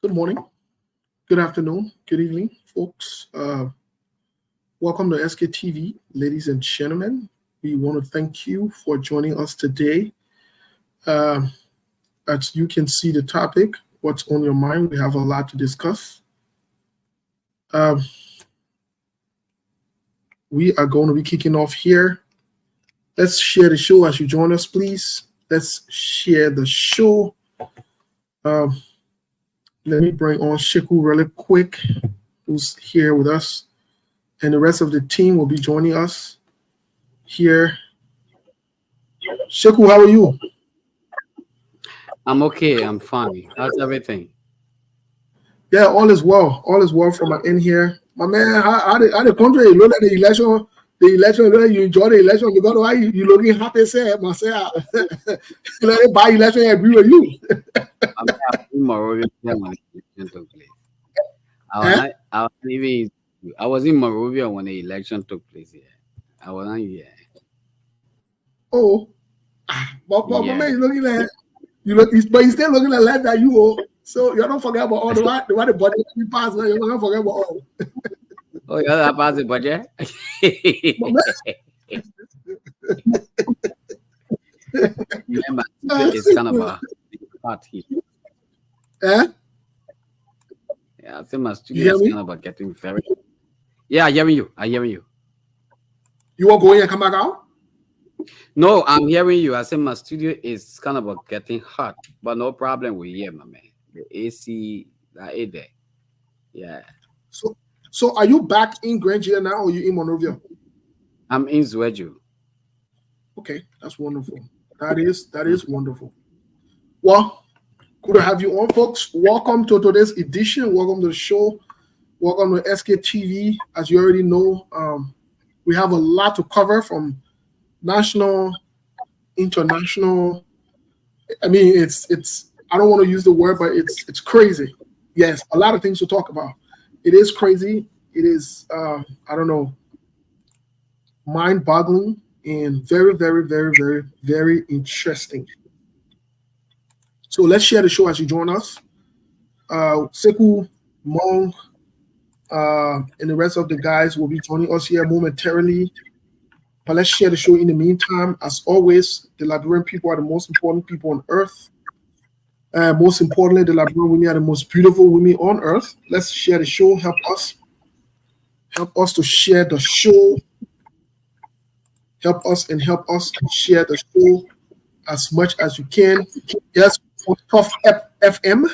Good morning, good afternoon, good evening, folks. Welcome to SKTV, ladies and gentlemen. We want to thank you for joining us today. Uh, as you can see, the topic, what's on your mind, we have a lot to discuss. Um, we are going to be kicking off here. Let's share the show as you join us, please. Let's share the show. Um, Let me bring on Shiku really quick, who's here with us. And the rest of the team will be joining us here. Shiku, how are you? I'm okay. I'm fine. How's everything? Yeah, all is well. All is well from my end here. My man, how the country look at the election? The election, you enjoy the election because why you looking happy? Say, myself, let it buy election. I agree with you. I'm in Monrovia when the election took place. I was Huh? not. I was even. I was in Monrovia when the election took place. Yeah, I was not here. Oh, but my Yeah. man, you looking at you look, but you still looking at life that you owe. So you don't forget about all the body we pass. You don't forget about all. Oh, yeah, that passed the budget. But man, Remember, it's kind of a hot here. eh? Yeah, I think my You studio hear is me? kind of getting very. Yeah, I hearing you. I hearing you. You want to go in and come back out? No, I'm hearing you. I said my studio is kind of getting hot, but no problem with here, my man. The AC, that is there. Yeah, So, so are you back in Grangia now, or you in Monrovia? I'm in Zweju. Okay, that's wonderful. That is wonderful. Well, good to have you on, folks. Welcome to today's edition. Welcome to the show. Welcome to SKTV. As you already know, we have a lot to cover from national, international. I mean, it's. I don't want to use the word, but it's crazy. Yes, a lot of things to talk about. It is crazy. It is. I don't know, mind-boggling and very, very, very, very, very interesting. So let's share the show as you join us. Seku, Mong, and the rest of the guys will be joining us here momentarily. But let's share the show in the meantime. As always, the Liberian people are the most important people on earth. Most importantly, the Liberian women are the most beautiful women on earth. Let's share the show. Help us to share the show. Help us share the show as much as you can. Yes, on Tough FM.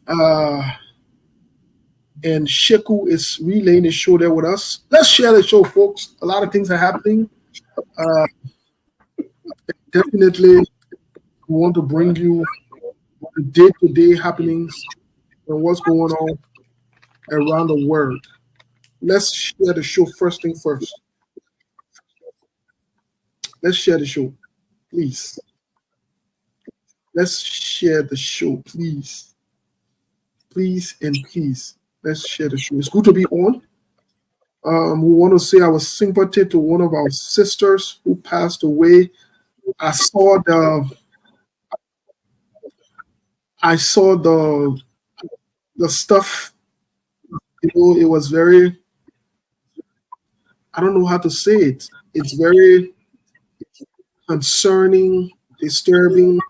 Uh, and Sheku is relaying the show there with us. Let's share the show, folks. A lot of things are happening. Uh, Definitely, we want to bring you the day-to-day happenings and what's going on around the world. Let's share the show first thing first. Let's share the show, please. Let's share the show, please. Please and please. Let's share the show. It's good to be on. We want to say our sympathy to one of our sisters who passed away. I saw the I saw the stuff. It was very, I don't know how to say it. It's very concerning, disturbing,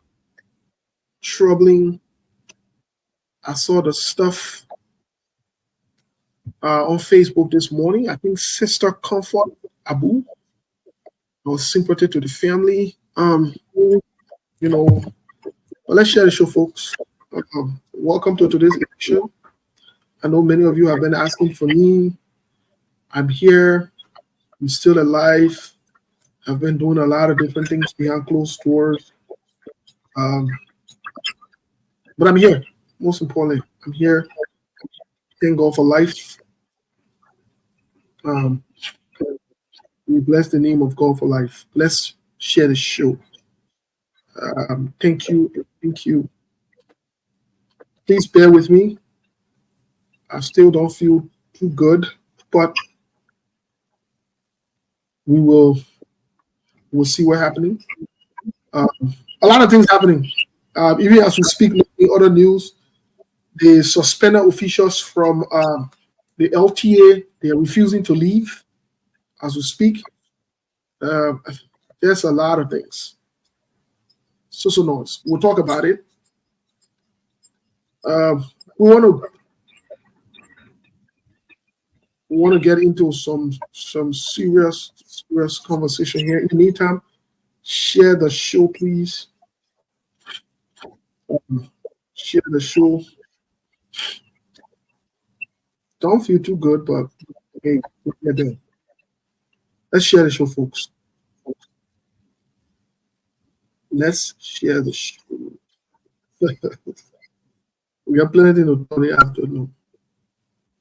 troubling. I saw the stuff on Facebook this morning. I think Sister Comfort Abu. I was sympathy to the family. You know, but let's share the show, folks. Welcome to today's edition. I know many of you have been asking for me. I'm here. I'm still alive. I've been doing a lot of different things behind closed doors. Um, but I'm here. Most importantly, I'm here. Thank God for life. Um, we bless the name of God for life. Let's share the show. Thank you. Thank you. Please bear with me. I still don't feel too good, but we will we'll see what's happening. Um, a lot of things happening. Even as we speak, in other news, They suspended officials from the LTA. They are refusing to leave as we speak. There's a lot of things. So noise. We'll talk about it. We want to get into some serious conversation here. In the meantime, share the show, please. Share the show. Don't feel too good, but hey, let's share the show, folks. Let's share the show. We have plenty in the Thursday afternoon.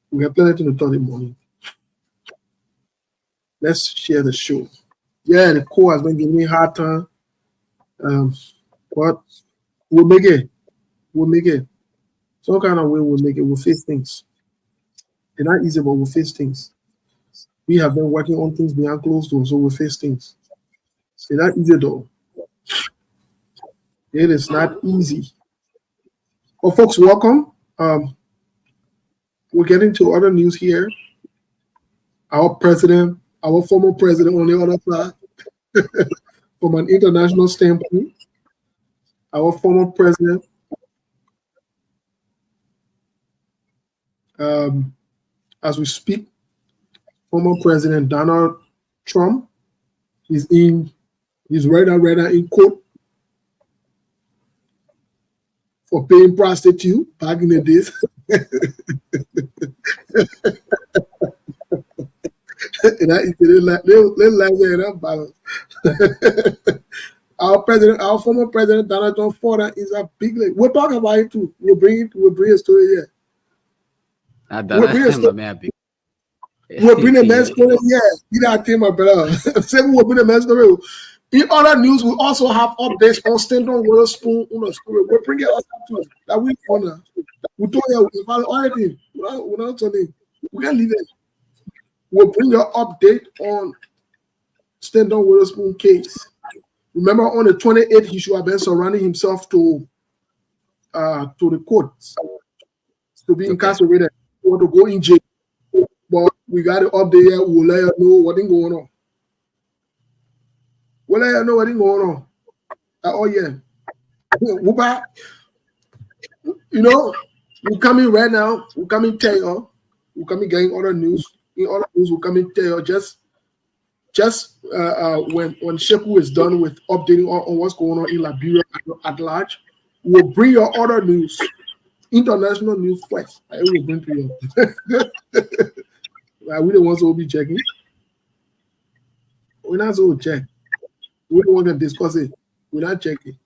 We have plenty in the Thursday morning. Let's share the show. Yeah, the call has been giving me a hard time. But we'll make it. We'll make it. Some kind of way we'll make it. We'll face things. They're not easy, but we'll face things. We have been working on things behind closed doors, so we'll face things. They're not easy though. It is not easy. Well, folks, welcome. We're getting to other news here. Our president, our former president on the other side, from an international standpoint, our former president, as we speak, former President Donald Trump is right now in court for paying prostitute back in the days. Our former president Donald Trump Ford is a big league. We'll talk about it too. We'll bring a story here. We'll bring a story. We'll bring a man's story. Yeah, you know, team, my brother. Same we'll bring a man's story. In other news, we also have updates on Stanton Witherspoon on the story. We'll bring it up to that we honor. We told you we follow everything. We're not telling. We can't leave it. We'll bring your update on Stanton Witherspoon case. Remember, on the 28th, he should have been surrounding himself to the courts to be incarcerated or to go in jail. But we got it up there. We'll let you know what is going on. We'll let you know what is going on. Oh yeah, you know, we're coming right now. We're coming tell you. We're coming getting other news. In other news, we're coming tell you just when Sheku is done with updating on what's going on in Liberia at large, we'll bring your other news, international news first. I will bring to you. We the ones who will be checking. We're not so check. We don't want to discuss it. We're not checking.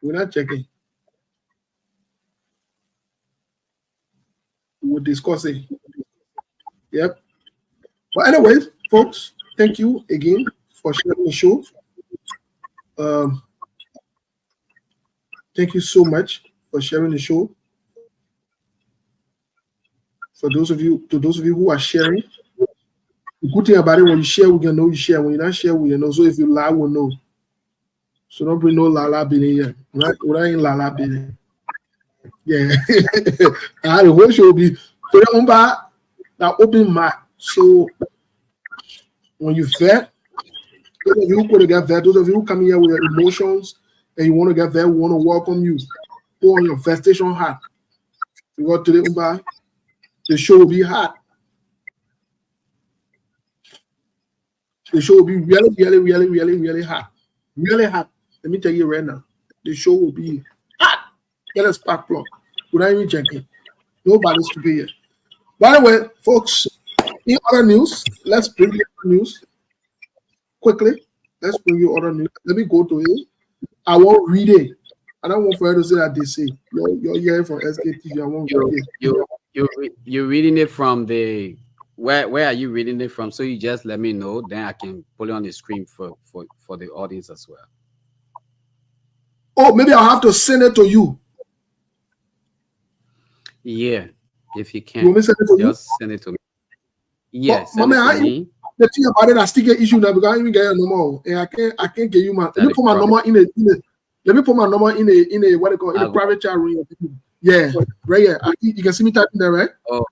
We're not checking. We'll discuss it. Yep. But anyways, folks, thank you again for sharing the show. Thank you so much for sharing the show. To those of you who are sharing, the good thing about it, when you share, we can know you share. When you not share, we can know. So if you lie, we'll know. So don't bring no lala bin here. Right? We're not in lala bin. Yeah. The whole show will be that open mic. So when you vet, those of you who could get vet, those of you who come here with your emotions and you want to get vet, we want to welcome you. Put on your vestation hat. You go to the Umba. The show will be hot. The show will be really hot. Really hot. Let me tell you right now. The show will be hot. Get a spark plug. Without even checking. Nobody's to be here. By the way, folks, in other news, let's bring you other news. Quickly, let's bring you other news. Let me go to it. I won't read it. I don't want for you to say that they say. You're hearing from SKTV. I won't read it. You're reading it from the where are you reading it from? So you just let me know, then I can put it on the screen for the audience as well. Oh, maybe I'll have to send it to you. Yeah, if you can. You want me to send it to just send it to me. Yes. Yeah, the thing about it, I still get issue now because I didn't even get your number. And I can't get you my let me put my number in it. Let me put my number in a what they call in a private chat room. Yeah, right here. You can see me typing there, right? Oh,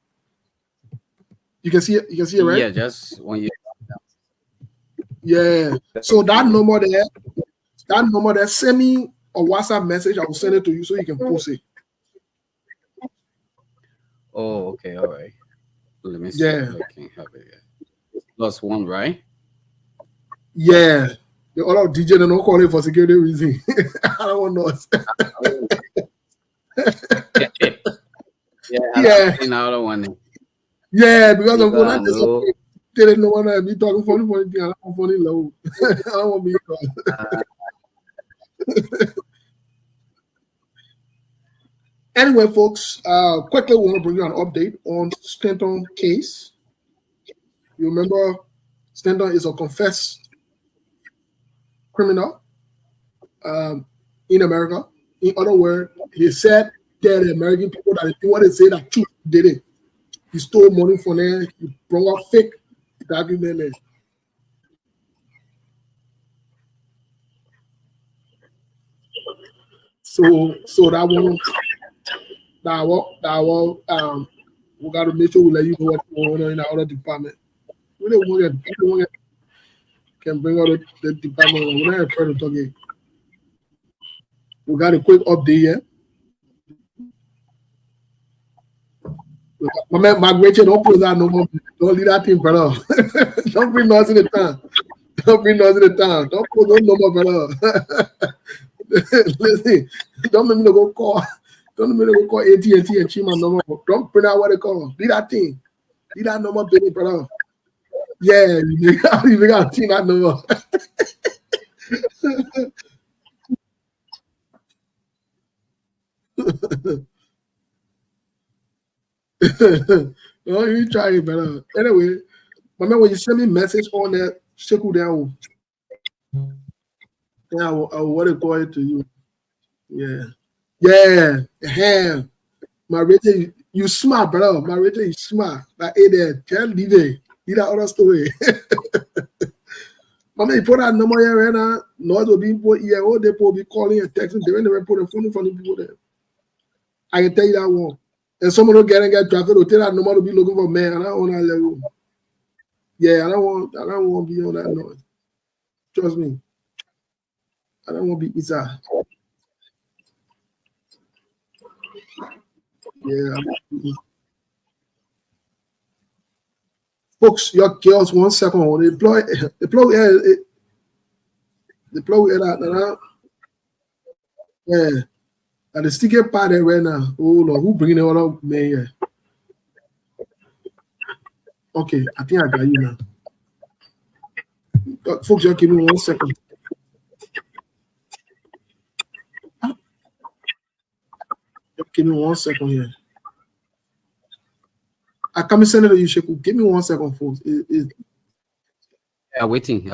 you can see it. You can see it, right? Yeah, just when you. Yeah. So that number there, send me a WhatsApp message. I will send it to you so you can post it. Oh, okay, all right. Let me see Yeah. if I can have it. +1, right? Yeah. The other DJ they don't call it for security reason. I don't want noise. Yeah. Another one. Yeah, because I'm going to they didn't know what I be talking funny thing. I don't funny low. I don't want to be Anyway, folks, quickly we want to bring you an update on Stanton case. You remember Stanton is a confessed criminal in America. In other words, he said that the American people that they want to say that truth did it. He stole money from them. He brought out fake documents. So that one, we got to make sure we let you know what's going on in our other department. We don't want can bring out the department. We're not trying to talk it. We got a quick update here. My man, Rachel, don't put that no more. Don't leave that thing, brother. Don't bring noise in the town. Don't bring noise in the town. Don't put no more, brother. Listen, don't make me go call. Don't make me go call AT&T and cheat my number. Don't bring out what they call. Leave that thing. Leave that number, baby, brother. Yeah, you got to see that number. Oh, you try it better. Anyway, my man, when you send me a message on that, shake down. Yeah, I will what they call it to you. Yeah. My Rachel, you smart, brother. My Rachel, you smart. Like, hey there, can't leave it. Leave that other story. My man, you put that number here right now. Noise will be put here. All they will be calling and texting. They will put a phone from the people there. I can tell you that one. And someone will get traffic, will tell that number to be looking for man. I don't want that level. Yeah, I don't want to be on that noise. Trust me. I don't want to be inside. Yeah. Folks, your girls 1 second. They plug that. Yeah. And the sticker part there right now. Oh Lord, who bringing the other man here? Okay, I think I got you now. Folks, just give me 1 second. Give me 1 second here. I come and send it to you, Sheku. Give me 1 second, folks. I'm waiting.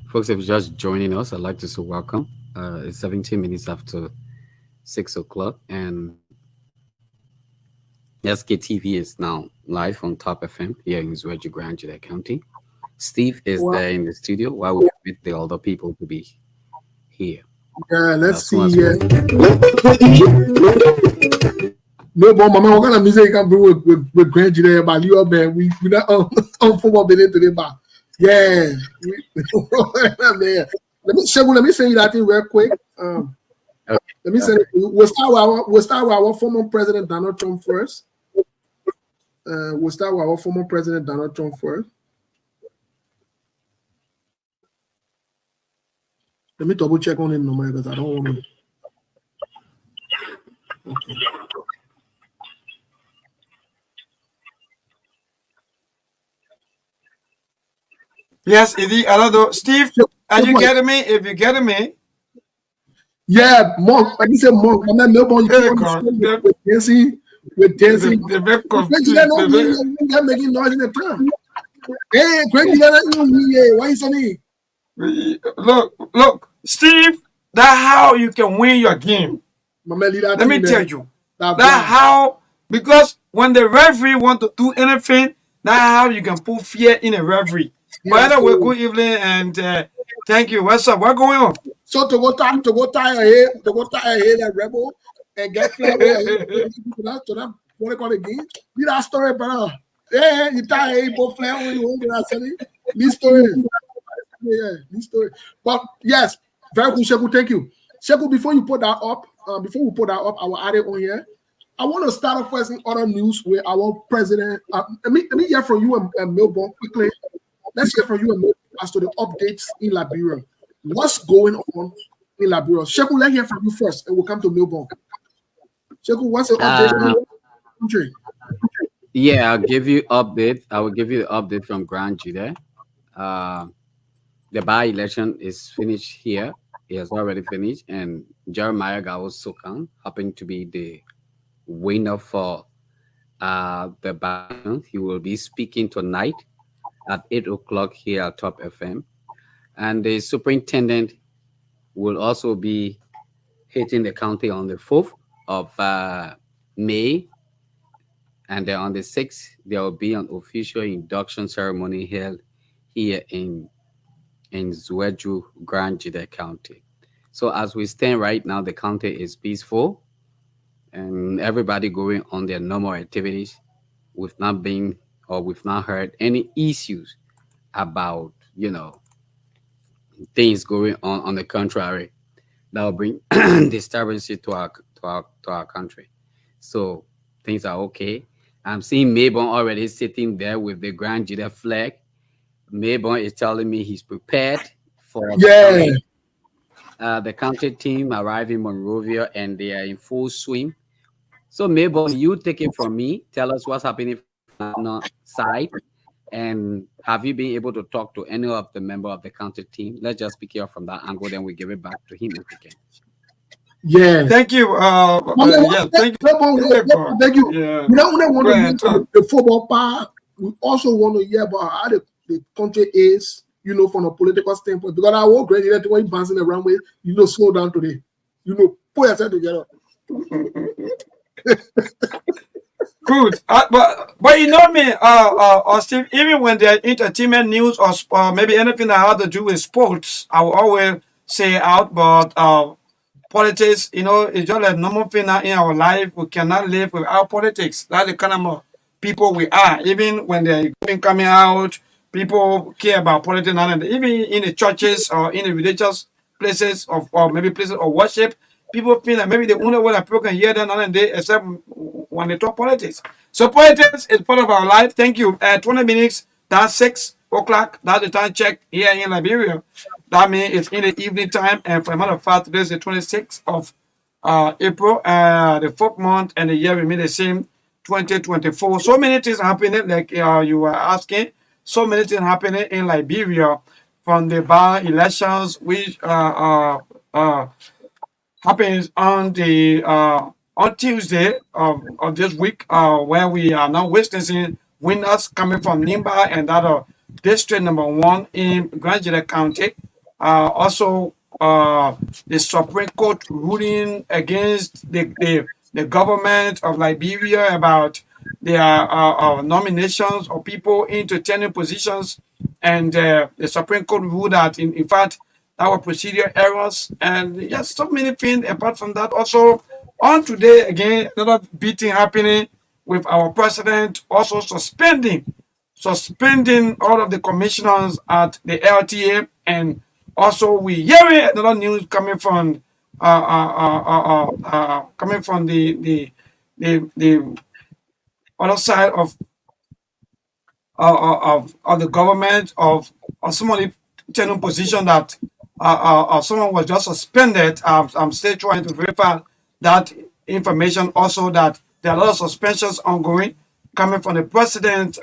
Folks, if you're just joining us, I'd like to say welcome. It's 17 minutes after 6 o'clock, and SKTV is now live on Top FM here in Zwedji Grand, Judah County. Steve is there in the studio while we wait the other people to be here. Yeah, let's see here. No, but my man, what kind of music you can bring with Grand Judah about you up there? We not on football been today, but yeah. Man. Let me send you that thing real quick. Let me send it. We'll start with our former president Donald Trump first. Let me double check on him no because I don't want to. Okay. Yes, hello, Steve. Are you getting me? If you're getting me, yeah, Monk. Like you said, Monk. I'm not with dancing. They're very confused. They're making noise in the town. Hey, Craig, why is it? Look, Steve. That's how you can win your game. Mama lead that Let me team, tell man. you. That That's black. how, because when the referee want to do anything, that's how you can put fear in a referee. But Yes, anyway, so good evening and thank you. What's up? What going on? so to go tie your head, that rebel and get flag away to that what they call it again. Read that story, brother. Yeah, you tie your head, both flag away, you won't get that story. This story. Yeah, this story. But yes, very cool, Sheku. Thank you. Sheku, before you put that up, before we put that up, I will add it on here. I want to start off with other news where our president. Let me hear from you and Melbourne quickly. Let's hear from you and Melbourne as to the updates in Liberia. What's going on in Liberia? Sheku, let's hear from you first, and we'll come to Melbourne. Sheku, what's the update in Uh, the country? yeah, I'll give you update. I will give you the update from Grand Jude. Uh, the by-election is finished here. It has already finished, and Jeremiah Soan happened to be the winner for the by-election. He will be speaking tonight at 8 o'clock here at Top FM, and the superintendent will also be hitting the county on the 4th of May, and then on the 6th there will be an official induction ceremony held here in Zueju, Grand Jide County. So as we stand right now, the county is peaceful and everybody going on their normal activities. We've not been or we've not heard any issues about things going on. On the contrary, that will bring disturbances to our country. So things are okay. I'm seeing Mayborn already sitting there with the Grand Jide flag. Mayborn is telling me he's prepared for Yeah, the county team arrive in Monrovia and they are in full swing. So Mayborn, you take it from me. Tell us what's happening from the national side. And have you been able to talk to any of the member of the county team? Let's just pick it up from that angle, then we give it back to him if we can. yeah. Thank you. Yeah, thank you. Thank you. Yeah. We don't want Go to hear ahead, talk. the football part. We also want to hear about how the country is, from a political standpoint. Because I won't grant you when bouncing around with, slow down today. Put yourself together. Good. But you know me, Steve, even when there's entertainment news or maybe anything that has to do with sports, I will always say out. But politics, it's just a normal thing now in our life. We cannot live without politics. That's the kind of people we are. Even when they're coming out, people care about politics now. And even in the churches or in the religious places or maybe places of worship, people feel that maybe the only way that people can hear them now and day except when they talk politics. So politics is part of our life. Thank you. 20 minutes, that's 6 o'clock. That's the time check here in Liberia. That means it's in the evening time. And for a matter of fact, today is the 26th of April, the 4th month, and the year remain the same, 2024. So many things happening, like you were asking. So many things happening in Liberia from the by elections, which happens on Tuesday of this week, where we are now witnessing winners coming from Nimba and that of District Number 1 in Grand Jide County. Also, the Supreme Court ruling against the government of Liberia about their nominations of people into tenure positions, and the Supreme Court ruled that in fact that were procedural errors, and yes, so many things. Apart from that, also on today again, another beating happening with our president also suspending all of the commissioners at the LTA, and also we hearing another news coming from the other side of the government of somebody telling position that someone was just suspended. I'm still trying to verify that information. Also, that there are a lot of suspensions ongoing coming from the president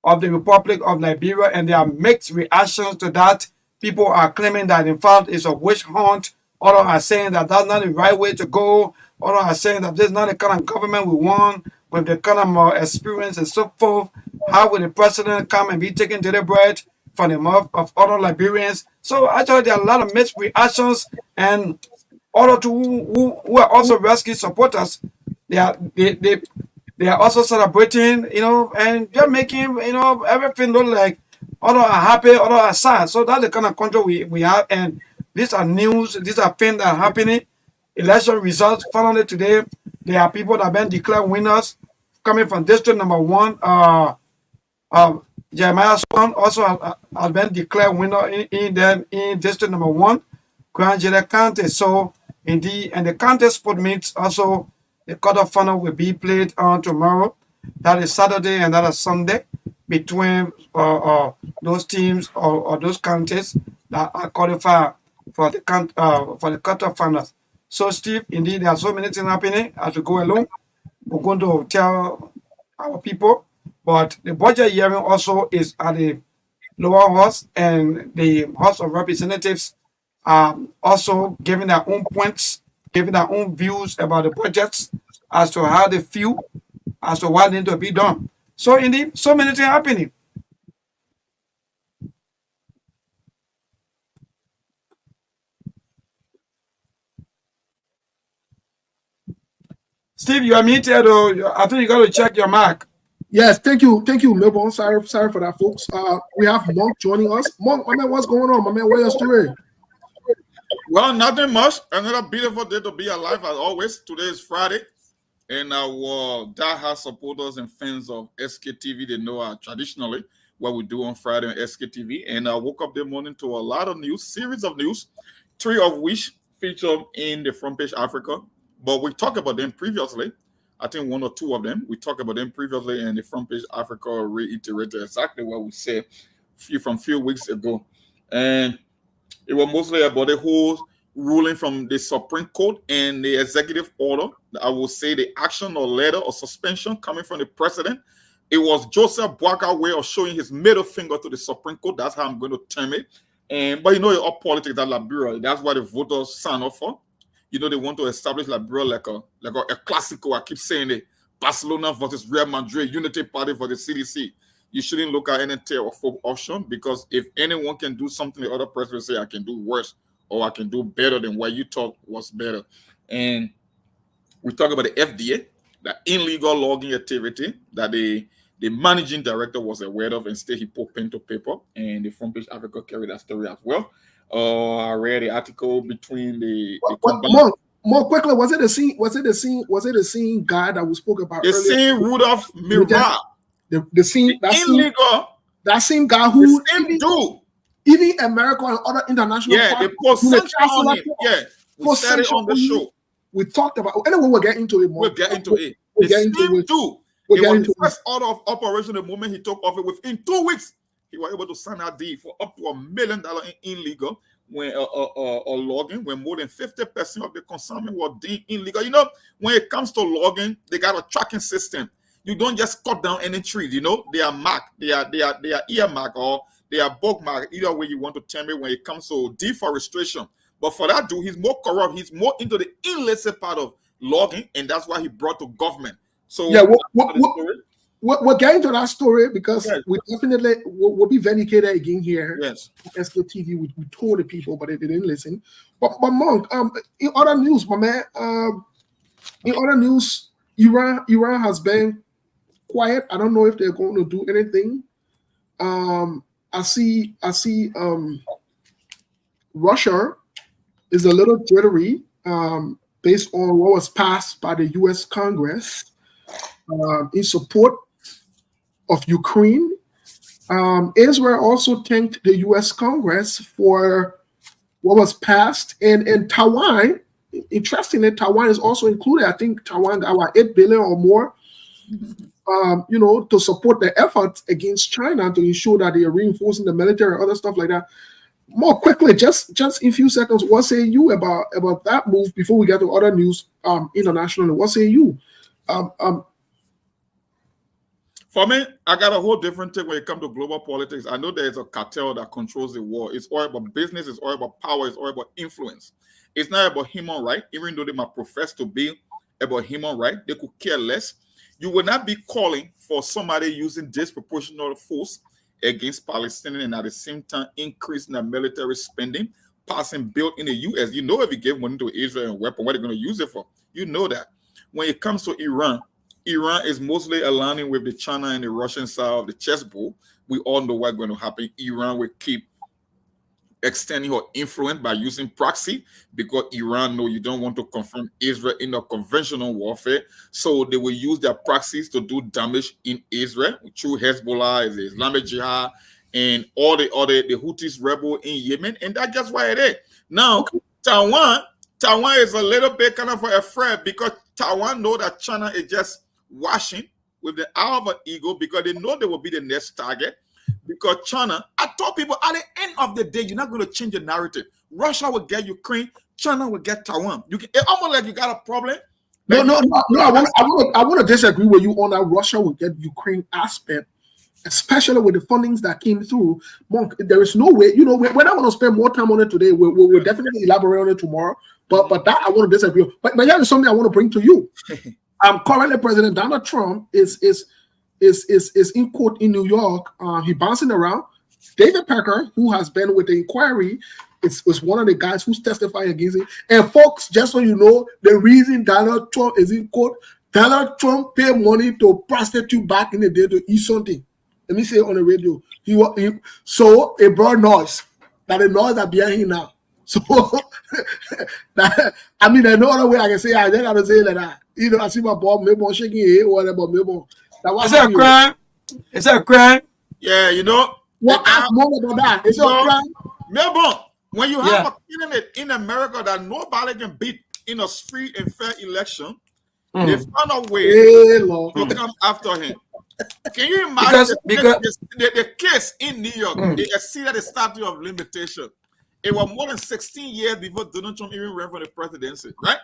of the Republic of Liberia, and there are mixed reactions to that. People are claiming that in fact it's a witch hunt. Others are saying that that's not the right way to go. Others are saying that this is not the kind of government we want with the kind of experience and so forth. how will the president come and be taking deliberate from the mouth of other Liberians? So actually, there are a lot of mixed reactions, and other two who are also rescue supporters, they are they are also celebrating, and they're making everything look like other are happy, other are sad. So that's the kind of country we have, and these are news, these are things that are happening. Election results finally today. There are people that have been declared winners coming from district number 1. Jeremiah Soan also has been declared winner in district number 1, Grand Jede County. So indeed, and the county sport meets also, the quarterfinal will be played on tomorrow. That is Saturday and that is Sunday between those teams or those counties that are qualified for the quarterfinals. So Steve, indeed, there are so many things happening as we go along. We're going to tell our people, but the budget hearing also is at the lower house, and the House of Representatives also giving their own points, giving their own views about the budgets as to how they feel, as to what needs to be done. So indeed, so many things happening. Steve, you are muted, or I think you got to check your mic. Yes, thank you, Melbourne. Sorry for that, folks. We have Monk joining us. Monk, my man, what's going on, my man? What's your story? Well, nothing much. Another beautiful day to be alive as always. Today is Friday, and our diehard supporters and fans of SKTV, they know traditionally what we do on Friday on SKTV. And I woke up this morning to a lot of news, series of news, 3 of which feature in the front page Africa. But we talked about them previously. I think 1 or 2 of them. We talked about them previously, and the front page Africa reiterated exactly what we said from a few weeks ago. And it was mostly about the whole ruling from the Supreme Court and the executive order. I will say the action or letter or suspension coming from the president. It was Joseph Boakai way of showing his middle finger to the Supreme Court. That's how I'm going to term it. But it's all politics at Liberia. That's what the voters sign up for. They want to establish Liberia like a classical. I keep saying it. Barcelona versus Real Madrid, unity party for the CDC. You shouldn't look at any tail or full option, because if anyone can do something, the other person will say, I can do worse or I can do better than what you thought was better. And we talk about the FDA, the illegal logging activity that the managing director was aware of, and still he put pen to paper. And the front page Africa carried that story as well. I read the article between the more quickly. Was it the same guy that we spoke about earlier? The same Rudolph Mirab. The same illegal. That same guy who the same dude. Even America and other international they post on him. Yeah, we said it on the show. We talked about. Anyway, we'll get into it more. We'll get into it. The same dude. It was the first order of operation. The moment he took office, within 2 weeks, he was able to sign a deal for up to $1 million in illegal when logging, when more than 50% of the consignment was deemed illegal. When it comes to logging, they got a tracking system. You don't just cut down any trees. They are marked. They are earmarked, or they are bookmarked. Either way you want to term it when it comes to deforestation. But for that dude, he's more corrupt. He's more into the illicit part of logging, and that's why he brought to government. So yeah, we're getting to that story, because we definitely will be vindicated again here. Yes, SKTV, we told the people, but they didn't listen. But Monk, in other news, my man, in other news, Iran has been quiet. I don't know if they're going to do anything. I see Russia is a little jittery based on what was passed by the U.S. Congress in support of Ukraine. Israel also thanked the U.S. Congress for what was passed, and Taiwan. Interestingly, Taiwan is also included. I think Taiwan got about $8 billion or more, to support the efforts against China, to ensure that they are reinforcing the military and other stuff like that. More quickly, just in a few seconds, what say you about that move before we get to other news internationally? What say you? For me, I got a whole different take when it comes to global politics. I know there's a cartel that controls the world. It's all about business. It's all about power. It's all about influence. It's not about human rights, even though they might profess to be about human rights. They could care less. you will not be calling for somebody using disproportionate force against Palestinians and at the same time increasing their military spending, passing bill in the U.S. You know, if you give money to Israel and weapon, what are they going to use it for? You know that. When it comes to Iran, Iran is mostly aligning with the China and the Russian side of the chessboard. We all know what's going to happen. Iran will keep extending her influence by using proxy because Iran know you don't want to confront Israel in a conventional warfare. So they will use their proxies to do damage in Israel through Hezbollah, the Islamic Jihad, and all the Houthis rebel in Yemen. And that's just why it is. Now, Taiwan is a little bit kind of afraid because Taiwan know that China is just watching with the eye of an eagle because they know they will be the next target. Because China, I told people at the end of the day, you're not going to change the narrative. Russia will get Ukraine, China will get Taiwan. It's almost like you got a problem. No. I want to disagree with you on that. Russia will get Ukraine aspect, especially with the fundings that came through. Monk, there is no way. You know, we're not going to spend more time on it today. We'll definitely elaborate on it tomorrow. But that I want to disagree. But here is something I want to bring to you. Currently, President Donald Trump is in court in New York. He bouncing around. David Pecker, who has been with the inquiry, was one of the guys who's testifying against it. And folks, just so you know, the reason Donald Trump is in court, Donald Trump paid money to prostitute back in the day to eat something. Let me say it on the radio. So it brought noise. That the noise that behind him now. So I mean, there's no other way I can say it. I just gotta say it like that. You know, I see my boy, maybe I'm shaking his head or whatever, maybe. Is that a crime? Is that a crime? Yeah, you know. What ask more about that? Is it a crime? Melbourne, when you have a candidate in America that nobody can beat in a free and fair election, they found a way to come after him. Can you imagine the case in New York? They exceeded the statute of limitation. It was more than 16 years before Donald Trump even ran for the presidency, right?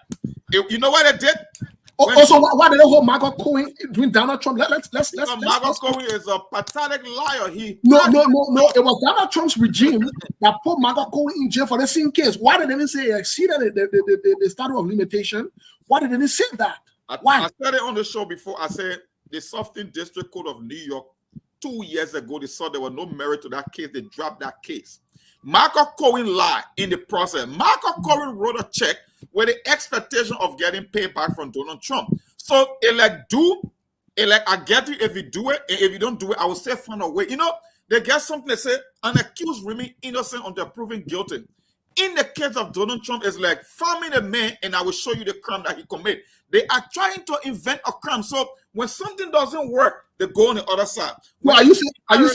You know what they did? Also, why did they hold Margot Cohen doing Donald Trump? Let's Margot Cohen is a pathetic liar. No. It was Donald Trump's regime that put Margot Cohen in jail for the same case. Why did they didn't say exceeded the statute of limitation? Why did they didn't say that? Why? I said it on the show before. I said the Southern District Court of New York 2 years ago, they saw there was no merit to that case. They dropped that case. Margot Cohen lied in the process. Margot Cohen wrote a check with the expectation of getting paid back from Donald Trump. So I get you if you do it, and if you don't do it, I will say find a way. You know, they get something that say an accused remain innocent until proven guilty. In the case of Donald Trump, it's like find me the man and I will show you the crime that he committed. They are trying to invent a crime. So when something doesn't work, they go on the other side. Well, are you saying Karen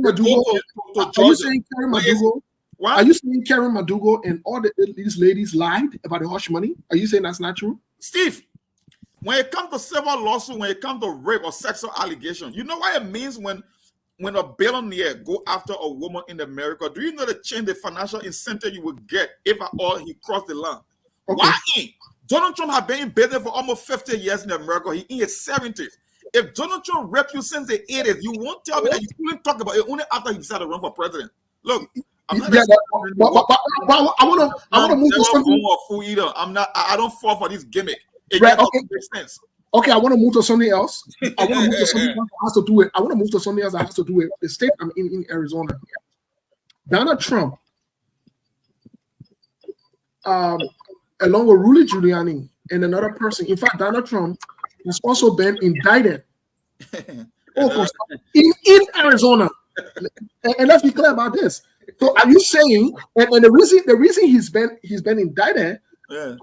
Madugo? Are you saying Karen Madugo? What? Are you saying Karen Madugo and all these ladies lied about the hush money? Are you saying that's not true? Steve, when it comes to civil lawsuit, when it comes to rape or sexual allegation, you know what it means when a billionaire go after a woman in America? Do you know the change, the financial incentive you will get if at all he crossed the line? Okay. Why? Donald Trump has been in business for almost 50 years in America. He in his 70s. If Donald Trump raped you since the 80s, you won't tell me that you couldn't talk about it only after he decided to run for president. Look, I'm not I want to move to something. I don't fall for this gimmick. It makes sense. Okay, I want to move to something else. I want to move to something else that has to do with. I want to move to something else that has to do with the state I'm in Arizona. Donald Trump, along with Rudy Giuliani and another person. In fact, Donald Trump has also been indicted in Arizona. And let's be clear about this. So, are you saying? And the reason he's been indicted?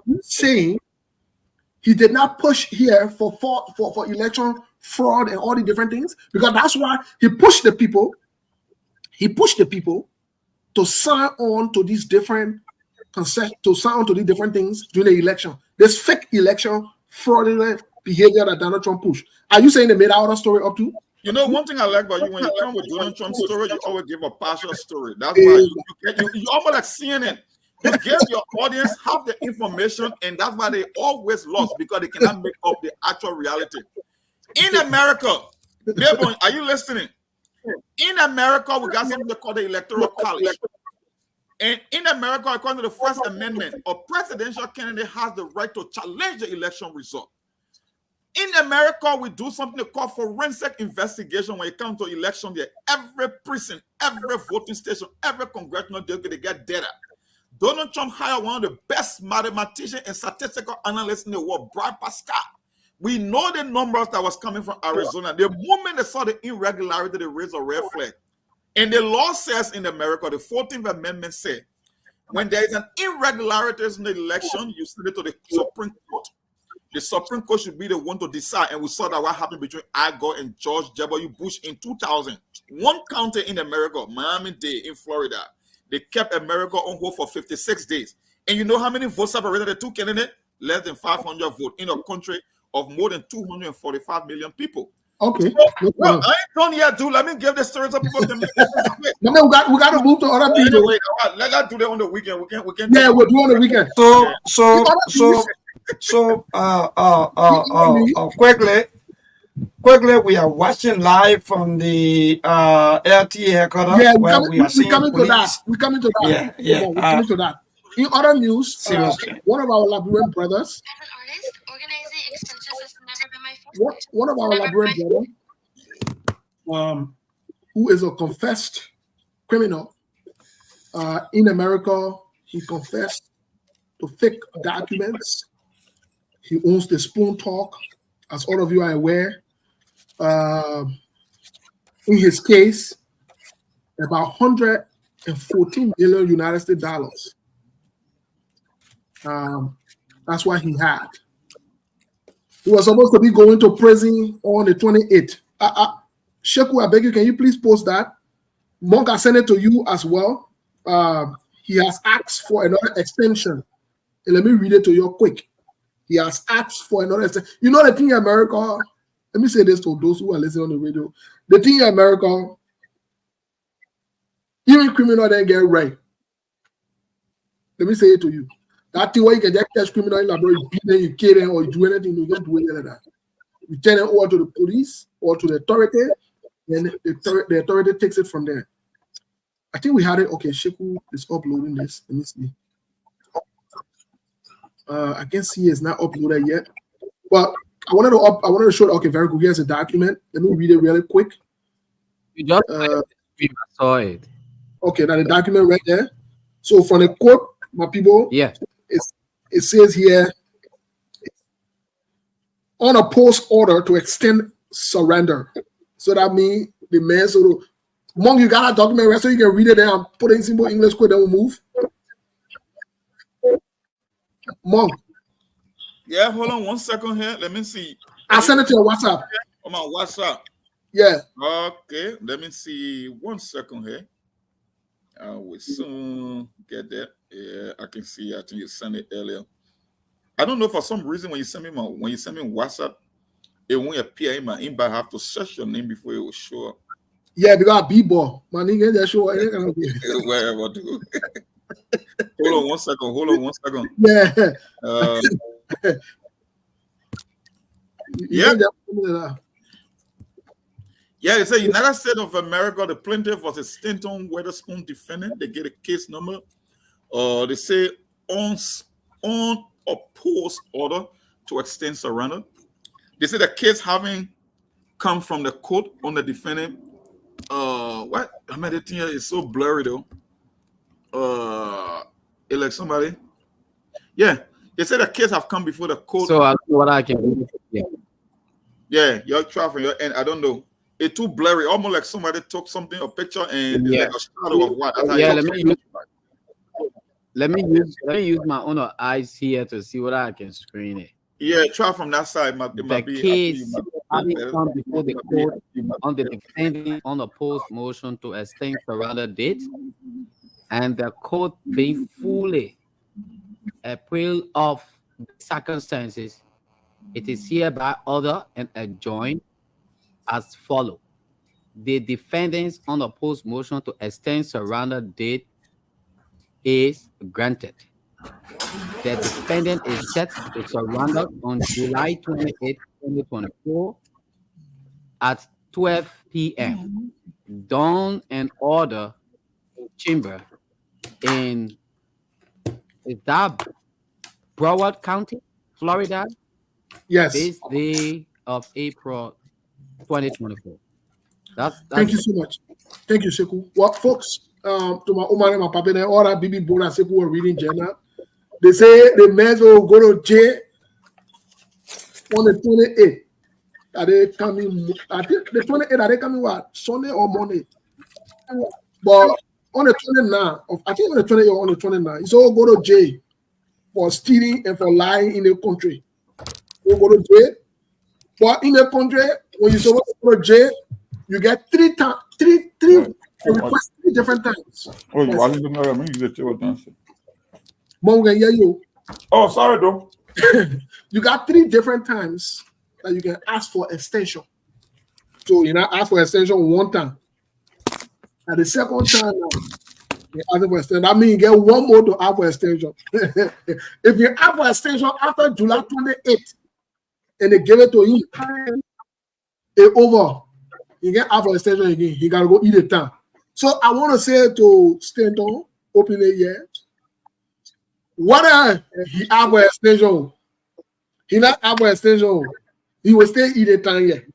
He's saying he did not push here for election fraud and all the different things, because that's why he pushed the people. He pushed the people to sign on to these different things during the election. This fake election fraudulent behavior that Donald Trump pushed. Are you saying they made out a story up to? You know, one thing I like about you, when you come with Donald Trump's story, you always give a partial story. That's why you almost like CNN. You give your audience half the information, and that's why they always lost, because they cannot make up the actual reality. In America, are you listening? In America, we got something called the Electoral College. And in America, according to the First Amendment, a presidential candidate has the right to challenge the election result. In America, we do something called forensic investigation when it comes to election day. Every precinct, every voting station, every congressional district, they get data. Donald Trump hired one of the best mathematicians and statistical analysts in the world, Brad Pascal. We know the numbers that was coming from Arizona. The moment they saw the irregularity, they raised a red flag. And the law says in America, the 14th Amendment said, when there is an irregularity in the election, you send it to the Supreme Court. The Supreme Court should be the one to decide. And we saw that what happened between Al Gore and George W. Bush in 2000. One county in America, Miami-Dade in Florida, they kept America on hold for 56 days. And you know how many votes separated the two candidates? Less than 500 votes in a country of more than 245 million people. Okay. So, well, I ain't done yet, dude. Let me give the story so people can make it. No, we got to move to other people. Anyway, let us do that on the weekend. We can. Yeah, we'll do on the weekend. Quickly, we are watching live from the LTA headquarters. Yeah, we're coming to that. We're coming to that. Yeah. We're coming to that. In other news, one of our Liberian brothers, one of our Liberian brothers, who is a confessed criminal in America, he confessed to fake documents. He owns the Spoon Talk, as all of you are aware. In his case, about 114 million United States dollars. That's what he had. He was supposed to be going to prison on the 28th. Sheku, I beg you, can you please post that? Monk, I sent it to you as well. He has asked for another extension. And let me read it to you quick. He has asked for another extension. You know the thing in America, let me say this to those who are listening on the radio. The thing in America, even criminal don't get right. Let me say it to you. That thing where you can just catch criminal in Labrador, you beat them, you kill them, or you do anything, you don't do anything like that. You turn it over to the police or to the authority, and the authority takes it from there. I think we had it. Okay, Sheku is uploading this. Let me see. I can see it's not uploaded yet. But I wanted to show. Okay, very good. Here's a document. Let me read it really quick. You just saw it. Okay, now the document right there. So from the court, my people, yeah, it says here, on a post order to extend surrender. So that means the man, so Monk, you got a document right so you can read it there and put it in simple English code, then we'll move. Monk. Yeah, hold on 1 second here. Let me see. I sent it to your WhatsApp. On my WhatsApp. Yeah. Okay, let me see 1 second here. I will soon get that. Yeah, I can see. I think you sent it earlier. I don't know, for some reason when you send me WhatsApp, it won't appear in my inbox. I have to search your name before it will show up. Yeah, because B-ball. My nigga just show up. Wherever to. Hold on 1 second. Yeah. Yeah, they say United States of America, the plaintiff was a Stanton Weatherspoon defendant. They get a case number. They say on opposed order to extend surrender. They say the case having come from the court on the defendant. What? I mean, the thing here is so blurry though. Like somebody. Yeah, they say the case have come before the court. So I don't know what I can do. Yeah, your traffic, and I don't know. It's too blurry, almost like somebody took something, a picture, and it's like a shadow of what. Let me use my own eyes here to see what I can screen it. Yeah, try from that side. The case having come before the court on the defending unopposed motion to extend surrender date, and the court being fully appeal of circumstances, it is hereby ordered and adjourned as follows. The defendant's unopposed motion to extend surrender date is granted. The defendant is set to surrender on July 28, 2024 at 12 p.m. Done and order chamber in Broward County, Florida, Yes. this day of April 2024. That's Thank you so much. Thank you, Seku. Well, folks, to my Omar and my papa, and all that Bibi Bona Seku were reading journal. They say the men will go to jail on the 28th. Are they coming? I think the 28th, are they coming what? Sunday or Monday? But on the 29th, I think on the 28th or on the 29th, it's all go to jail for stealing and for lying in the country. You go to jail. But in the country, when you're supposed to go to jail, you get three requests 3 different times. Oh, you are listening to me? You say what dancing. Mom can hear you. Oh, sorry, though. You got 3 different times that you can ask for extension. So you know, ask for extension one time. At the second time, you ask for extension. That means you get one more to ask for extension. If you ask for extension after July 28th and they give it to you, it's over. You get ask for extension again. You gotta go eat it down. So I want to say to Stanton, openly here, whether he have for extension, he not have for extension, he will stay eat it down here.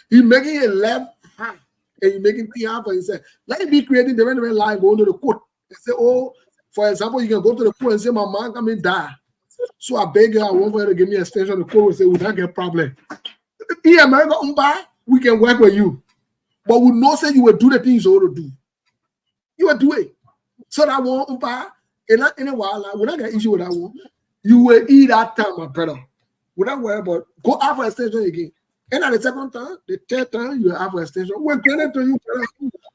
He making it left high and he making things happen for himself. Let him be creating different line going to the court and say, oh, for example, you can go to the court and say, my man come and die. So I beg you, I want for you to give me extension. The court will say, we don't get problem. In America, we can work with you. But we know say you will do the things you want to do. You will do it. So that one, and not in a while, we're not going to issue with that one. You will eat that time, my brother. We don't worry about go out for extension again. And at the second time, the third time, you have an extension. We're granted to you.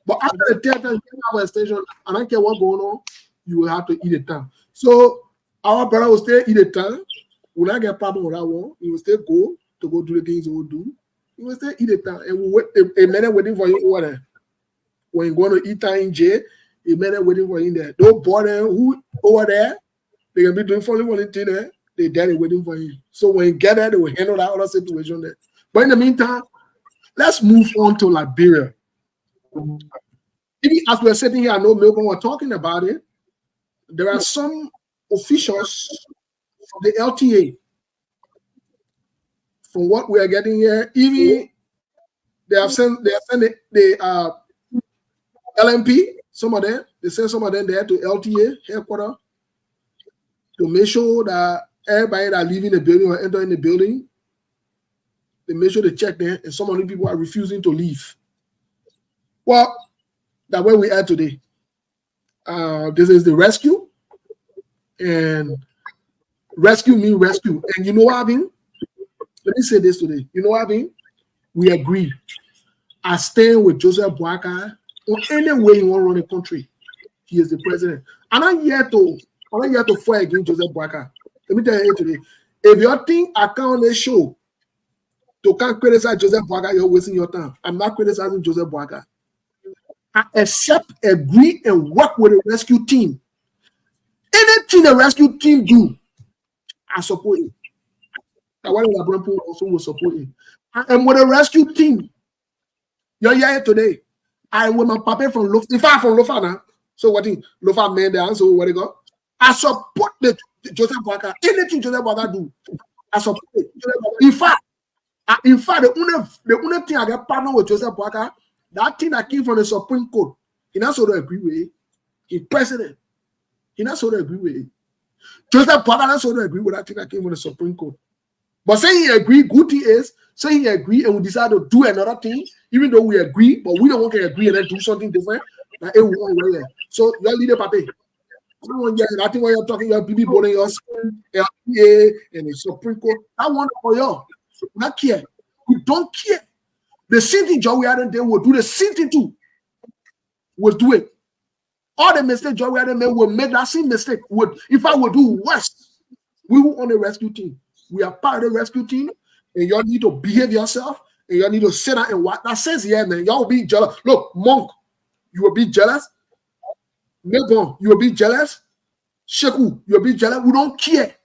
But after the third time, you have an extension. I don't care what's going on, you will have to eat it down. So our brother will still eat it down. We will not get a problem with that one. He will still go to go do the things he will do. He will still eat it down. And we'll wait a minute waiting for you over there. When you're going to eat time in jail, a minute waiting for you in there. Don't bother who over there. They can be doing volunteer there. They're there waiting for you. So when you get there, they will handle that other situation there. But in the meantime, let's move on to Liberia. Even as we're sitting here, I know Milton was talking about it. There are some officials from the LTA. From what we are getting here, even they have sent the LMP, some of them, they send some of them there to LTA headquarters to make sure that everybody that leaving the building or entering the building, they make sure they check them, and some of the people are refusing to leave. Well, that's where we are today. This is the rescue, and rescue means rescue. And you know what I mean? Let me say this today. You know what I mean? We agree. I stand with Joseph Boakai on any way he want to run the country. He is the president. I'm not here to fight against Joseph Boakai. Let me tell you today. If you think I come on this show to can't criticize Joseph Boakai, you're wasting your time. I'm not criticizing Joseph Boakai. I accept, agree, and work with the rescue team. Anything the rescue team do, I support it. That's why the Brempo also will support it. And with the rescue team, you're here today. I with my papa from Lofa. If I'm from Lofa now, so what thing? Lofa man there, so where they go? I support the Joseph Boakai. Anything Joseph Boakai do, I support it. In fact, the only thing I get partner with Joseph Boakai, that thing that came from the Supreme Court, he not sort of agree with it. He's president. He not sort of agree with it. Joseph Boakai not sort of agree with that thing that came from the Supreme Court. But saying he agree, good thing is saying he agree and we decide to do another thing, even though we agree, but we don't want to agree and then do something different. Like it won't work. So your leader, Pape. I think when you're talking, your BB boarding your LPA and the Supreme Court. I want for you. Not care. We don't care. The same thing Joe we had there will do the same thing too. We'll do it. All the mistakes Joe we had there will make that same mistake. If I would do worse, we will on the rescue team. We are part of the rescue team, and y'all need to behave yourself, and y'all need to sit down and watch. That says, yeah, man, y'all will be jealous. Look, Monk, you will be jealous. Melbourne, you will be jealous. Sheku, you will be jealous. We don't care.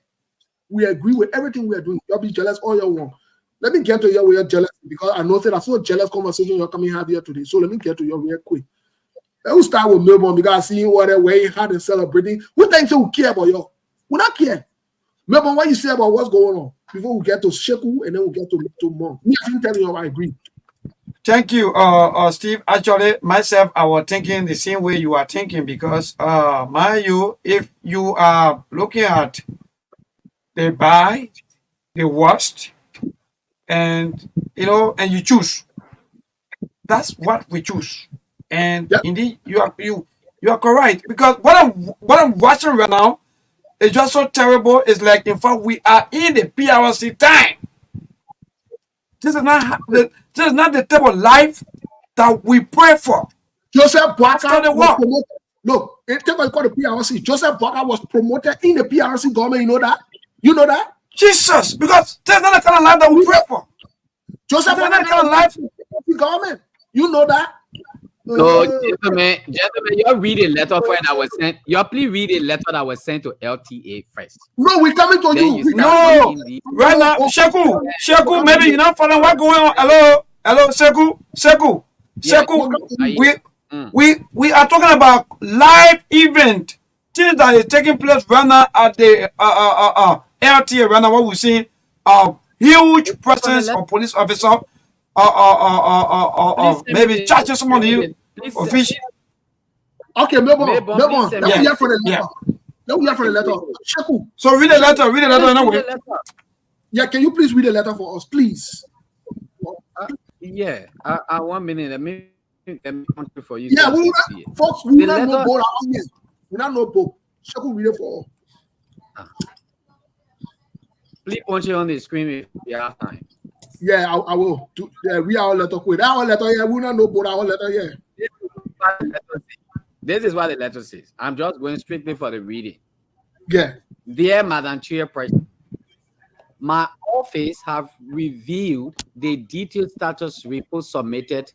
We agree with everything we are doing. Y'all be jealous all y'all want. Let me get to you where you're jealous, because I know that I saw a jealous conversation you're coming have here today. So let me get to you real quick. Let's start with Melbourne, because I see what they're way hard and celebrating. We think so we care about y'all. We not care. Remember what you say about what's going on before we get to Sheku and then we'll get to Monk. Me, I think telling you I agree. Thank you, Steve. Actually, myself, I was thinking the same way you are thinking because, if you are looking at the buy, the worst, and and you choose. That's what we choose. And Yep. indeed, you are correct because what I'm watching right now is just so terrible. It's like, in fact, we are in the PRC time. This is not the type of life that we pray for. Joseph After Boakai the was war. promoted. Look, take what you call the PRC. Joseph Boakai was promoted in the PRC government. You know that? You know that? Jesus, because that's not the kind of life that we pray for. Joseph That's Boakai not the kind of life. was the government. You know that? No, gentlemen, you read a letter when I was sent. You please read a letter that was sent to LTA first. No, we're coming to Then you. you No, start reading the. right now, Sheku, maybe you're not following what's going on. Hello, Sheku. Yeah, We are talking about live event, things that is taking place right now at the LTA right now. What we're seeing, huge presence of police officer, maybe charging somebody for fish. Okay, Melbourne. Melbourne, Melbourne. please Let me send hear me. from the Yeah. letter. Let me hear from the letter. Sheku. So read the letter anyway. Yeah, can you please read the letter for us, please? Yeah, 1 minute. Let me count it for you. Yeah, so we you will see it. not, folks, we will The not know letter- both around here. We not know both. Sheku, read it for us. Please punch it on the screen if you have time. Yeah, I will. Read our letter quick. Our letter, yeah, we will not know both our letter, yeah. This is what the letter says. I'm just going strictly for the reading. Yeah. Dear Madam Chairperson, my office have reviewed the detailed status report submitted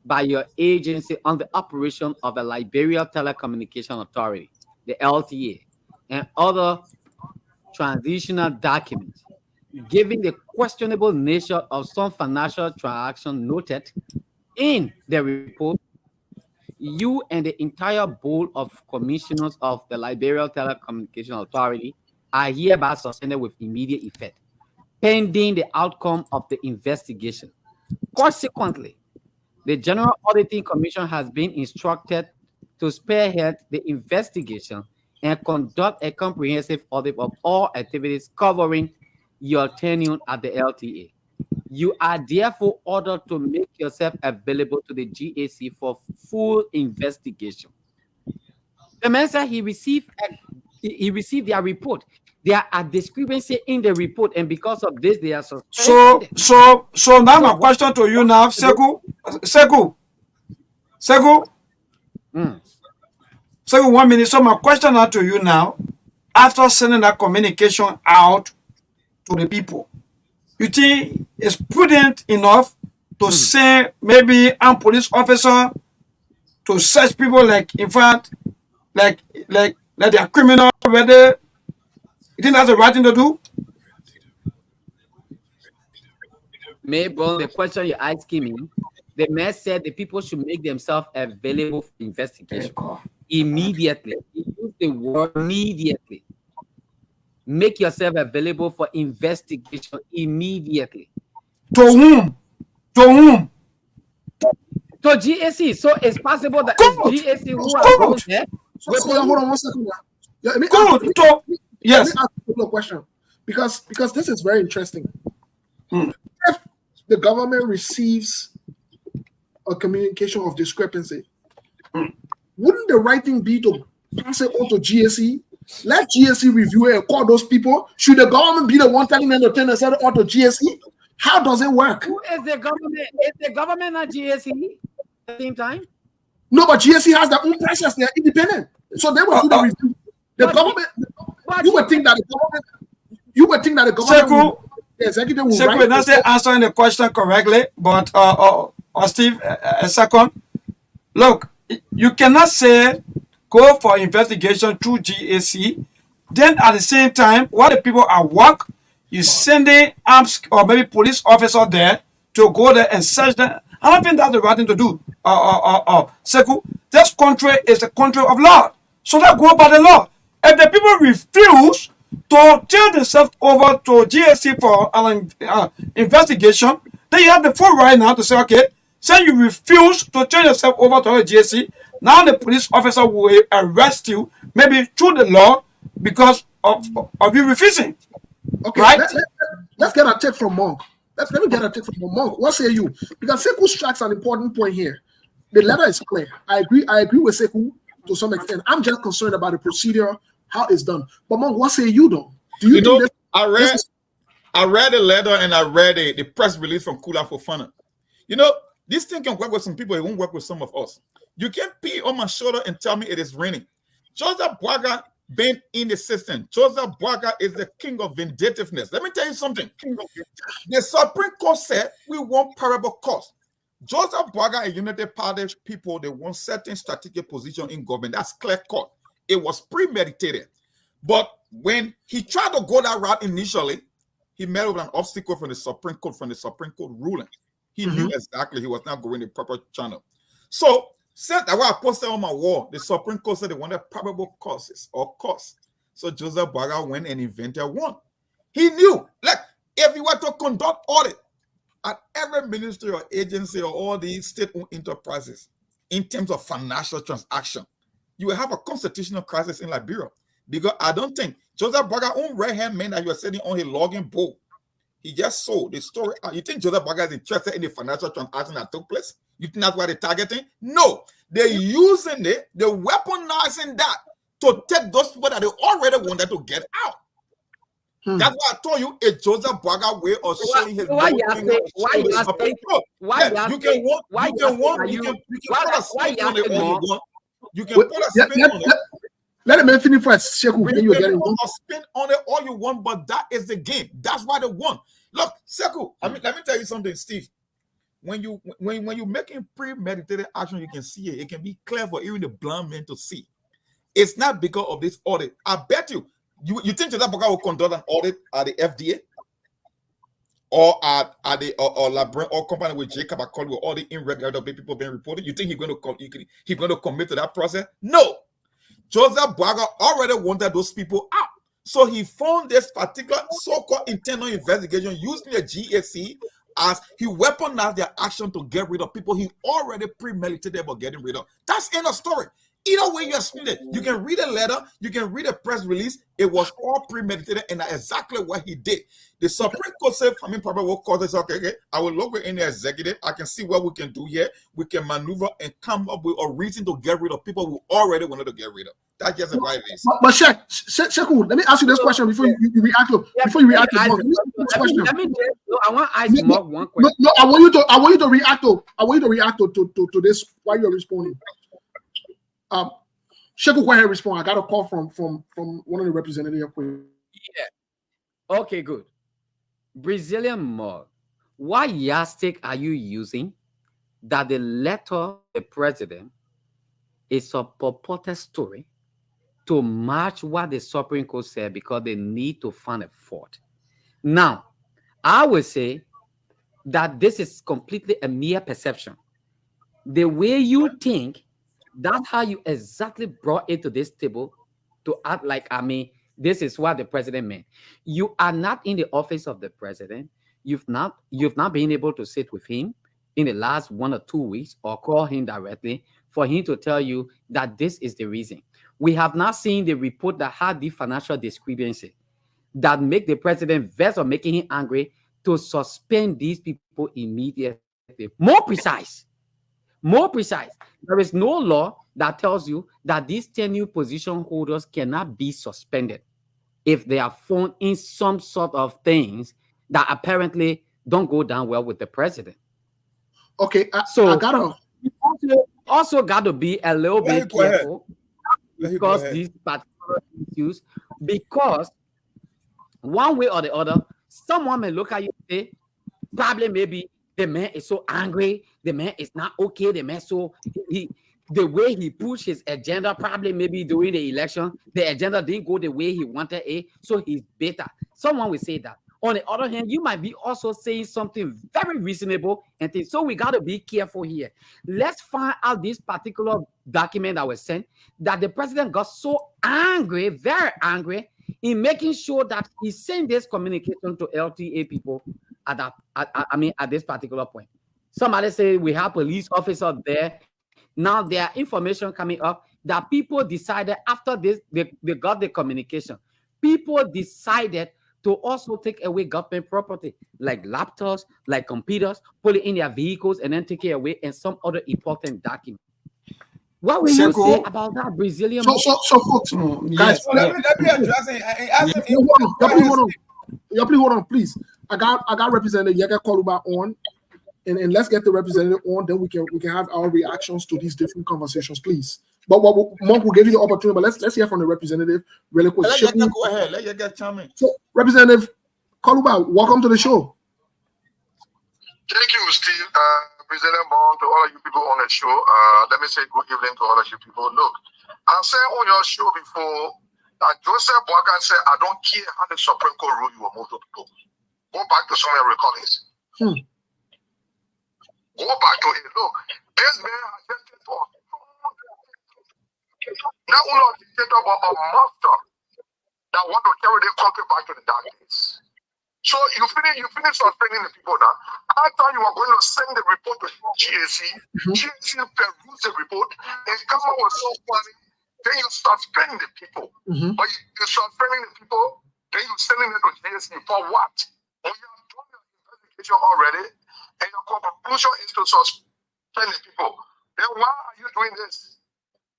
by your agency on the operation of the Liberian Telecommunication Authority, the LTA, and other transitional documents, given the questionable nature of some financial transaction noted in the report. You and the entire board of commissioners of the Liberian Telecommunication Authority are hereby suspended with immediate effect, pending the outcome of the investigation. Consequently, the General Auditing Commission has been instructed to spearhead the investigation and conduct a comprehensive audit of all activities covering your tenure at the LTA. You are therefore ordered to make yourself available to the GAC for full investigation. The man said he received their report. There are discrepancies in the report, and because of this, they are suspended. So now my question to you now, Seku, Mm. 1 minute. So my question now to you now, after sending that communication out to the people, you think it's prudent enough to send maybe a police officer to search people, like, in fact, like they are criminal already? You think that's the right thing to do? Maybe the question you're asking me, the man said the people should make themselves available for investigation immediately. He used the word immediately. Make yourself available for investigation immediately. To whom? To GAC. So it's possible that Good. it's GAC who Good. are going there. So hold on 1 second. Yeah, let me Good. ask, Yes. Let me ask you a question. Because this is very interesting. Hmm. If the government receives a communication of discrepancy, wouldn't the right thing be to pass it on to GAC? Let GAC review it and call those people. Should the government be the one telling them to turn and send it on to GAC? How does it work? Who is the government? Is the government not GAC at the same time? No, but GAC has their own process. They're independent. So they will do the review. The government, you would think that the government, the executive will Seku, write not the- answering the question correctly, but Steve, a second. Look, you cannot say go for investigation through GAC. Then at the same time, while the people at work, you sending arms or maybe police officer there to go there and search them. I don't think that's the right thing to do. Seku, this country is a country of law, so let's go by the law. If the people refuse to turn themselves over to GSC for an investigation, then you have the full right now to say, okay, say you refuse to turn yourself over to the GSC, now the police officer will arrest you, maybe through the law, because of you refusing. Okay, right? Let's get a take from Monk. Let me get a take from Monk. What say you? Because Sekou strikes an important point here. The letter is clear. I agree with Sekou to some extent. I'm just concerned about the procedure, how it's done. But Monk, what say you though? Do you think I read the letter and I read the press release from Kula Fofana. You know, this thing can work with some people, it won't work with some of us. You can't pee on my shoulder and tell me it is raining. Joseph Boaga been in the system. Joseph Boaga is the king of vindictiveness. Let me tell you something. The Supreme Court said we want parable course. Joseph Boaga and United Party people, they want certain strategic position in government. That's clear cut. It was premeditated. But when he tried to go that route initially, he met with an obstacle from the Supreme Court ruling. He knew exactly he was not going the proper channel. So, since that I posted on my wall, the Supreme Court said they wanted probable causes or cause. So Joseph Boaga went and invented one. He knew, like, if you were to conduct audit at every ministry or agency or all these state-owned enterprises in terms of financial transaction, you will have a constitutional crisis in Liberia. Because I don't think Joseph Boaga own right-hand man that you are sitting on his logging bowl. He just sold the story. You think Joseph Boaga is interested in the financial transaction that took place? You think that's why they're targeting? No. They're using it, they're weaponizing that to take those people that they already wanted to get out. That's why I told you it's Joseph Boaga way of showing his why you can put a spin on it. Let him finish first. You can put a spin on it all you want, but that is the game. That's why they won. Look, Sekou, let me tell you something, Steve. When you're making premeditated action, you can see it. It can be clear for even the blind man to see. It's not because of this audit. I bet you think that Boaga will conduct an audit at the FDA or at the Liberian or company with Jacob Akoli with all the irregularity people being reported? You think he's going to commit to that process? No. Joseph Boaga already wanted those people out. So he found this particular so-called internal investigation using the GSC as he weaponized their action to get rid of people he already premeditated about getting rid of. That's end of story. Either way you explain it, you can read a letter, you can read a press release. It was all premeditated, and that's exactly what he did. The Supreme Court said, I mean, probably will call this, okay, I will look in the executive. I can see what we can do here. We can maneuver and come up with a reason to get rid of people who already wanted to get rid of. That's just the right reason. But Sekou, let me ask you this question before you react to before you react to Monk. I want to ask Monk one question. No, I want you to react to this while you're responding. Sekou, go ahead and respond. I got a call from one of the representatives. Yeah. Okay, good. Brazilian Monk, what yardstick are you using that the letter of the president is a purported story to match what the Supreme Court said because they need to find a fault? Now, I would say that this is completely a mere perception. The way you think, that's how you exactly brought it to this table to act like, this is what the president meant. You are not in the office of the president. You've not been able to sit with him in the last 1 or 2 weeks or call him directly for him to tell you that this is the reason. We have not seen the report that had the financial discrepancy that make the president vexed or making him angry to suspend these people immediately. More precise. There is no law that tells you that these tenure position holders cannot be suspended if they are found in some sort of things that apparently don't go down well with the president. Okay, so I gotta also got to be a little bit careful because these particular issues, because one way or the other, someone may look at you and say, probably maybe the man is so angry, the man is not okay, the man the way he pushed his agenda, probably maybe during the election, the agenda didn't go the way he wanted it, so he's bitter. Someone will say that. On the other hand, you might be also saying something very reasonable and things. So we got to be careful here. Let's find out this particular document that was sent that the president got so angry, very angry, in making sure that he sent this communication to LTA people at that, at this particular point. Somebody say we have police officers there. Now there are information coming up that people decided after this, they got the communication. People decided to also take away government property, like laptops, like computers, put it in their vehicles, and then take it away, and some other important document. What will you say about that Brazilian? So folks, guys, Yes. So let me address it. Ask him. Hold on, please. I got Representative Yega Koluba on, and let's get the representative on. Then we can have our reactions to these different conversations, please. But Monk will give you the opportunity. But let's hear from the representative really quick. Let you go ahead. Let you get chime in. So, Representative Koluba, welcome to the show. Thank you, Steve. President Bond, to all of you people on the show. Let me say good evening to all of you people. Look, I said on your show before that Joseph Boakai said, I don't care how the Supreme Court rule you will move to people. Go back to some of your recordings. Go back to it. Look, this man has just said to us, not only a dictator, but a monster that want to carry the country back to the dark days. So you finish suspending the people now. After you are going to send the report to GAC, GAC peruse the report and come out with so funny, then you suspend the people. But you suspending the people, then you sending it to GAC for what? When you have done your investigation already, and your conclusion is to suspend the people, then why are you doing this?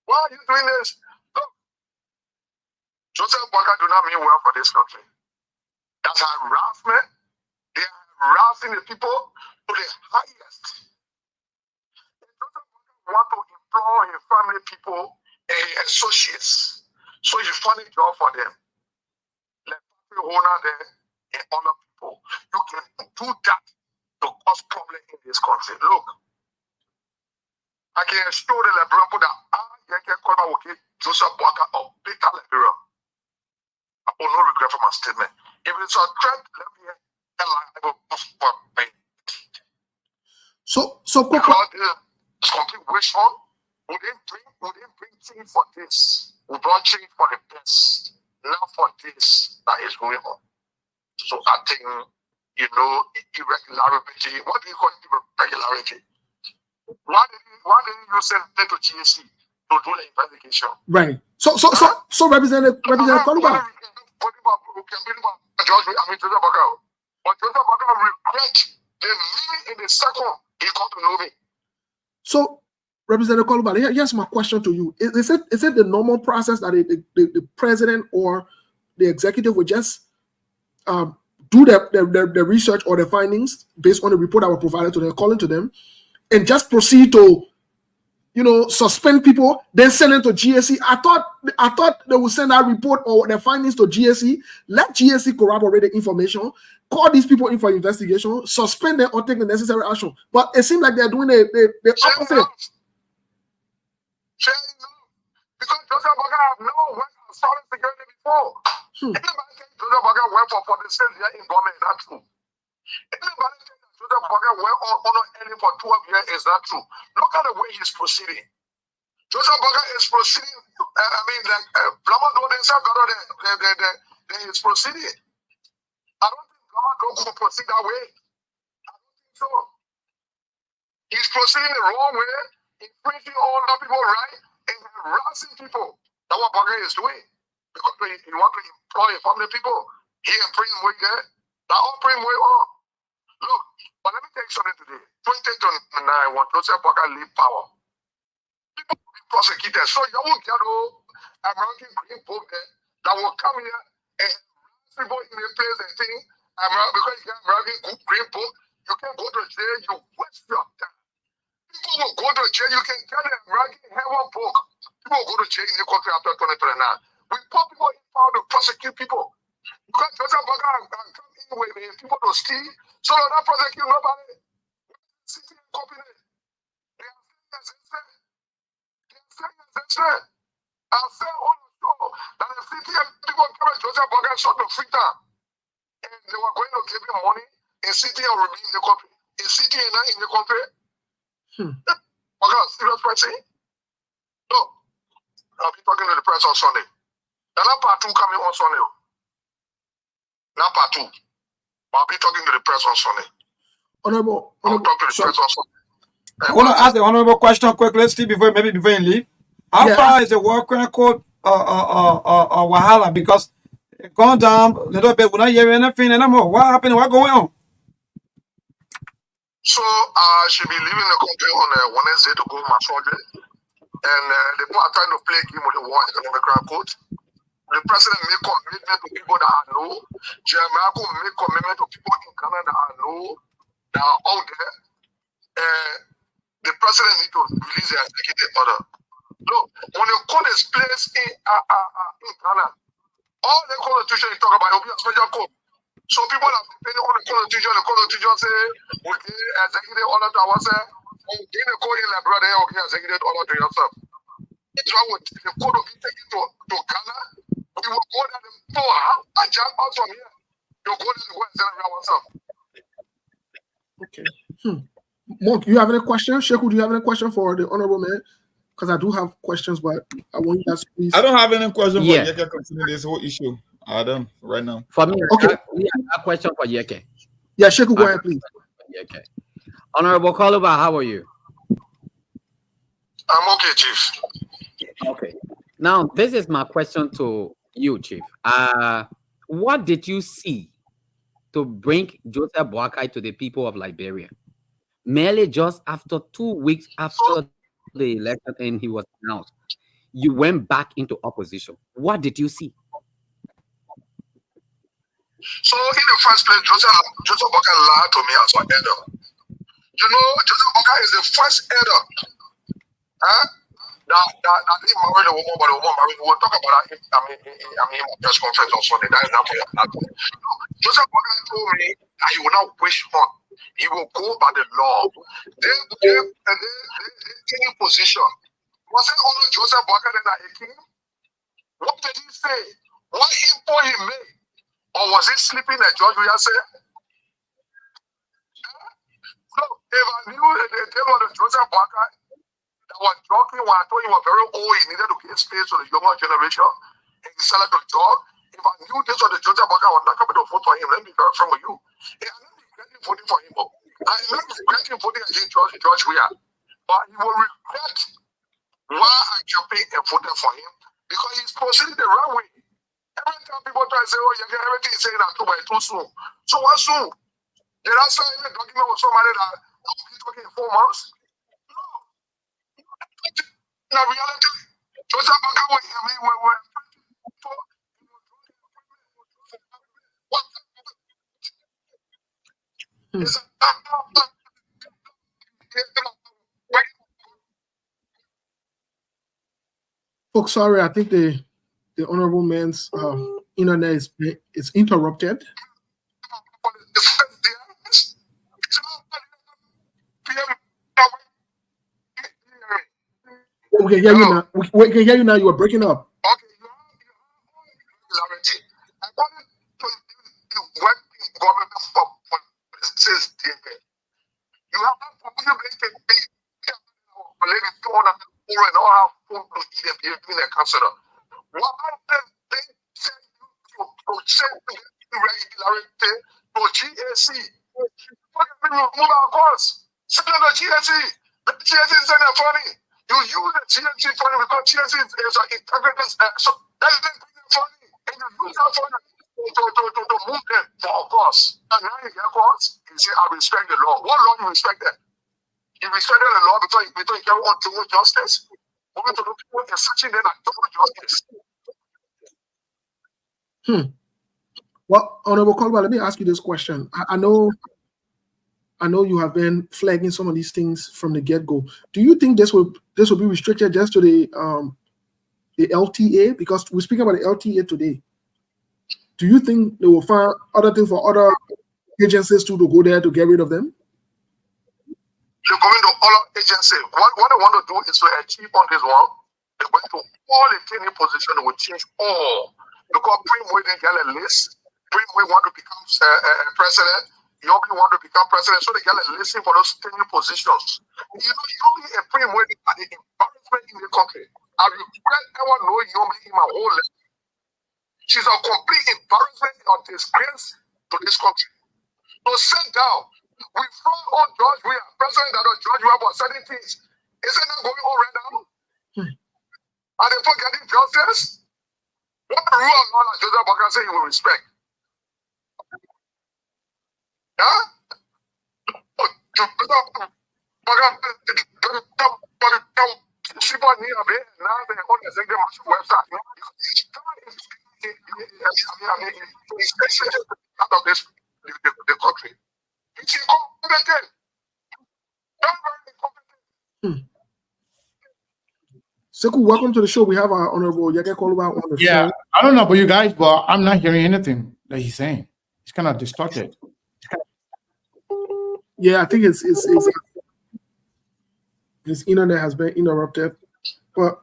Why are you doing this? Look, Joseph Boakai do not mean well for this country. That's harassment. They are harassing the people to the highest. He doesn't want to employ his family people and associates. So he found a job for them. Let the owner there and other people. You can do that to cause problem in this country. Look, I can assure the Liberian people that I can call my Joseph Boakai a better Liberian. I will not regret for my statement. If it's a threat, let me for me. So quick. Because it's complete wish on. We didn't bring change for this. We brought change for the best, not for this that is going on. So I think, irregularity. What do you call irregularity? Why didn't you send it to GAC to do the investigation? Right. So Representative Koluba. Joseph Boakai. But Joseph Boakai regret the minute in the second he got to know me. So, Representative Koluba, here's my question to you: Is it the normal process that the president or the executive would just do the research or the findings based on the report that were provided to them, according to them, and just proceed to suspend people, then send it to GAC? I thought they would send that report or the findings to GAC, let GAC corroborate the information, call these people in for investigation, suspend them or take the necessary action. But it seems like they're doing the opposite. Because Joseph Boakai have never worked on solid security before. Anybody think Joseph Boakai worked for the same year in government? Is that true? Anybody think Joseph Boakai went on any for 12 years? Is that true? Look at the way he's proceeding. Joseph Boakai is proceeding. Blamado himself got on he's proceeding. I don't think Blamado could proceed that way. I don't think so. He's proceeding the wrong way, infringing all the people right, and harassing people. That's what Boakai is doing. Because he want to employ family people. He and bring way there. That all bring way on. Look, but let me tell you something today. 2029, when Joseph Boakai leave power, people will be prosecuted. So you won't get all American green folk there that will come here and people in the place and think, because you get American green folk, you can go to jail, you waste your time. People will go to jail, you can get an American heaven book. People will go to jail in the country after 2029. We put people in power to prosecute people. Because Joseph Boakai can come in with people to steal, so they're not prosecuting nobody. City and company. They are saying as they said. I said on the show that the city and people carry Joseph Boakai shot to Frita. And they were going to give him money in city and remain in the country. In city and not in the country. Okay, serious person. No. I'll be talking to the press on Sunday. Another part 2 coming on Sunday. Not part 2. But I'll be talking to the press on Sunday. Honorable, I'll talk to the press on Sunday. I want to ask the honorable question quickly, Steve, before you leave. How far is the work record Wahala? Because it gone down a little bit. We're not hearing anything anymore. What happened? What going on? So I should be leaving the country on Wednesday to go to my surgery. And the people are trying to play a game with the war economic code. The president made commitment to people that I know. Jeremiah made commitment to people in Canada that I know that are out there. The president needs to release the executive order. Look, when the code is placed in Ghana, all the constitution you talk about will be a special code. So people are depending on the constitution say, okay, executive order to ourselves, give the code in Liberia, okay, executive order to yourself. It's wrong with the code will be taken to Ghana. We will go there and I jump out from here. You go there to go and celebrate ourselves. Okay. Monk, you have any questions? Sheku, do you have any question for the honorable man? Because I do have questions, but I want you guys please. I don't have any question for Yeke concerning this whole issue. I don't right now. For me, okay. We have a question for Yeke. Yeah, Sheku, go ahead, please. Yeke. Honorable Koluba, how are you? I'm okay, Chief. Okay. Now, this is my question to you, Chief. What did you see to bring Joseph Boakai to the people of Liberia? Merely just after 2 weeks after the election and he was announced, you went back into opposition. What did you see? So in the first place, Joseph Boakai lied to me as an elder. You know, Joseph Boakai is the first elder that he married a woman, but the woman married. We'll talk about that in my press conference on Sunday. That is not for your platform. Joseph Boakai told me that he will not wish on. He will go by the law. They taking position. Was it only Joseph Boakai that he came? What did he say? What info he made? Or was he sleeping at George Williamson? So if I knew the table of Joseph Boakai that was jogging when I thought he was very old, he needed to give space to the younger generation, and he decided to jog. If I knew this was the Joseph Boakai, I was not coming to vote for him. Let me be very frank with you. I'm not regretting voting for him. I'm not regretting voting against George Weah. But he will regret why I campaigned and voted for him because he's proceeding the right way. Every time people try to say, oh, you get everything saying that too, but it's too soon. So what soon? Did I sign a document with somebody that will be talking in 4 months? No. In reality, Joseph Boakai will hear me when Folks, sorry, I think the honorable man's internet is interrupted. We can hear you now. We can hear you now. You are breaking up. Okay, clarity. According to the working government for the sales you have to pay and all have food to eat and be in a counselor. Why they send you to check irregularity to GAC? Move our course. Send them to GAC. The GAC is sending funny. You use the GAC funny because GAC is an integrity. So that's the funny. And you use that funny to move them for a cause. And now you get a cause, you say, I respect the law. What law you respect that? You respected the law before you carry on to justice. Moving to the people and searching them and doing justice. Well, Honorable Colbert, let me ask you this question. I know you have been flagging some of these things from the get-go. Do you think this will be restricted just to the LTA? Because we're speaking about the LTA today. Do you think they will find other things for other agencies to go there to get rid of them? They're going to all agencies. What they want to do is to achieve on this one. They're going to all the training position. They will change all. Because Primway didn't get a list. Primway want to become president. Yobi want to become president. So they get a list for those training positions. You know, Yobi and Primway are the embarrassment in the country. I regret ever knowing Yobi in my whole life. She's a complete embarrassment or disgrace to this country. So sit down. We front on George Weah, President that George Weah about certain things. Isn't that going on right now? Are they forgetting justice? What rule of law that Joseph Boakai say he will respect? Yeah? People need a bit now they own the executive website. Out of this the country. It's incompetent. Very, very incompetent. Sekou, welcome to the show. We have our Honorable Yege Koluba on the Yeah, phone. I don't know about you guys, but I'm not hearing anything that he's saying. It's kind of distorted. Yeah, I think his internet has been interrupted. But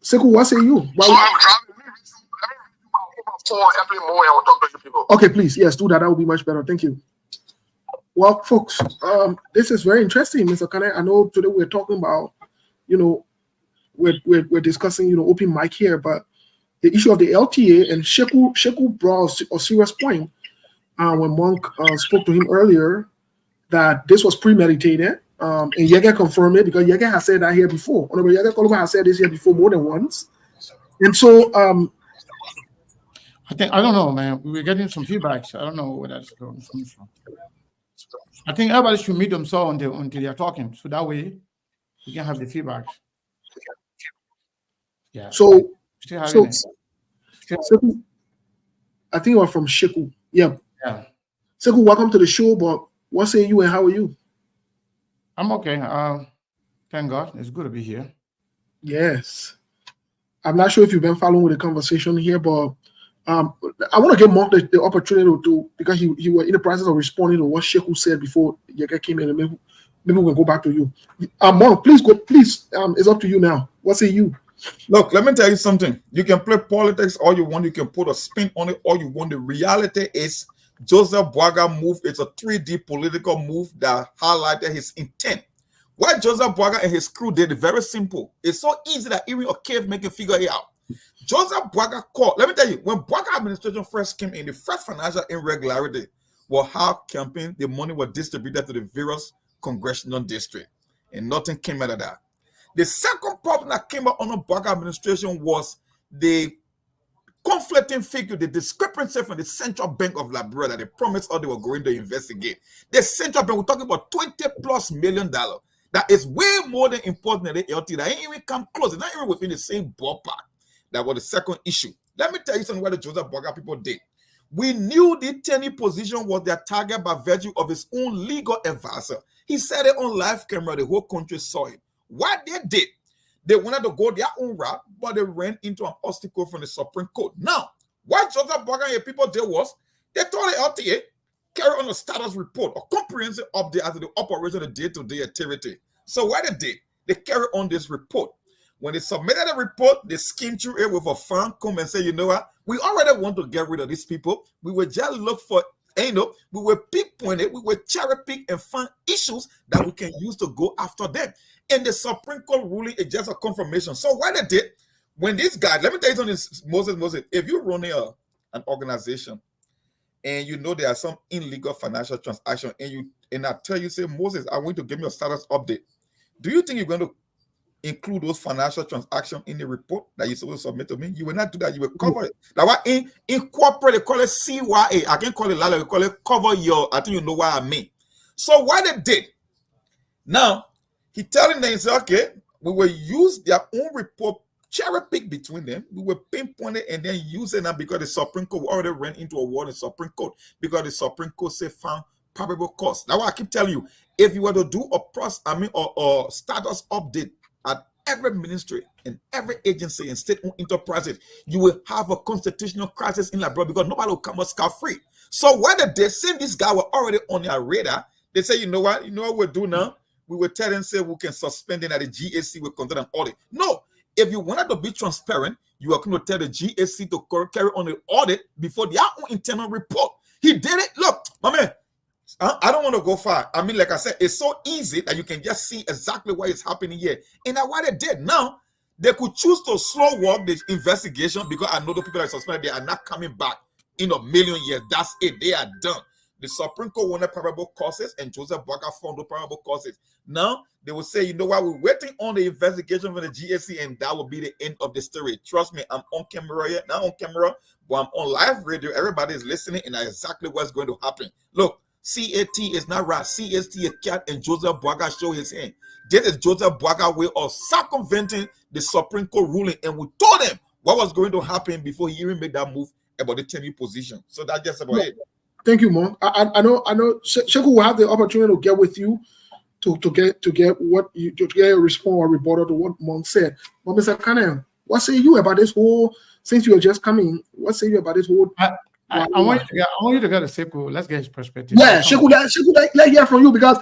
Sekou, what say you? So I'm driving. Let me read my phone every morning. I will talk to you people. Okay, please. Yes, do that. That would be much better. Thank you. Well, folks, this is very interesting, Mr. Kane. I know today we're talking about, we're discussing, open mic here, but the issue of the LTA, and Sekou brought a serious point when Monk spoke to him earlier that this was premeditated, and Yege confirmed it because Yege has said that here before. Honorable Yege Koluba has said this here before more than once. And so I don't know, man. We're getting some feedbacks. I don't know where that's coming from. I think everybody should mute themselves until they're talking, so that way we can have the feedbacks. Yeah. So still having it. Sekou, I think you're from Sekou. Yeah. Yeah. Sekou, welcome to the show, but what say you and how are you? I'm okay. Thank God. It's good to be here. Yes. I'm not sure if you've been following with the conversation here, but I want to give Mark the opportunity to, because he was in the process of responding to what Sekou said before Yege came in, and maybe we can go back to you. Mark, please go. Please, it's up to you now. What say you? Look, let me tell you something. You can play politics all you want. You can put a spin on it all you want. The reality is Joseph Boakai move. It's a 3D political move that highlighted his intent. What Joseph Boakai and his crew did is very simple. It's so easy that even a caveman can figure it out. Joseph Boakai called. Let me tell you, when Boakai administration first came in, the first financial irregularity was how campaign the money was distributed to the various congressional districts, and nothing came out of that. The second problem that came out under Boakai administration was the conflicting figure, the discrepancy from the Central Bank of Liberia that they promised us they were going to investigate. The Central Bank, we're talking about $20+ million. That is way more than important than the LT. That ain't even come close. It's not even within the same ballpark. That was the second issue. Let me tell you something what the Joseph Boakai people did. We knew the Tenny position was their target by virtue of his own legal advisor. He said it on live camera. The whole country saw it. What they did, they wanted to go their own route, but they ran into an obstacle from the Supreme Court. Now, what Joseph Boakai and people did was, they told the LTA, carry on a status report, a comprehensive update as to the operation of day-to-day activity. So what they did, they carry on this report. When they submitted the report, they skimmed through it with a fine comb and say, you know what, we already want to get rid of these people. We will just look for, we will pinpoint it, we will cherry pick and find issues that we can use to go after them. And the Supreme Court ruling is just a confirmation. So what they did, when these guys, let me tell you something, Moses, if you run an organization and you know there are some illegal financial transaction and I tell you, say, Moses, I want to give me a status update. Do you think you're going to include those financial transactions in the report that you're supposed to submit to me? You will not do that. You will cover it. Now, what in corporate, they call it CYA. I can't call it LALA. We call it cover your, I think you know what I mean. So what they did, now, he telling them, he said, okay, we will use their own report, cherry pick between them. We will pinpoint it and then use it now because the Supreme Court already ran into a war in the Supreme Court because the Supreme Court said found probable cause. That's why I keep telling you, if you were to do a status update at every ministry and every agency and state-owned enterprises, you will have a constitutional crisis in Liberia because nobody will come out scot-free. So what they say, these guys were already on their radar. They say, you know what we'll do now? We will tell them, say we can suspend it at the GAC will conduct an audit. No, if you wanted to be transparent, you are going to tell the GAC to carry on the audit before their own internal report. He did it. Look, my man, I don't want to go far. I mean, like I said, it's so easy that you can just see exactly what is happening here. And that's what they did. Now, They could choose to slow walk the investigation because I know the people that are suspended, they are not coming back in a million years. That's it. They are done. The Supreme Court wanted probable causes, and Joseph Boakai found the probable causes. Now, they will say, you know what, we're waiting on the investigation from the GSC, and that will be the end of the story. Trust me, I'm on camera here, not on camera, but I'm on live radio. Everybody is listening, and that's exactly what's going to happen. Look, CAT is not right. CST is cat, and Joseph Boakai show his hand. This is Joseph Boakai way of circumventing the Supreme Court ruling, and we told him what was going to happen before he even made that move about the 10-year position. So that's just about it. Thank you, Mon. I know. Sheku will have the opportunity to get with you to get a response or rebuttal to what Mon said. But Mr. Kanem, what say you about this whole? Since you are just coming, what say you about this whole? I want you to get a Sheku. Let's get his perspective. Yeah, Sheku, let hear from you because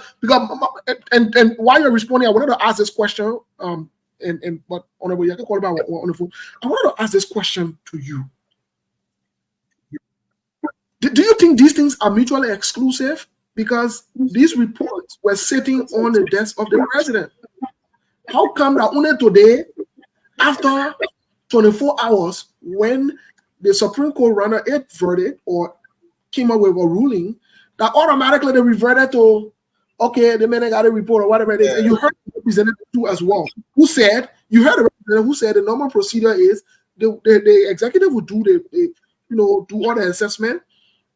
and while you're responding, I wanted to ask this question. But Honorable Yaka call about on the phone. I wanted to ask this question to you. Do you think these things are mutually exclusive? Because these reports were sitting on the desk of the president. How come that only today, after 24 hours, when the Supreme Court rendered its verdict or came up with a ruling, that automatically they reverted to, okay, the man got a report or whatever it is. And you heard the representative too as well, who said, the normal procedure is the executive would do do all the assessment.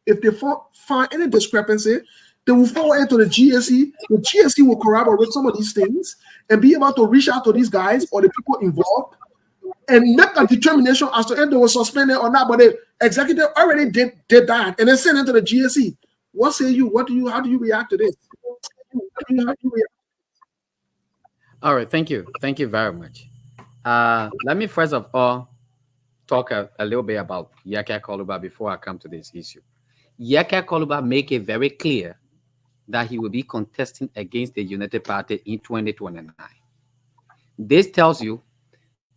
If they find any discrepancy, they will forward it to the GSC. The GSC will corroborate some of these things and be able to reach out to these guys or the people involved and make a determination as to if they were suspended or not. But the executive already did that and then sent it to the GSC. What say you? How do you react to this? All right, thank you. Thank you very much. Let me first of all talk a little bit about Yaka Koluba before I come to this issue. Yaka Koluba make it very clear that he will be contesting against the United Party in 2029. This tells you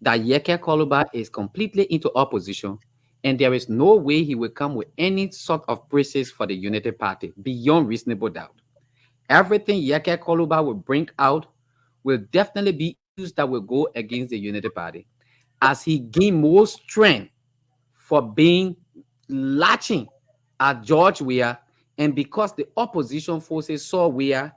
that Yaka Koluba is completely into opposition, and there is no way he will come with any sort of praises for the United Party beyond reasonable doubt. Everything Yaka Koluba will bring out will definitely be issues that will go against the United Party, as he gain more strength for being latching at George Weah, and because the opposition forces saw Weah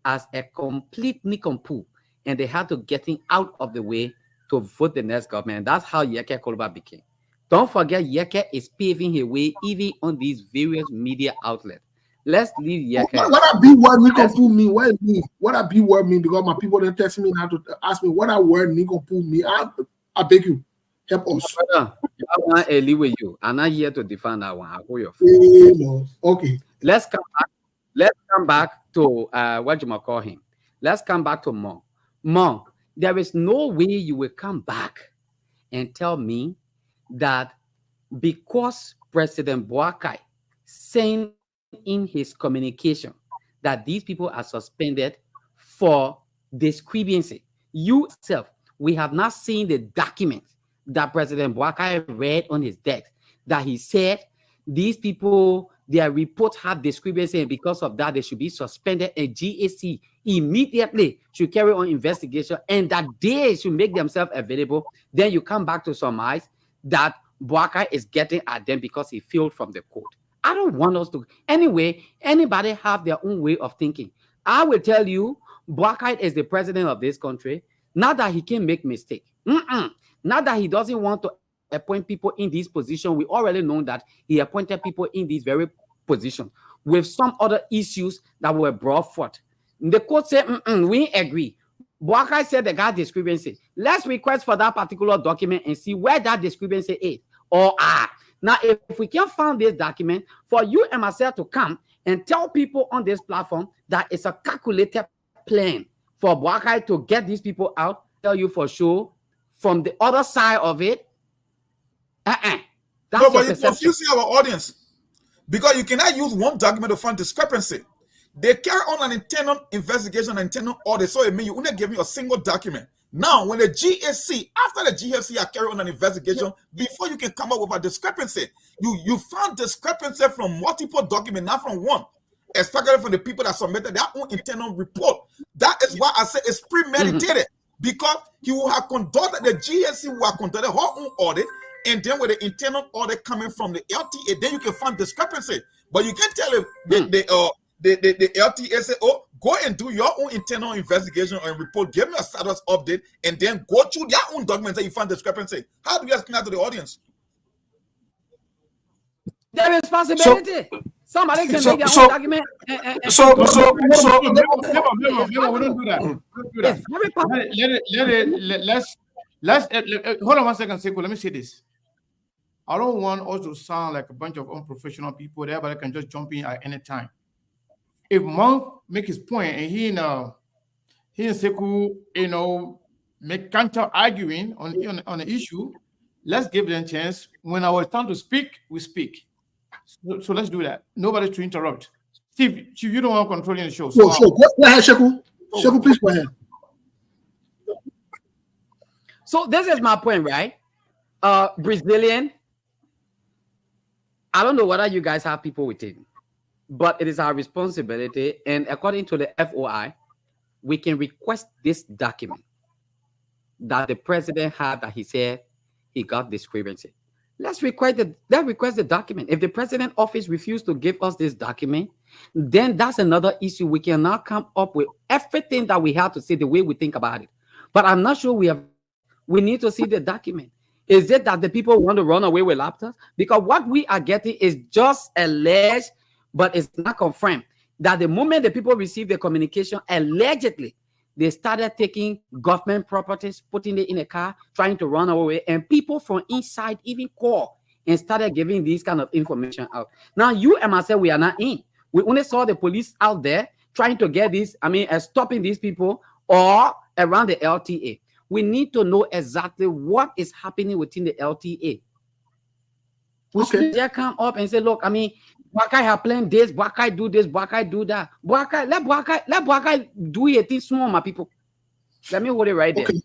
as a complete nincompoop, and they had to get him out of the way to vote the next government. That's how Yaka Koluba became. Don't forget, Yaka is paving his way even on these various media outlets. Let's leave Yaka. What a big word nincompoop mean? What it mean? What a big word mean? Because my people then text me now to ask me what a word nincompoop mean. I beg you. Help us. I want to leave with you. I'm not here to defend that one. I'll hold your phone. Okay. Let's come back to what you might call him. Let's come back to Mon. Mon, there is no way you will come back and tell me that because President Boakai sent in his communication that these people are suspended for discrepancy. You yourself, we have not seen the document that President Boakai read on his desk that he said these people, their reports have discrepancy, and because of that, they should be suspended, and GAC immediately should carry on investigation, and that they should make themselves available. Then you come back to surmise that Boakai is getting at them because he failed from the court. I don't want us to. Anyway, anybody have their own way of thinking. I will tell you, Boakai is the president of this country. Not that he can make mistake. Not that he doesn't want to appoint people in this position. We already know that he appointed people in this very position with some other issues that were brought forth. The court said, we agree. Boakai said they got discrepancy. Let's request for that particular document and see where that discrepancy is or are. Now, if we can find this document, for you and myself to come and tell people on this platform that it's a calculated plan for Boakai to get these people out, tell you for sure, from the other side of it, that's no, but you're confusing our audience, because you cannot use one document to find discrepancy. They carry on an internal investigation, an internal audit, so it means you only give me a single document. Now, when the GSC, after the GSC are carrying on an investigation, before you can come up with a discrepancy, you found discrepancy from multiple documents, not from one, especially from the people that submitted their own internal report. That is why I say it's premeditated. because he will have conducted, the GSC will have conducted her own audit, and then with the internal audit coming from the LTA, then you can find discrepancy. But you can tell if the LTA say, oh, go and do your own internal investigation and report, give me a status update, and then go through their own documents and you find discrepancy. How do you explain that to the audience? Their responsibility. Somebody can make their own document. We don't do that. Let's hold on 1 second, Sekou. Let me say this. I don't want us to sound like a bunch of unprofessional people that everybody can just jump in at any time. If Monk make his point and he and Sekou, make counter arguing on the issue, let's give them a chance. When our time to speak, we speak. So let's do that. Nobody to interrupt. Steve, you don't want controlling the show. So go ahead, Sekou. Sekou, please go ahead. So this is my point, right? Brazilian. I don't know whether you guys have people with it, but it is our responsibility. And according to the FOI, we can request this document that the president had that he said he got discrepancy. Let's request the document. If the president office refused to give us this document, then that's another issue. We can now come up with everything that we have to say the way we think about it. But I'm not sure we need to see the document. Is it that the people want to run away with laptops? Because what we are getting is just alleged, but it's not confirmed. That the moment the people receive the communication, allegedly, they started taking government properties, putting it in a car, trying to run away, and people from inside even called and started giving this kind of information out. Now, you and myself, we are not in. We only saw the police out there trying to get this, stopping these people or around the LTA. We need to know exactly what is happening within the LTA. We should just come up and say, look, Boakai have planned this, Boakai do this, Boakai do that. Let Boakai do it thing small, my people. Let me hold it right there. Okay.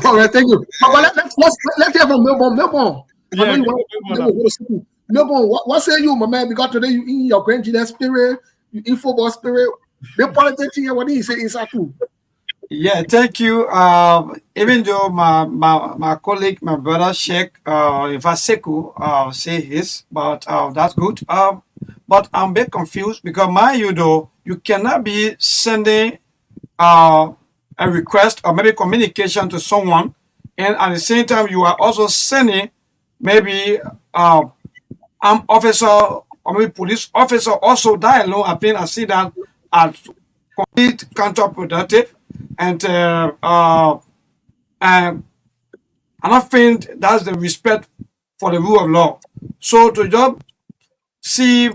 All right, thank you. Let's hear from Melbourne. Yeah, Melbourne, what say you, my man? Because today you in your grand spirit, you in football spirit. The politics here, what do you say inside too? Yeah, thank you. Even though my colleague, my brother Sheikh, Sekou, say his, but that's good. But I'm a bit confused because you cannot be sending a request or maybe communication to someone, and at the same time you are also sending maybe armed officer or maybe police officer also die alone. I see that as complete counterproductive. And I don't think that's the respect for the rule of law. So to just see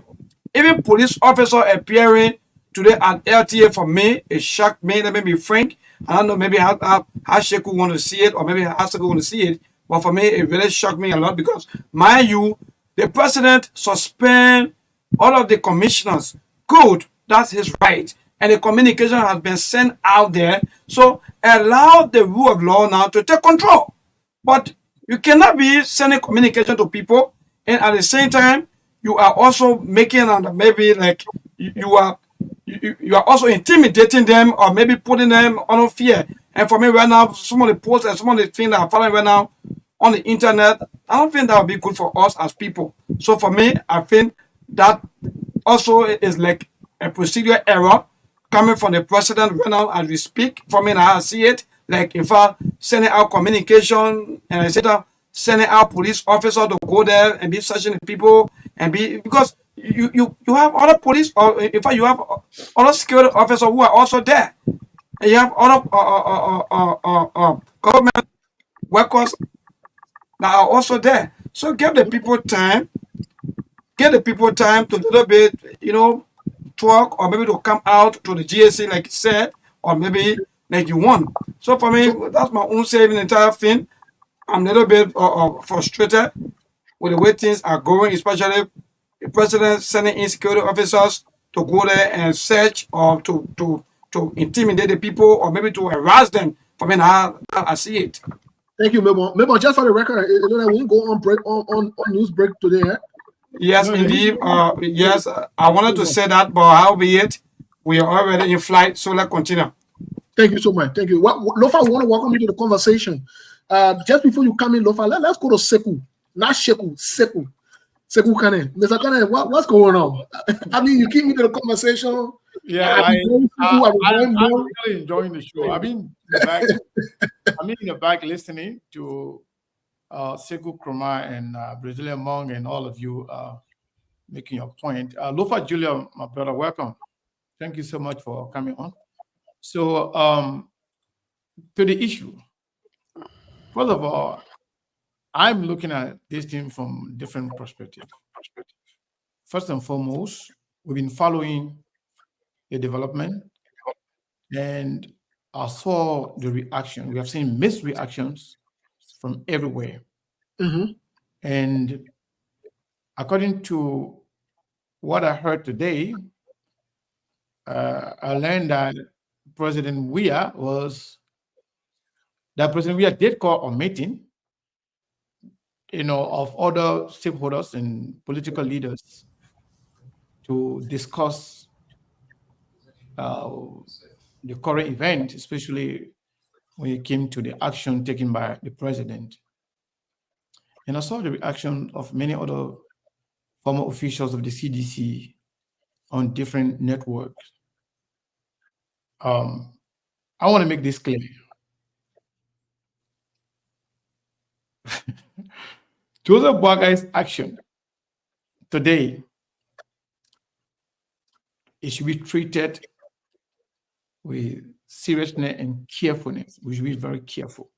even police officer appearing today at LTA, for me, it shocked me. Let me be frank. I don't know maybe how Sheku want to see it or maybe how Sheku want to see it. But for me, it really shocked me a lot because, mind you, the president suspend all of the commissioners. Good, that's his right. And the communication has been sent out there. So allow the rule of law now to take control. But you cannot be sending communication to people and at the same time you are also making maybe like you are also intimidating them or maybe putting them on fear. And for me right now, some of the posts and some of the things that are following right now on the internet, I don't think that would be good for us as people. So for me, I think that also is like a procedural error coming from the president right now as we speak. For me, I see it like if I sending out communication and I said sending out police officers to go there and be searching the people and be because you have other police or in fact you have other security officers who are also there and you have other government workers that are also there. So give the people time to a little bit, talk or maybe to come out to the GSC like you said, or maybe like you want. So for me, that's my own saving entire thing. I'm a little bit frustrated with the way things are going, especially the president sending in security officers to go there and search or to intimidate the people or maybe to harass them. For me, how I see it. Thank you, Melbourne. Just for the record, we didn't go on break on news break today. Eh? Yes, indeed. Yes, I wanted to say that, but how be it? We are already in flight, so let's continue. Thank you so much. Thank you. Lofa, we want to welcome you to the conversation. Just before you come in, Lofa, let's go to Seku. Not Sheku, Seku. Seku Kane. Mr. Kane, what's going on? I mean, you keep me to the conversation. Yeah, I'm really enjoying the show. I've been in the back. I'm in the back listening to Seku Kroma and Brazilian Monk and all of you making your point. Lofa Julia, my brother, welcome. Thank you so much for coming on. So, to the issue. First of all, I'm looking at this thing from different perspectives. First and foremost, we've been following the development, and I saw the reaction. We have seen mixed reactions from everywhere. Mm-hmm. And according to what I heard today, I learned that President Weah did call a meeting, of other stakeholders and political leaders to discuss the current event, especially when it came to the action taken by the president. And I saw the reaction of many other former officials of the CDC on different networks. I want to make this clear. Joseph Boakai's action today, it should be treated with seriousness and carefulness. We should be very careful.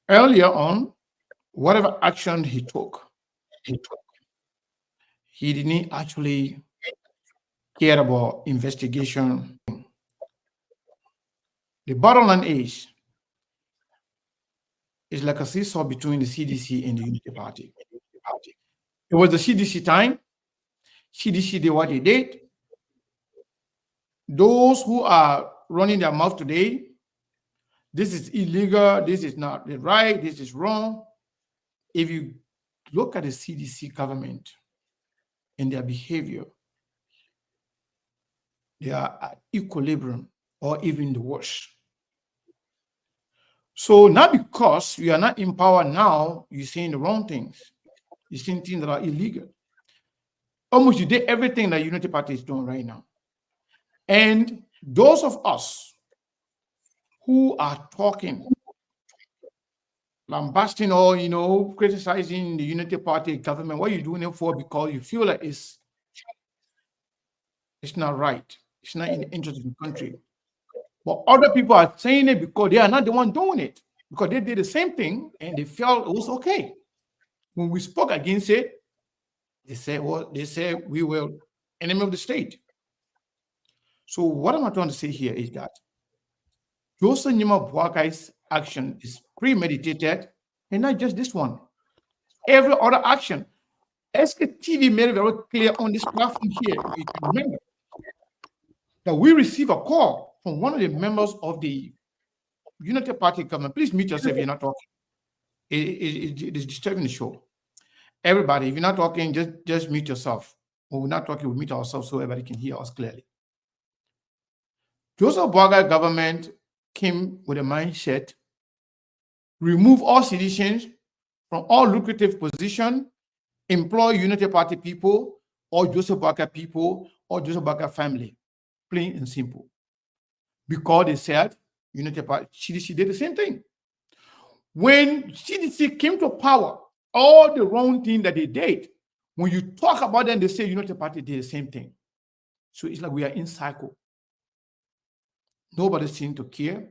Earlier on, whatever action he took, he didn't actually care about investigation. The bottom line is like a seesaw between the CDC and the Unity Party. It was the CDC time. CDC did what they did. Those who are running their mouth today, this is illegal, this is not right, this is wrong. If you look at the CDC government and their behavior, they are at equilibrium or even the worst. So not because you are not in power now, you're saying the wrong things. You're saying things that are illegal. Almost you did everything that Unity Party is doing right now. And those of us who are talking, lambasting or, criticizing the Unity Party government, what are you doing it for? Because you feel like it's not right. It's not in the interest of the country. But other people are saying it because they are not the one doing it, because they did the same thing and they felt it was okay. When we spoke against it, they said we were enemy of the state. So what am I trying to say here is that Joseph Nyima Boakai's action is premeditated, and not just this one. Every other action. SKTV made it very clear on this platform here, you can remember, that we receive a call from one of the members of the Unity Party government. Please mute yourself if you're not talking. It is disturbing the show. Everybody, if you're not talking, just mute yourself. When we're not talking, we mute ourselves so everybody can hear us clearly. Joseph Boakai government came with a mindset, remove all citizens from all lucrative position, employ Unity Party people or Joseph Boakai people or Joseph Boakai family, plain and simple. Because they said Unity Party, CDC did the same thing. When CDC came to power, all the wrong thing that they did, when you talk about them, they say Unity Party did the same thing. So it's like we are in cycle. Nobody seems to care.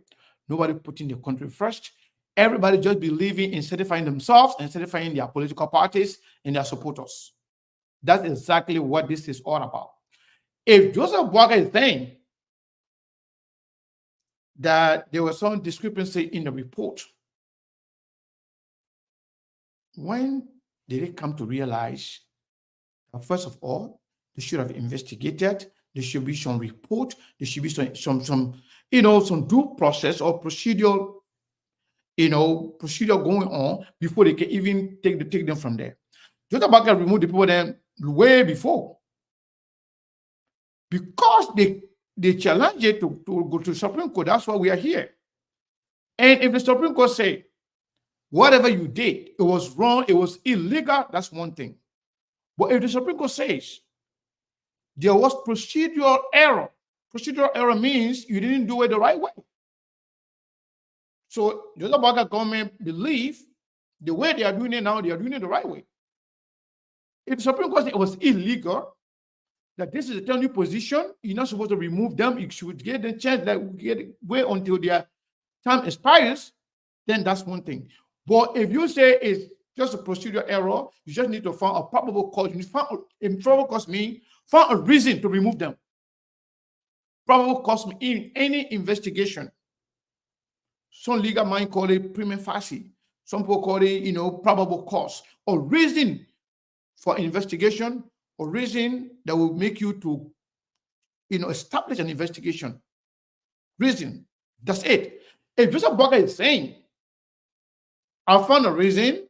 Nobody putting the country first. Everybody just believing in certifying themselves and certifying their political parties and their supporters. That's exactly what this is all about. If Joseph Boakai is saying that there was some discrepancy in the report, when did they come to realize that, first of all, they should have investigated, there should be some report, there should be some due process or procedure going on before they can even take them from there. Joseph Boakai removed the people then way before. Because they they challenge it to go to Supreme Court. That's why we are here. And if the Supreme Court say whatever you did, it was wrong, it was illegal, that's one thing. But if the Supreme Court says there was procedural error means you didn't do it the right way. So the other government believe the way they are doing it now, they are doing it the right way. If the Supreme Court said it was illegal, that this is a new position, you're not supposed to remove them, you should get the chance that wait until their time expires, then that's one thing. But if you say it's just a procedural error, you just need to find a probable cause. You find probable cause means find a reason to remove them. Probable cause in any investigation. Some legal mind call it prima facie. Some people call it, probable cause or reason for investigation or reason that will make you to, establish an investigation. Reason. That's it. If Joseph Boakai is saying, I found a reason,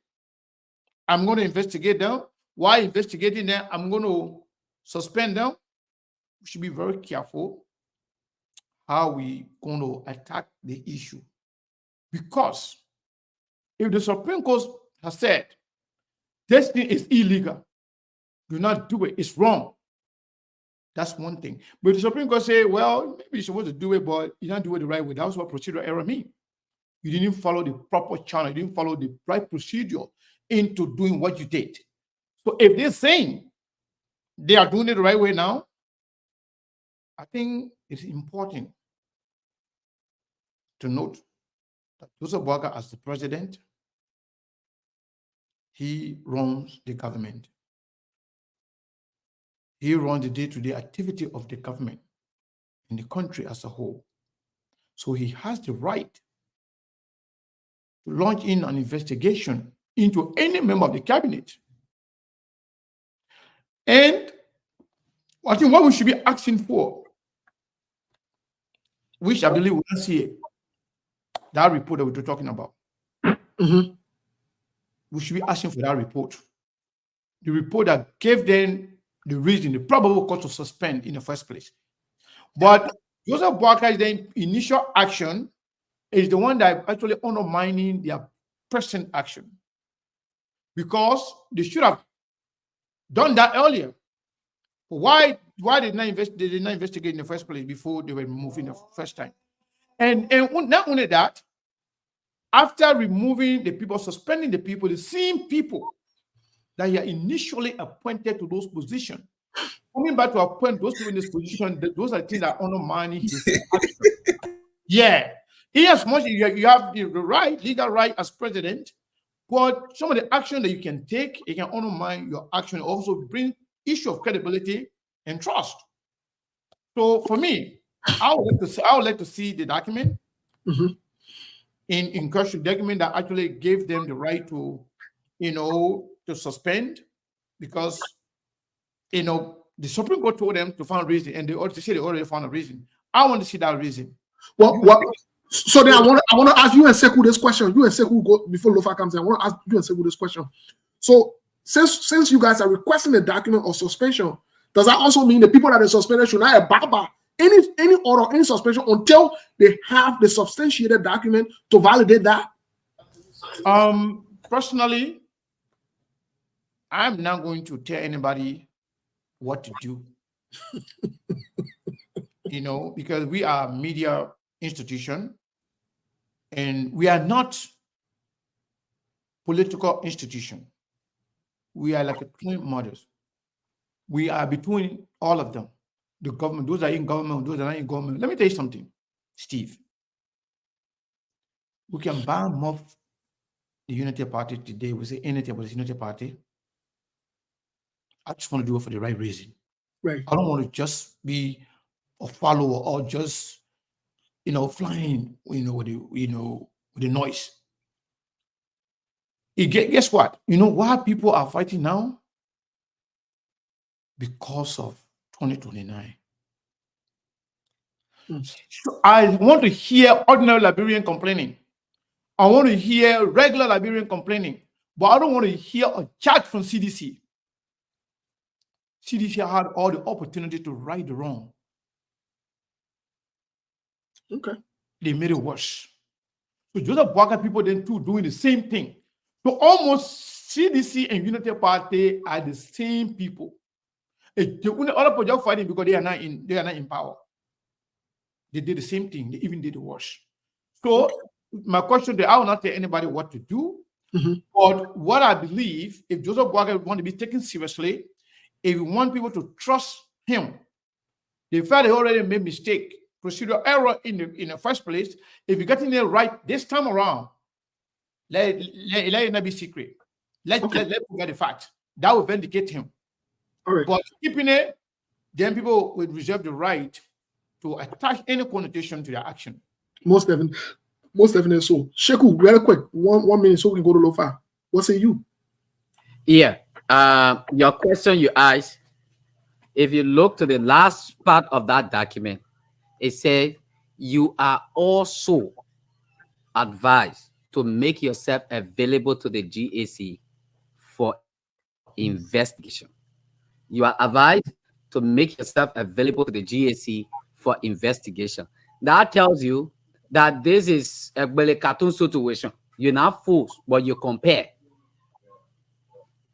I'm going to investigate them. While investigating them, I'm going to suspend them. We should be very careful how we going to attack the issue. Because if the Supreme Court has said this thing is illegal, do not do it, it's wrong, that's one thing. But the Supreme Court say, well, maybe you're supposed to do it, but you don't do it the right way. That's what procedural error means. You didn't follow the proper channel, you didn't follow the right procedure into doing what you did. So if they're saying they are doing it the right way now, I think it's important to note that Joseph Boakai, as the president, he runs the government. He runs the day-to-day activity of the government in the country as a whole. So he has the right to launch in an investigation into any member of the cabinet. And I think what we should be asking for, which I believe we will see that report that we're talking about. Mm-hmm. We should be asking for that report. The report that gave them the reason, the probable cause to suspend in the first place. But Joseph Boakai's initial action is the one that actually undermining their present action. Because they should have done that earlier. Why did they not investigate in the first place before they were removing the first time? And not only that, after removing the people, suspending the people, the same people that he initially appointed to those positions, coming back to appoint those people in this position, those are the things that undermine his action. Yeah. He as much as you have the right, legal right as president, but some of the action that you can take, it can undermine your action, also bring issue of credibility and trust. So for me, I would like to see the document in question, document that actually gave them the right to, to suspend, because the Supreme Court told them to find a reason, and they already found a reason. I want to see that reason. So then I want to ask you and Sekou this question. You and Sekou go before Lofa comes in. I want to ask you and Sekou this question. So since you guys are requesting a document of suspension, does that also mean the people that are suspended should not abide by any order, any suspension until they have the substantiated document to validate that? Personally, I'm not going to tell anybody what to do. Because we are a media institution and we are not political institution. We are like a twin mothers. We are between all of them. The government, those are in government, those are not in government. Let me tell you something, Steve. We can bomb off the Unity Party today. We say anything about the Unity Party. I just want to do it for the right reason. Right. I don't want to just be a follower or just, flying, with the noise. Guess what? Why people are fighting now? Because of 2029. So I want to hear ordinary Liberian complaining. I want to hear regular Liberian complaining, but I don't want to hear a charge from CDC. CDC had all the opportunity to right the wrong. Okay. They made it worse. So Joseph Boakai people then too doing the same thing. So almost CDC and Unity Party are the same people. The only other project fighting because they are not in power. They did the same thing. They even did worse. So my question there, I will not tell anybody what to do. But what I believe, if Joseph Boakai want to be taken seriously, if you want people to trust him, the fact they already made mistake, procedural error in the first place, if you're getting it right this time around, let it not be secret. Let forget the fact. That will vindicate him. All right. But keeping it, then people will reserve the right to attach any connotation to their action. Most definitely so. Sheku, real quick, one minute so we can go to Lofa. What say you? Yeah. Your question you asked, if you look to the last part of that document, it said you are also advised to make yourself available to the GAC for investigation. You are advised to make yourself available to the GAC for investigation. That tells you that this is a cartoon situation. You're not fools, but you compare.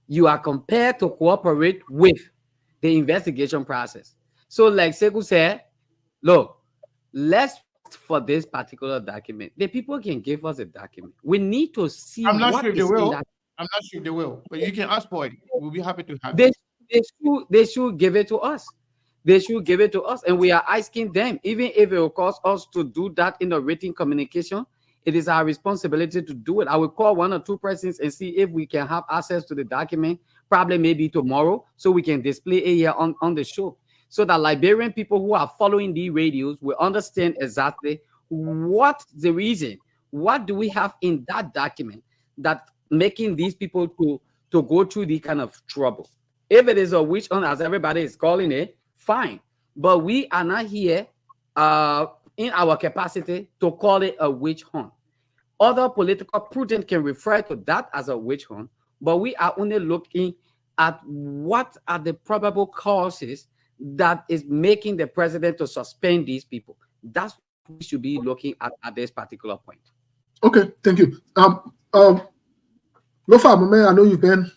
You are compared to cooperate with the investigation process. So, like Sekou said, look, let's for this particular document. The people can give us a document. We need to see I'm not what sure if they is in will. that. I'm not sure if they will, but you can ask for it. We'll be happy to have They, it. they should give it to us. They should give it to us, and we are asking them. Even if it will cost us to do that in the written communication, it is our responsibility to do it. I will call one or two persons and see if we can have access to the document, probably maybe tomorrow, so we can display it here on the show, so that Liberian people who are following the radios will understand exactly what the reason, what do we have in that document that making these people to go through the kind of trouble. If it is a witch hunt, as everybody is calling it, fine. But we are not here in our capacity to call it a witch hunt. Other political prudent can refer to that as a witch hunt, but we are only looking at what are the probable causes that is making the president to suspend these people. That's what we should be looking at this particular point. Okay, thank you. Lofa, my man, I know you've been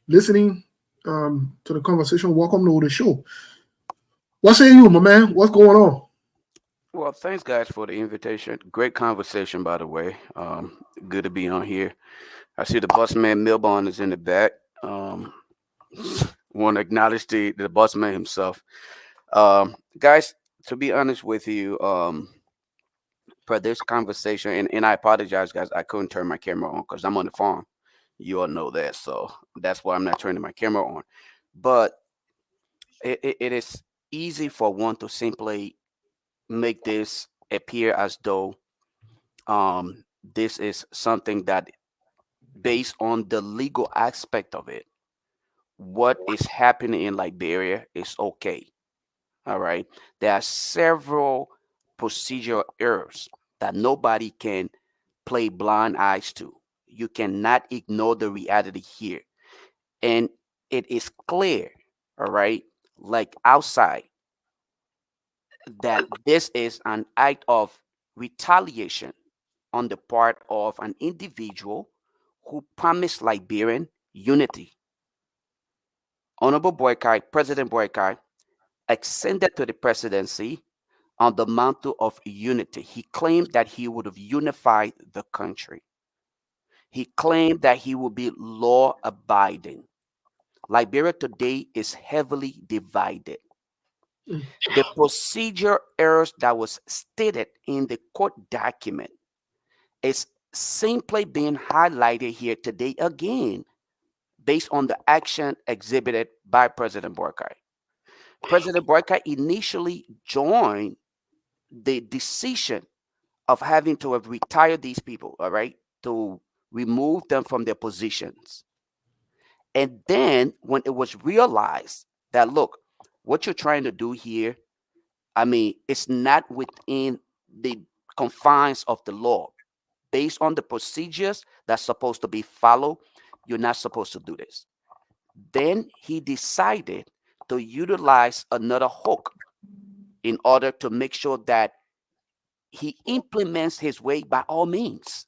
listening to the conversation. Welcome to the show. What say you, my man? What's going on? Well, thanks, guys, for the invitation. Great conversation, by the way. Good to be on here. I see the busman Milburn is in the back. Want to acknowledge the busman himself. Guys, to be honest with you, per this conversation, and I apologize, guys, I couldn't turn my camera on because I'm on the phone. You all know that, so that's why I'm not turning my camera on. But it is easy for one to simply make this appear as though this is something that, based on the legal aspect of it, what is happening in Liberia is okay. All right. There are several procedural errors that nobody can play blind eyes to. You cannot ignore the reality here. And it is clear, all right, like outside, that this is an act of retaliation on the part of an individual who promised Liberian unity. Honorable Boykai, President Boykai, ascended to the presidency on the mantle of unity. He claimed that he would have unified the country. He claimed that he would be law abiding. Liberia today is heavily divided. The procedure errors that was stated in the court document is simply being highlighted here today again, based on the action exhibited by President Boykai. President Boykai initially joined the decision of having to have retired these people, all right, to remove them from their positions. And then when it was realized that, look, what you're trying to do here, I mean, it's not within the confines of the law. Based on the procedures that's supposed to be followed, you're not supposed to do this. Then he decided to utilize another hook in order to make sure that he implements his way by all means.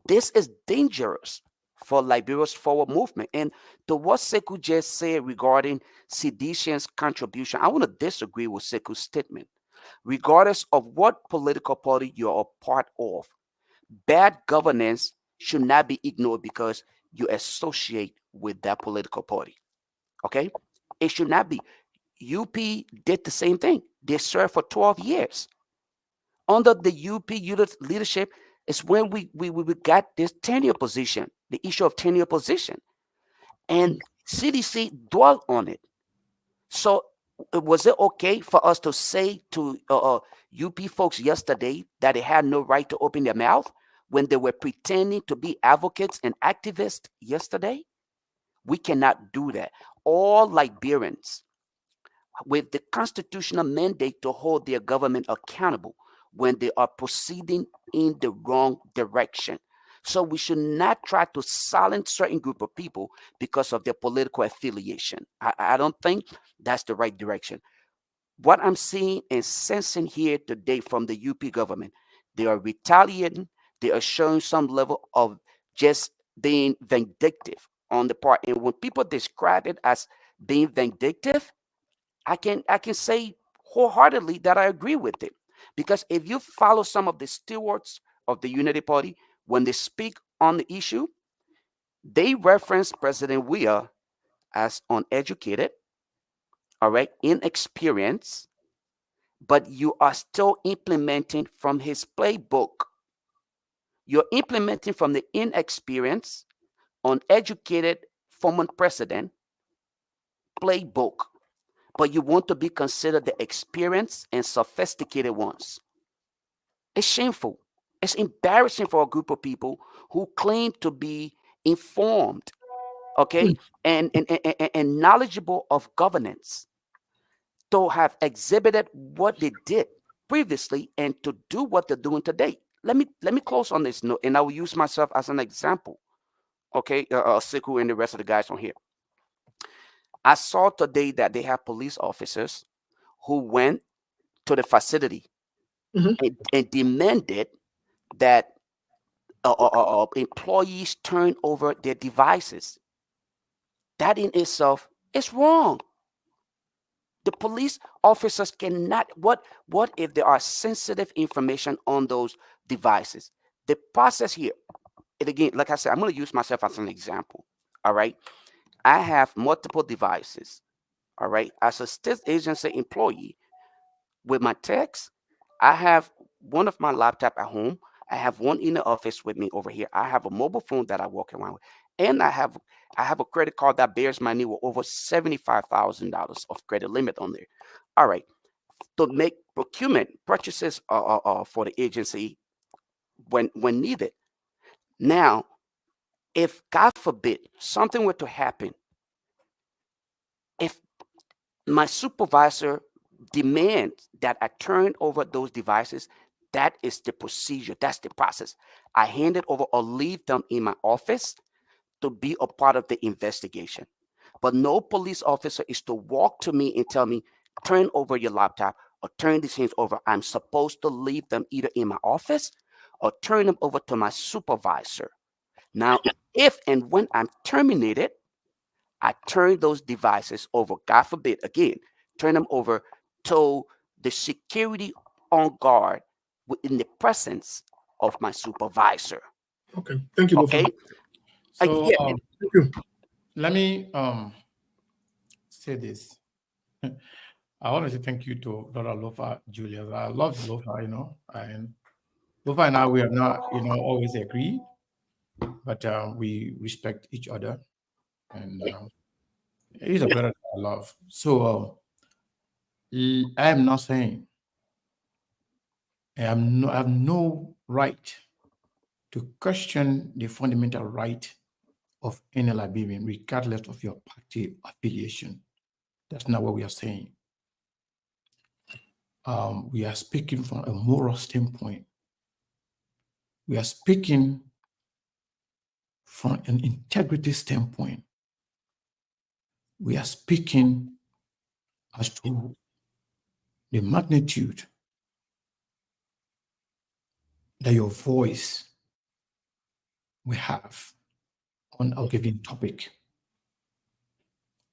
This is dangerous for Liberia's forward movement. And to what Sekou just said regarding sedition's contribution, I want to disagree with Sekou's statement. Regardless of what political party you're a part of, bad governance should not be ignored because you associate with that political party. Okay? It should not be. UP did the same thing. They served for 12 years. Under the UP leadership is when we got this tenure position, the issue of tenure position. And CDC dwelt on it. So was it okay for us to say to UP folks yesterday that they had no right to open their mouth when they were pretending to be advocates and activists yesterday? We cannot do that. All Liberians with the constitutional mandate to hold their government accountable when they are proceeding in the wrong direction. So we should not try to silence certain group of people because of their political affiliation. I don't think that's the right direction. What I'm seeing and sensing here today from the UP government, they are retaliating. They are showing some level of just being vindictive on the part. And when people describe it as being vindictive, I can say wholeheartedly that I agree with it. Because if you follow some of the stewards of the Unity Party, when they speak on the issue, they reference President Weah as uneducated, all right, inexperienced, but you are still implementing from his playbook. You're implementing from the inexperienced, uneducated former president playbook, but you want to be considered the experienced and sophisticated ones. It's shameful. It's embarrassing for a group of people who claim to be informed, okay, and knowledgeable of governance, to have exhibited what they did previously and to do what they're doing today. Let me close on this note, and I will use myself as an example. Okay, Siku and the rest of the guys on here. I saw today that they have police officers who went to the facility and demanded that employees turn over their devices. That in itself is wrong. The police officers cannot. What if there are sensitive information on those devices? The process here, and again, like I said, I'm going to use myself as an example. All right, I have multiple devices. All right, as a state agency employee, with my techs, I have one of my laptop at home. I have one in the office with me over here. I have a mobile phone that I walk around with, and I have a credit card that bears my name with over $75,000 of credit limit on there. All right, to make procurement purchases for the agency when needed. Now, if God forbid something were to happen, if my supervisor demands that I turn over those devices, that is the procedure. That's the process. I hand it over or leave them in my office to be a part of the investigation. But no police officer is to walk to me and tell me, turn over your laptop or turn these things over. I'm supposed to leave them either in my office or turn them over to my supervisor. Now, if and when I'm terminated, I turn those devices over, God forbid, again, turn them over to the security on guard in the presence of my supervisor. Okay, thank you both. Okay? So Yeah, Thank you. let me say this. I want to say thank you to Dr. Lofa Julius. I love Lofa, and Lofa and I, we have not, always agreed, but we respect each other, and he's a brother that I love. So I am not saying I have no right to question the fundamental right of any Liberian, regardless of your party affiliation. That's not what we are saying. We are speaking from a moral standpoint. We are speaking from an integrity standpoint. We are speaking as to the magnitude that your voice will have on our given topic.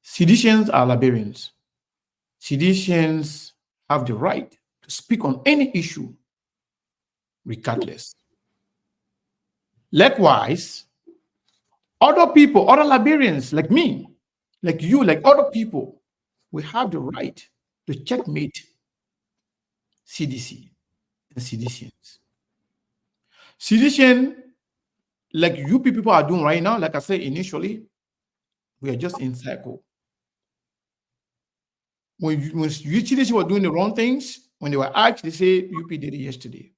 Seditians are Liberians. Seditians have the right to speak on any issue, regardless. Likewise, other people, other Liberians like me, like you, like other people, we have the right to checkmate CDC and seditians. Sedition, like you people are doing right now, like I said initially, we are just in cycle. When CDC were doing the wrong things, when they were asked, they say UP did it yesterday.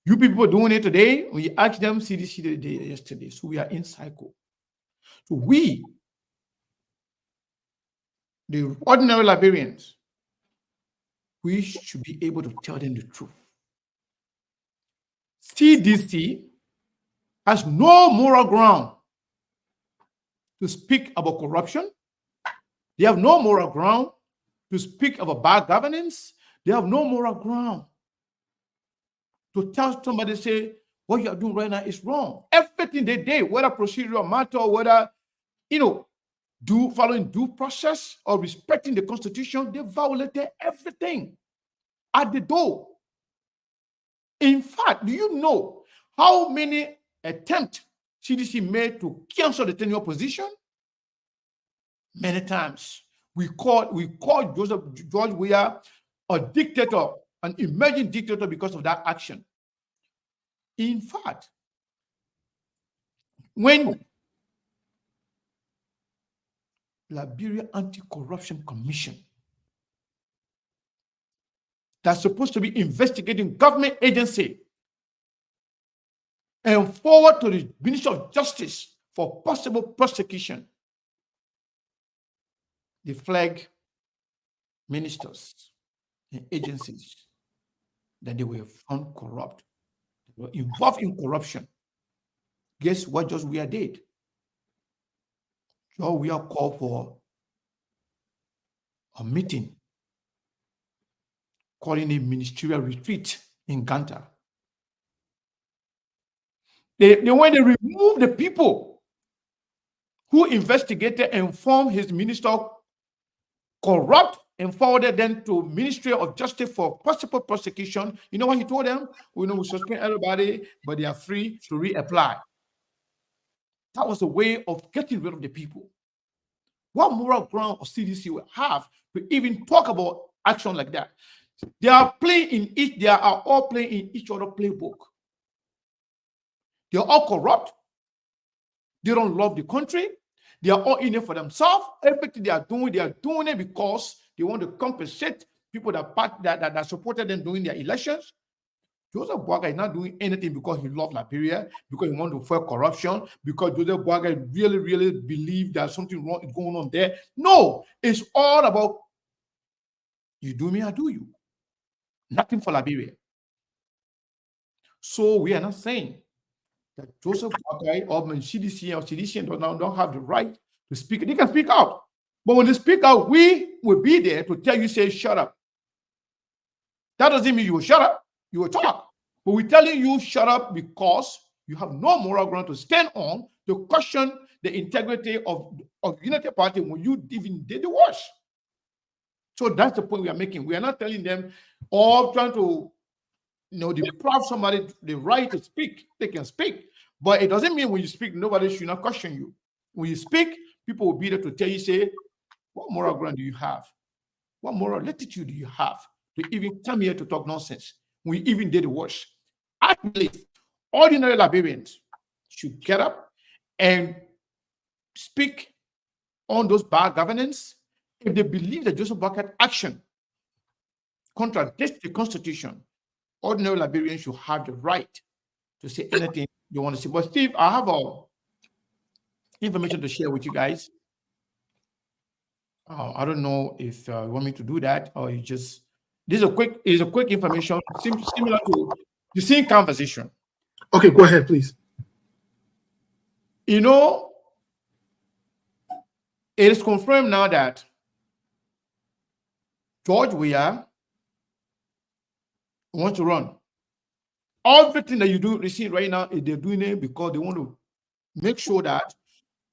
You people doing it today, when you ask them, CDC did it yesterday. So we are in cycle. So we, the ordinary Liberians, we should be able to tell them the truth. CDC has no moral ground to speak about corruption. They have no moral ground to speak about bad governance. They have no moral ground to tell somebody, say, what you are doing right now is wrong. Everything they did, whether procedural matter, whether, following due process or respecting the Constitution, they violated everything at the door. In fact, do you know how many attempts CDC made to cancel the tenure position? Many times. We called George Weah a dictator, an emerging dictator because of that action. In fact, when Liberia Anti-Corruption Commission that's supposed to be investigating government agency and forward to the Ministry of Justice for possible prosecution, they flag ministers and agencies that they were found corrupt, they were involved in corruption. Guess what George Weah did? George Weah called for a meeting, calling a ministerial retreat in Ganta. When they removed the people who investigated and found his minister corrupt and forwarded them to Ministry of Justice for possible prosecution, you know what he told them? We suspend everybody, but they are free to reapply. That was a way of getting rid of the people. What moral ground of CDC will have to even talk about action like that? They are all playing in each other playbook. They are all corrupt. They don't love the country. They are all in it for themselves. Everything they are doing it because they want to compensate people that supported them during their elections. Joseph Boakai is not doing anything because he loves Liberia, because he wants to fight corruption, because Joseph Boakai really, really believes that something wrong is going on there. No, it's all about you do me, I do you. Nothing for Liberia. So we are not saying that Joseph Boakai or CDC or CDC don't have the right to speak. They can speak out. But when they speak out, we will be there to tell you, say, shut up. That doesn't mean you will shut up. You will talk. But we're telling you shut up because you have no moral ground to stand on to question the integrity of United Party when you even did the worst. So that's the point we are making. We are not telling them or trying to deprive somebody the right to speak. They can speak. But it doesn't mean when you speak, nobody should not question you. When you speak, people will be there to tell you, say, what moral ground do you have? What moral latitude do you have to even come here to talk nonsense? We even did the worst. I believe ordinary Liberians should get up and speak on those bad governance if they believe that Joseph Boakai's action contradicts the Constitution. Ordinary Liberians should have the right to say anything they want to say. But Steve, I have information to share with you guys. I don't know if you want me to do that or you just. This is a quick information similar to the same conversation. Okay, go ahead, please. It is confirmed now that George Weah wants to run everything that you see right now, they're doing it because they want to make sure that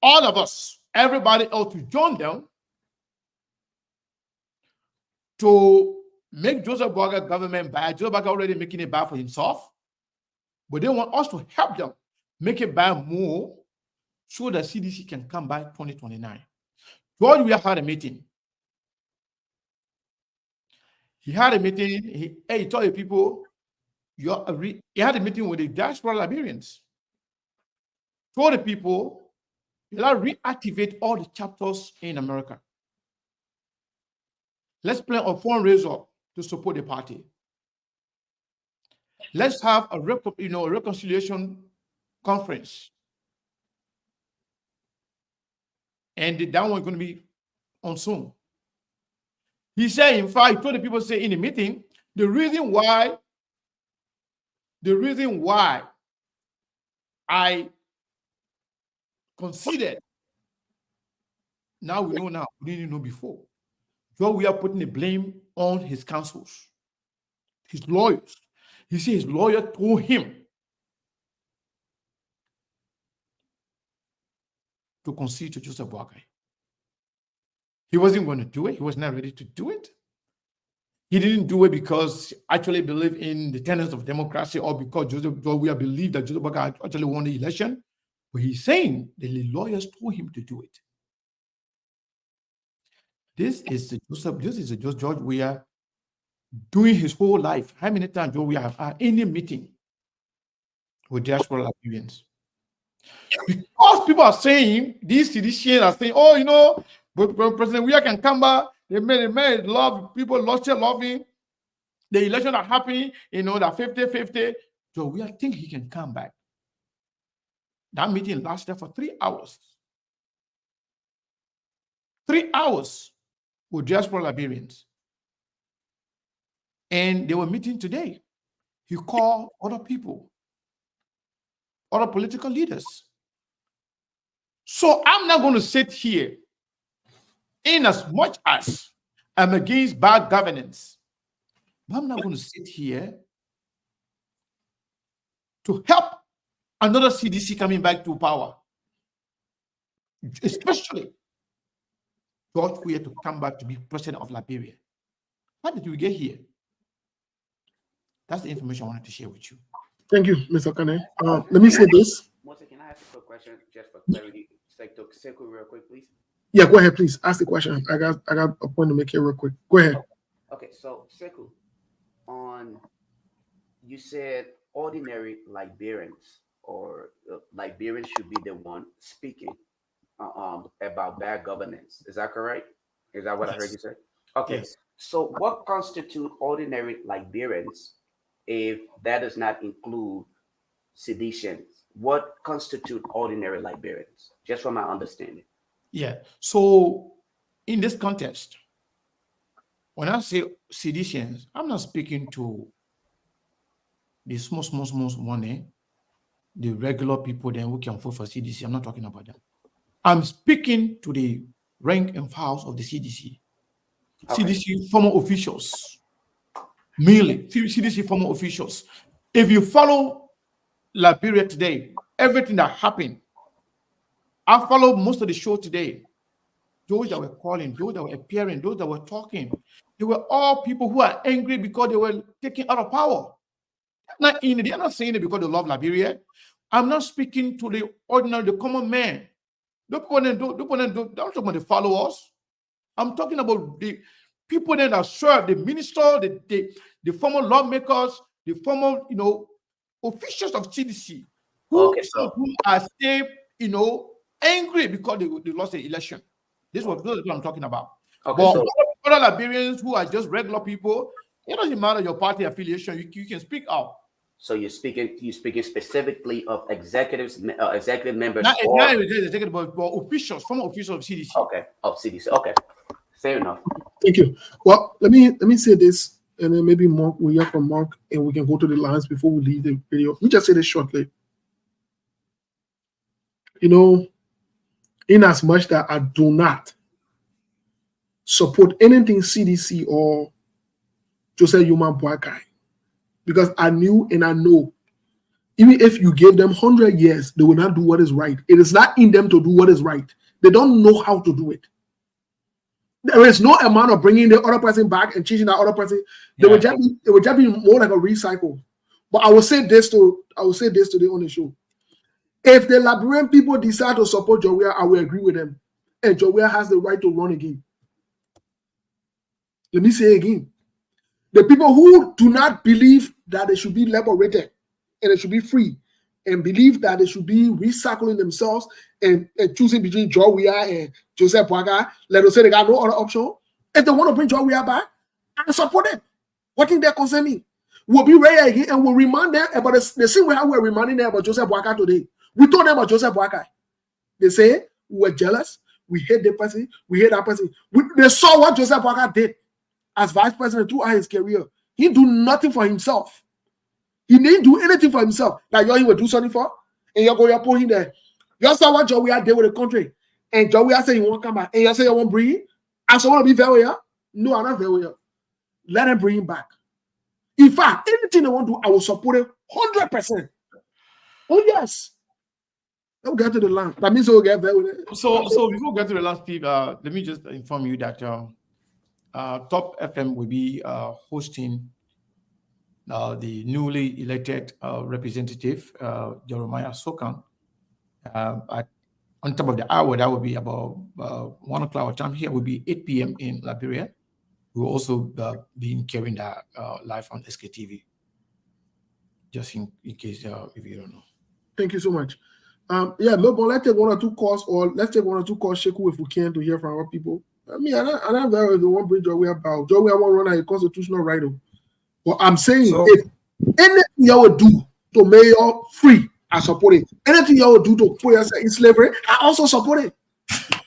all of us, everybody else, to join them to make Joseph Boakai government bad. Joseph Boakai already making it bad for himself, but they want us to help them make it bad more so that CDC can come by 2029. George, we had a meeting. He had a meeting. He told the people, he had a meeting with the diaspora Liberians. Told the people, let's reactivate all the chapters in America. Let's plan a fundraiser to support the party. Let's have a reconciliation conference. And that one's going to be on Zoom. He said, in fact, he told the people, say in the meeting, the reason why I considered, now we know now, we didn't know before. So we are putting the blame on his counsels, his lawyers. He said his lawyer told him to concede to Joseph Boakai. He wasn't going to do it. He was not ready to do it. He didn't do it because he actually believed in the tenets of democracy or because we believed that Joseph Boakai actually won the election. But he's saying that the lawyers told him to do it. This is the George Weah doing his whole life. How many times George Weah have had any meeting with diaspora Liberians? Because people are saying, these CDCians are saying, oh, you know, but President Weah can come back. They made love, people lost their loving. The election that happened, you know, that 50-50. So we think he can come back. That meeting lasted for 3 hours. 3 hours with diaspora Liberians. And they were meeting today. He called other people, other political leaders. So I'm not going to sit here in as much as I'm against bad governance. But I'm not going to sit here to help another CDC coming back to power. Especially George Weah to come back to be president of Liberia. How did we get here? That's the information I wanted to share with you. Thank you, Mr. Kane. Let me say this. Moses, can I ask a quick question just for clarity? Sekou, real quick, please. Yeah, go ahead, please. Ask the question. I got a point to make here real quick. Go ahead. Okay, so Sekou, you said ordinary Liberians or Liberians should be the one speaking about bad governance. Is that correct? Is that what I heard you say? Okay. Yes. So what constitutes ordinary Liberians if that does not include seditions? What constitute ordinary Liberians? Just from my understanding. Yeah. So in this context, when I say seditions, I'm not speaking to the small money, the regular people then who can vote for CDC. I'm not talking about that. I'm speaking to the rank and files of the CDC. Okay. CDC former officials, mainly CDC former officials. If you follow Liberia today, everything that happened, I followed most of the show today. Those that were calling, those that were appearing, those that were talking, they were all people who are angry because they were taken out of power. They're not saying it because they love Liberia. I'm not speaking to the ordinary, the common man. Don't talk about the followers. I'm talking about the people that serve, the minister, the former lawmakers, the former, officials of CDC who are still, angry because they lost the election. This is what I'm talking about. Okay, but other Liberians who are just regular people, it doesn't matter your party affiliation. You can speak out. So you're speaking specifically of executive members, not executive, but officials, former officials of CDC. Okay, of CDC. Okay, fair enough. Thank you. Well, let me say this, and then maybe Mark, we hear from Mark, and we can go to the lines before we leave the video. Let me just say this shortly. In as much that I do not support anything CDC or Joseph Boakai, because I knew and I know Even if you give them 100 years, they will not do what is right. It is not in them to do what is right. They don't know how to do it. There is no amount of bringing the other person back and changing that other person. They will just be more like a recycle. But I will say this today on the show. If the Liberian people decide to support Jawia, I will agree with them. And Jawia has the right to run again. Let me say again. The people who do not believe that they should be liberated and they should be free and believe that they should be recycling themselves and choosing between Jawia and Joseph Boakai, let us say they got no other option. If they want to bring Jawia back, I support it. What thing that concern me? We'll be ready again and we'll remind them about the same way how we're reminding them about Joseph Boakai today. We told them about Joseph Boakai. They say we were jealous, we hate the person, we hate that person. They saw what Joseph Boakai did as vice president throughout his career. He do nothing for himself. He didn't do anything for himself. Like you will do something for, and you're going to put him there. You saw what Jawia did with the country, and Jawia said he won't come back, and you say you won't bring him. I still want to be very well. No, I'm not very well. Let him bring him back. In fact, anything they want to do, I will support it 100%. Oh yes. We'll get to the land. That means we'll get very well. So before we get to the last Steve, let me just inform you that Top FM will be hosting the newly elected representative, Jeremiah Soan, on top of the hour. That will be about 1 o'clock. Our time here will be 8 p.m. in Liberia. We will also be carrying that live on SKTV, just in case if you don't know. Thank you so much. Look, let's take one or two calls, Sheku, if we can, to hear from our people. I mean, I don't know the one bring Jawia about. Jawia won't run a constitutional right. But I'm saying, if anything you would do to make you free, I support it. Anything you would do to put yourself in slavery, I also support it.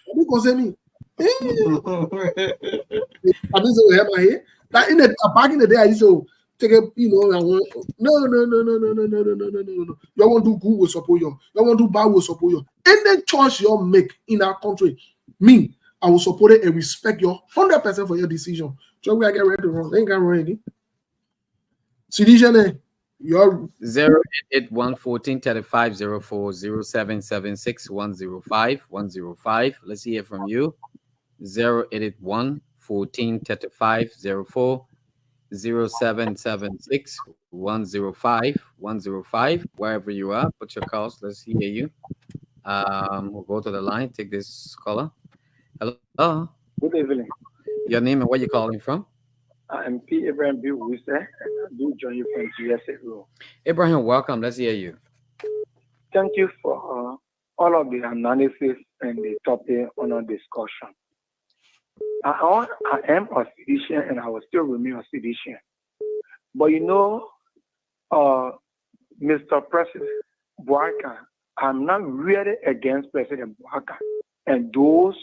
What concern me? I mean, so have my head. Like back in the day, I used to take a, no. You want to do good, will support you. You want to do bad, will support you. Any choice you make in our country, me, I will support it and respect you 100% for your decision. So we get ready to run. They ain't got run any. Citizen, you're 081-14-3504-0776-105. Let's hear from you. 081-14-3504-0776-105. Wherever you are, put your calls. Let's hear you. We'll go to the line. Take this caller. Hello. Good evening. Your name and where you calling from? I'm P. Abraham B. Wuse, and I do join you from USA. Abraham, welcome. Let's hear you. Thank you for all of the analysis and the topic on our discussion. I am a physician and I will still remain a physician. But Mr. President Boakai, I'm not really against President Boakai and those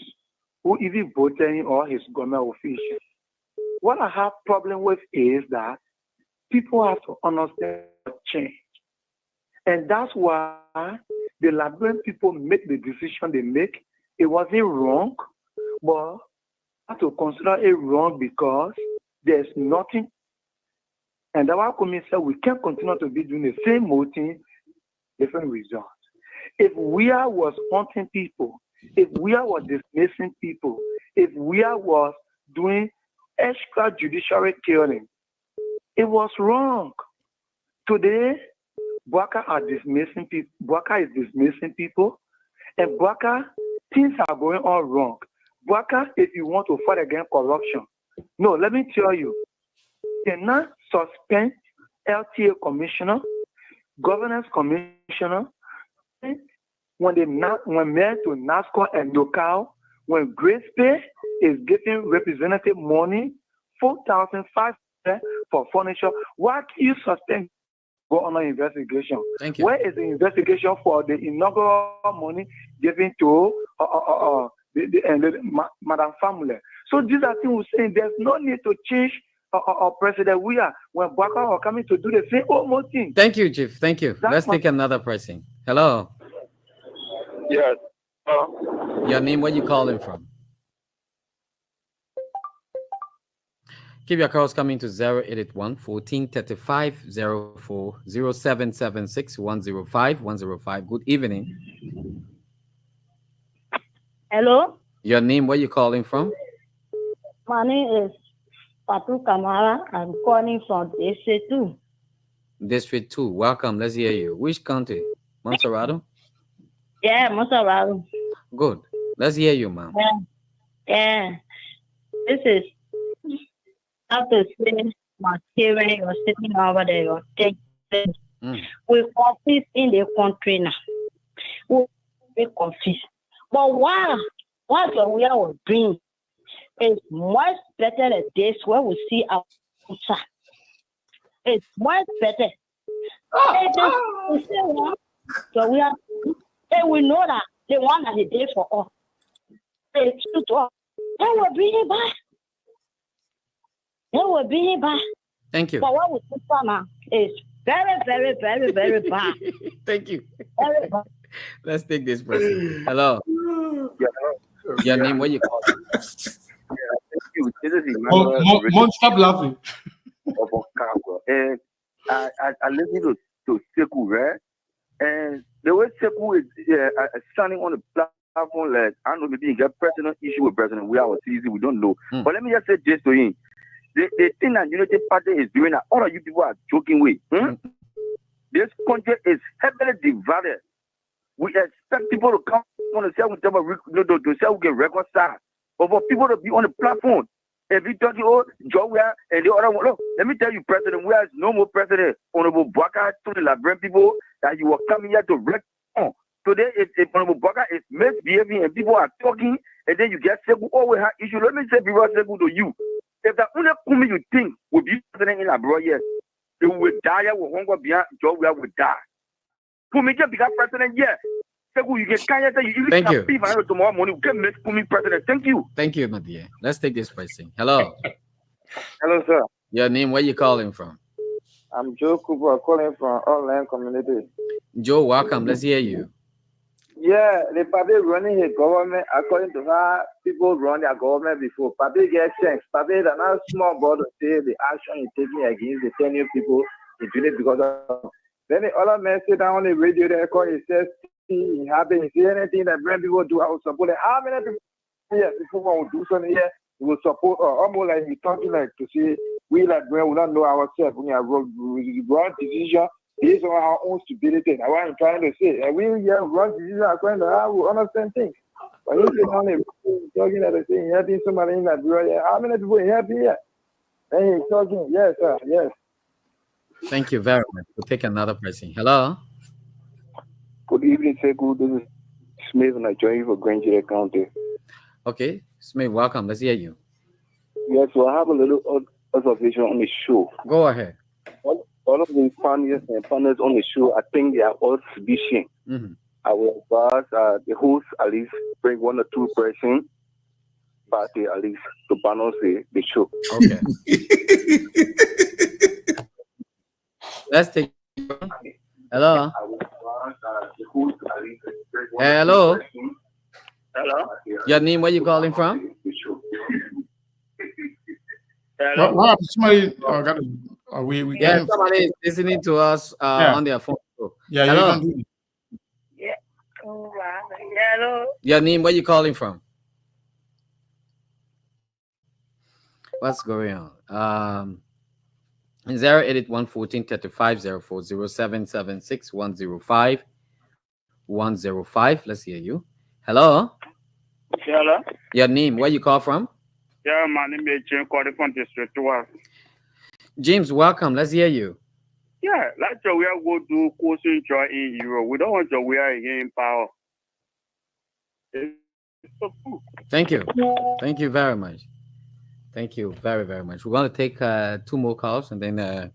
who even voted him or his government officials. What I have problem with is that people have to understand change. And that's why the Liberian people make the decision they make. It wasn't wrong, but I have to consider it wrong because there's nothing. And that's why I said we can't continue to be doing the same old thing, different results. If we was hunting people, if we was dismissing people, if we was doing extrajudicial killing, it was wrong. Today, Boakai are dismissing people. Boakai is dismissing people, and Boakai, things are going all wrong. Boakai, if you want to fight against corruption, no, let me tell you, you cannot suspend LTA commissioner, governance commissioner, when married to NASCO and local, when Grace Pay is getting representative money, 4,500 for furniture, why can you suspend go on an investigation? Thank you. Where is the investigation for the inaugural money given to Madam Family? So these are things we're saying. There's no need to change President when Boakai are coming to do the same almost thing. Thank you, Chief. Thank you. Let's take another person. Hello. Yes. Your name, where you calling from? Keep your calls coming to 081 1435 04 0776 105 105. Good evening. Hello, Your name, where you calling from? my name is Patu Kamara. I'm calling from DC2. District 2. Welcome. Let's hear you. Which country? Montserrat? Yeah, Mosararu. Good. Let's hear you, ma'am. Yeah. This is how to say my children, you're sitting over there, you're taking. We confused in the country now. We confused. But what we are doing is much better than this where we see our future. It's much better. We say what? So we are, and we know that the one that he did for us, it's true to us. They will bring it back. They will bring it back. Thank you. But what we see now is very, very, very, very bad. Thank you. Very bad. Let's take this person. Hello. Your name, where you calling? This is Emmanuel. Mom, stop laughing. And I listen to Sekou, right? And the way Sekou is standing on the platform, like, I don't know, maybe he got personal issue with President. We are easy, we don't know. But let me just say this to him. The thing that Unity Party is doing, that all of you people are joking with. This country is heavily divided. We expect people to come on and say to say we can reconcile. But for people to be on the platform, if you talk to Joe Ware and the other one, look, let me tell you, President Ware is no more president. Honorable Baka to the Liberian people that you were coming here to wreck on. Today, if Honorable Baka is misbehaving and people are talking, and then you get Sekou always have issue. Let me say, people Sekou to you. If the only Kumi you think will be president in Liberia, yes, they will die with hunger behind Joe Ware will die. Kumi can become president, yes. Sekou, you can say you Thank you. Tomorrow morning, we can make Kumi president. Thank you. Thank you, my dear. Let's take this person. Hello. Hello, sir. Your name, where you calling from? I'm Joe Cooper, calling from online community. Joe, welcome. Let's hear you. Yeah, the party running his government according to how people run their government before. Party gets checks. Party is not small board to say the action is taking against the 10 new people in Trinidad because of. Then the other man sit down on the radio there, he says, he happy, he say anything that brand people do, I will support it. How many people here, people want to do something here, we will support, almost like we talking like to say, we like brand will not know ourselves when we are wrong decision based on our own stability. That's what I'm trying to say. And we have wrong decision according to how we understand things. But you sit down there talking that they say, helping somebody in Liberia, how many people are happy here? And he's talking, yes, sir, yes. Thank you very much. We'll take another person. Hello. Good evening, Sekou. This is Smith, and I join you for Grand County. Okay, Smith, welcome. Let's hear you. Yes, so I have a little observation on the show. Go ahead. All of the panelists on the show, I think they are all sufficient. I will advise the host at least bring one or two persons, but at least to balance the show. Okay. Let's take. Hello. Hello. Hello. Your name? Where you calling from? Hello. What happened? Somebody we Yeah, somebody is listening to us on their phone. Yeah, hello. you don't do it. Yeah. Hello. Your name? Where you calling from? What's going on? 081 1435 04 0776 105 105. Let's hear you. Hello. Hello. Your name? Where you call from? Yeah, my name is James calling from District 12. James, welcome. Let's hear you. Yeah, like we are going to coaching joy in Europe. We don't want to we are here in power. It's so cool. Thank you. Thank you very much. Thank you very, very much. We're going to take two more calls and then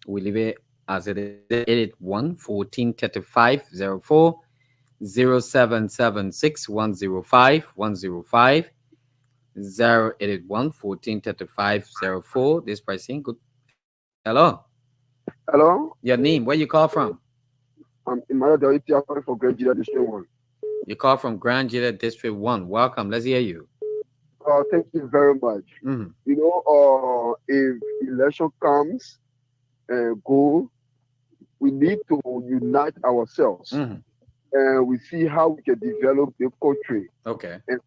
we leave it as it is. 81 1435 04 0776 105 105 081 1435 04. This pricing. Good. Hello. Hello. Your name? Where you call from? I'm Emmanuel calling from Grand District 1. You call from Grand District 1. Welcome. Let's hear you. Thank you very much. Mhm. You know, if election comes and go, we need to unite ourselves Mhm. and we see how we can develop the country Okay. and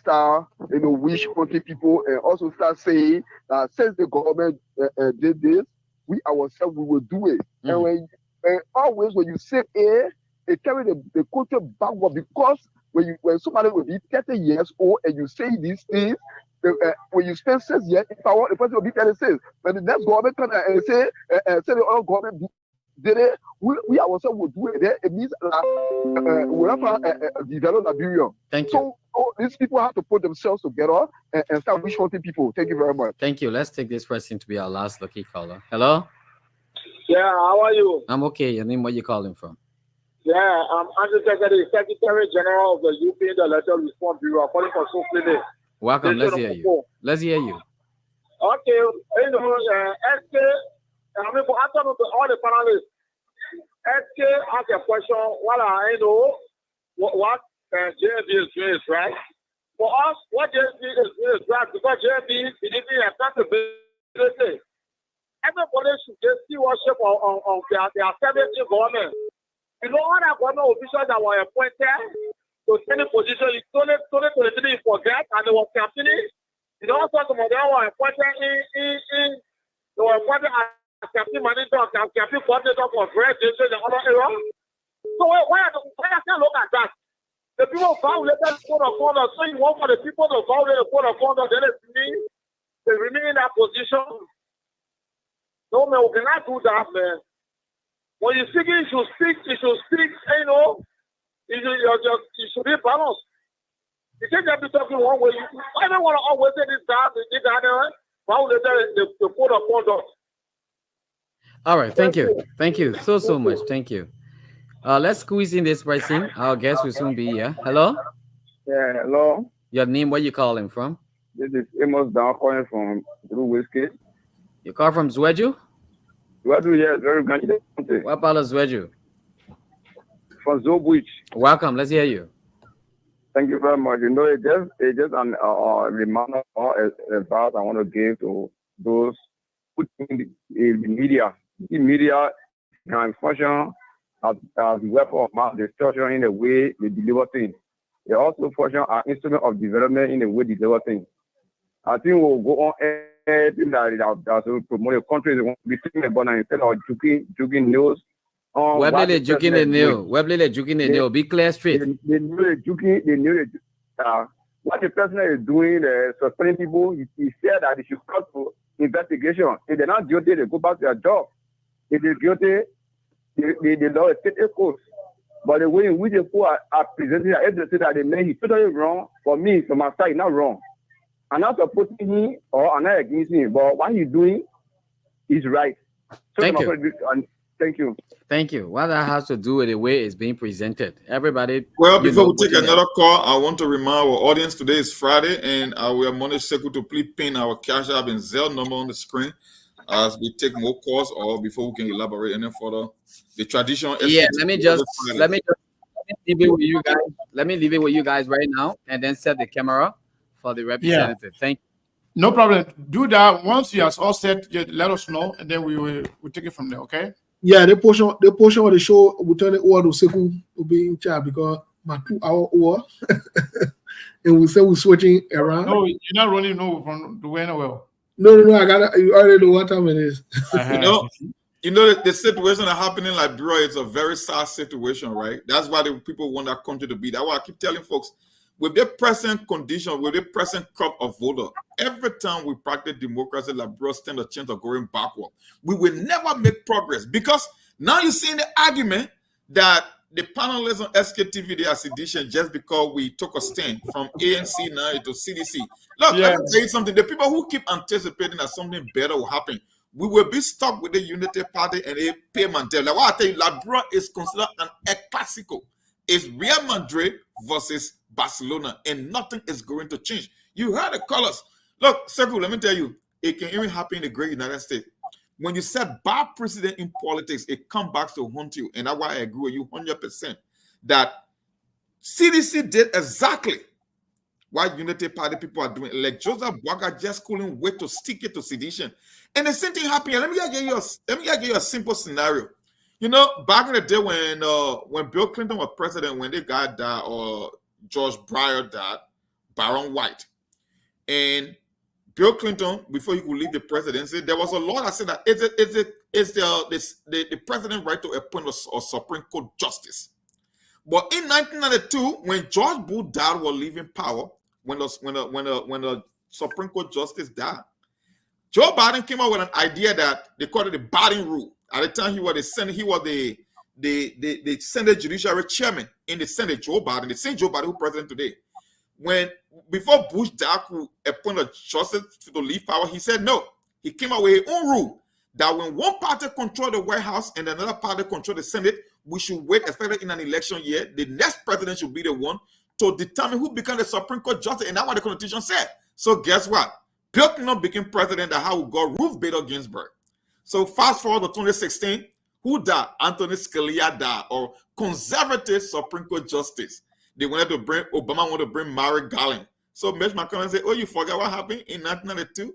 start, wish country people and also start saying that since the government did this, we ourselves we will do it. And when always when you say A, it carry the country backward because when somebody will be 30 years old and you say these things, when you spend 6 years in power, the person will be 36. When the next government come and say the other government did it, we ourselves will do it. Then it means we'll have develop Liberian. Thank you. So these people have to put themselves together and start wish hunting people. Thank you very much. Thank you. Let's take this person to be our last lucky caller. Hello? Yeah, how are you? I'm okay. Your name, where you calling from? Yeah, I'm Secretary General of the European Electoral Response Bureau. I'm calling for Sophie. Welcome. Let's hear you. Let's hear you. Okay, you know, SK, I mean, for after all the panelists, SK asked a question, what I know, what JFB is doing is right. For us, what JFB is doing is right because JFB is giving accountability. Everybody should just see worship on their service in government. You know, all that government officials that were appointed to any position, you told it to the you forget, and they were campaigning. You know, also some of them were appointed they were appointed as campaign manager, campaign coordinator for Great District and other areas. So why I can't look at that? The people violated the code of conduct, so you want for the people to violate the code of conduct, then they remain in that position. No, man, we cannot do that, man. When you're speaking, you should speak, you know, you should be balanced. You can't just be talking one way. I don't want to always say this, violate the code of conduct. All right. Thank you. Thank you so much. Thank you. Let's squeeze in this person. Our guest will soon be here. Hello? Yeah, hello. Your name, where you calling from? This is Amos Down calling from Drew Whiskey. You call from Zweju? Zweju, yes, very good. What part of Zweju? From Zobwich. Welcome. Let's hear you. Thank you very much. You know, it's just an reminder or advice I want to give to those who in the media. The media can function as a weapon of mass destruction in the way they deliver things. They also function as instrument of development in the way they deliver things. I think we'll go on anything that will promote the country. They want to be thinking about instead of joking news. Webly the joking the nail. Webly the joking the nail. Be clear straight. They knew the joking. They knew what the president is doing. Suspending people. He said that they should come to investigation. If they're not guilty, they go back to their job. If they're guilty, the law is state a course. But the way in which the people are presenting that, if they say that they made it totally wrong, for me, from my side, not wrong. I'm not supporting him or I'm not against him, but what he's doing is right. So Thank you. Thank you. Thank you. What that has to do with the way it's being presented. Everybody. Well, before we take another call, I want to remind our audience today is Friday, and we are Monday Circle to please pin our Cash App and Zelle number on the screen as we take more calls or before we can elaborate any further. The tradition. Yeah, let me leave it with you guys. Let me leave it with you guys right now, and then set the camera for the representative. Yeah. Thank you. No problem. Do that once you are all set. Just let us know, and then we'll take it from there. Okay. Yeah, the portion of the show will turn it over to Seku will be in charge because my 2 hour over, and we say we're switching around. No, you're not running no from the way well. No, I got you already know what time it is. You know the situation that happening in Liberia is a very sad situation, right? That's why the people want that country to be. That's why I keep telling folks, with the present condition, with the present crop of voter, every time we practice democracy, Liberia stand a chance of going backward. We will never make progress because now you're seeing the argument that the panelists on SKTV, they are sedition just because we took a stand from ANC now to CDC. Look, let me tell you something. The people who keep anticipating that something better will happen, we will be stuck with the Unity Party and a payment. Like what I tell you, Liberia is considered an El Clasico. It's Real Madrid versus Barcelona, and nothing is going to change. You heard the colors. Look, Sekou, let me tell you, it can even happen in the great United States. When you set bad precedent in politics, it comes back to haunt you. And that's why I agree with you 100% that CDC did exactly what Unity Party people are doing. Like Joseph Boakai just couldn't wait to stick it to sedition. And the same thing happened here. Let me give you a simple scenario. You know, back in the day when Bill Clinton was president, when they got that, or George Breyer died, Baron White, and Bill Clinton, before he could leave the presidency, there was a law that said that is the president right to appoint a Supreme Court justice. But in 1992, when George Bush died while leaving power, when the Supreme Court justice died, Joe Biden came up with an idea that they called it the Biden rule. At the time, he was the Senate Judiciary Chairman in the Senate. Joe Biden, the same Joe Biden who president today. Before Bush died, who appointed a justice to leave power, he said no. He came up with his own rule that when one party control the White House and another party control the Senate, we should wait, especially in an election year. The next president should be the one to determine who becomes the Supreme Court justice, and that's what the Constitution said. So guess what? Bill Clinton became president. That's how we got Ruth Bader Ginsburg. So fast forward to 2016, who died? Anthony Scalia died, or conservative Supreme Court justice. Obama wanted to bring Merrick Garland. So Mitch McConnell said, "Oh, you forgot what happened in 1992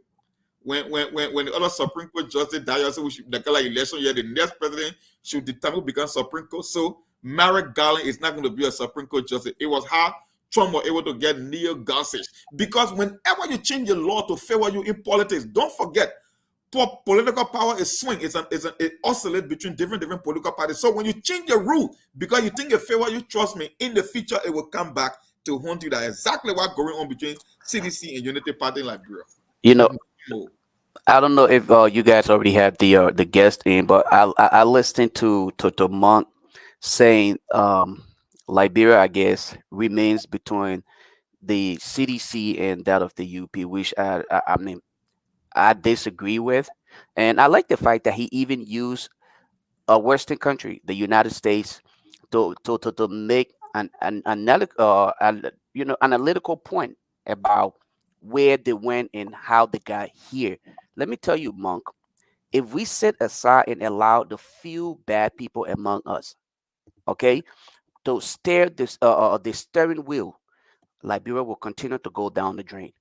when the other Supreme Court justice died? So we should declare election year. The next president should determine who becomes Supreme Court. So Merrick Garland is not going to be a Supreme Court justice. It was how Trump was able to get Neil Gorsuch. Because whenever you change the law to favor you in politics, don't forget, political power is swing. It oscillates between different political parties. So when you change the rule because you think it favor you, trust me, in the future it will come back to haunt you. That's exactly what's going on between CDC and Unity Party in Liberia. You know, I don't know if you guys already have the guest in, but I listened to Monk saying Liberia, I guess, remains between the CDC and that of the UP, which I mean, I disagree with. And I like the fact that he even used a Western country, the United States, to make an analytical point about where they went and how they got here. Let me tell you, Monk, if we sit aside and allow the few bad people among us, okay, to steer this the steering wheel, Liberia will continue to go down the drain.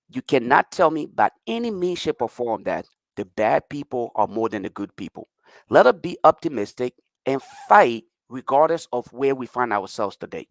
You cannot tell me by any means, shape, or form that the bad people are more than the good people. Let us be optimistic and fight regardless of where we find ourselves today.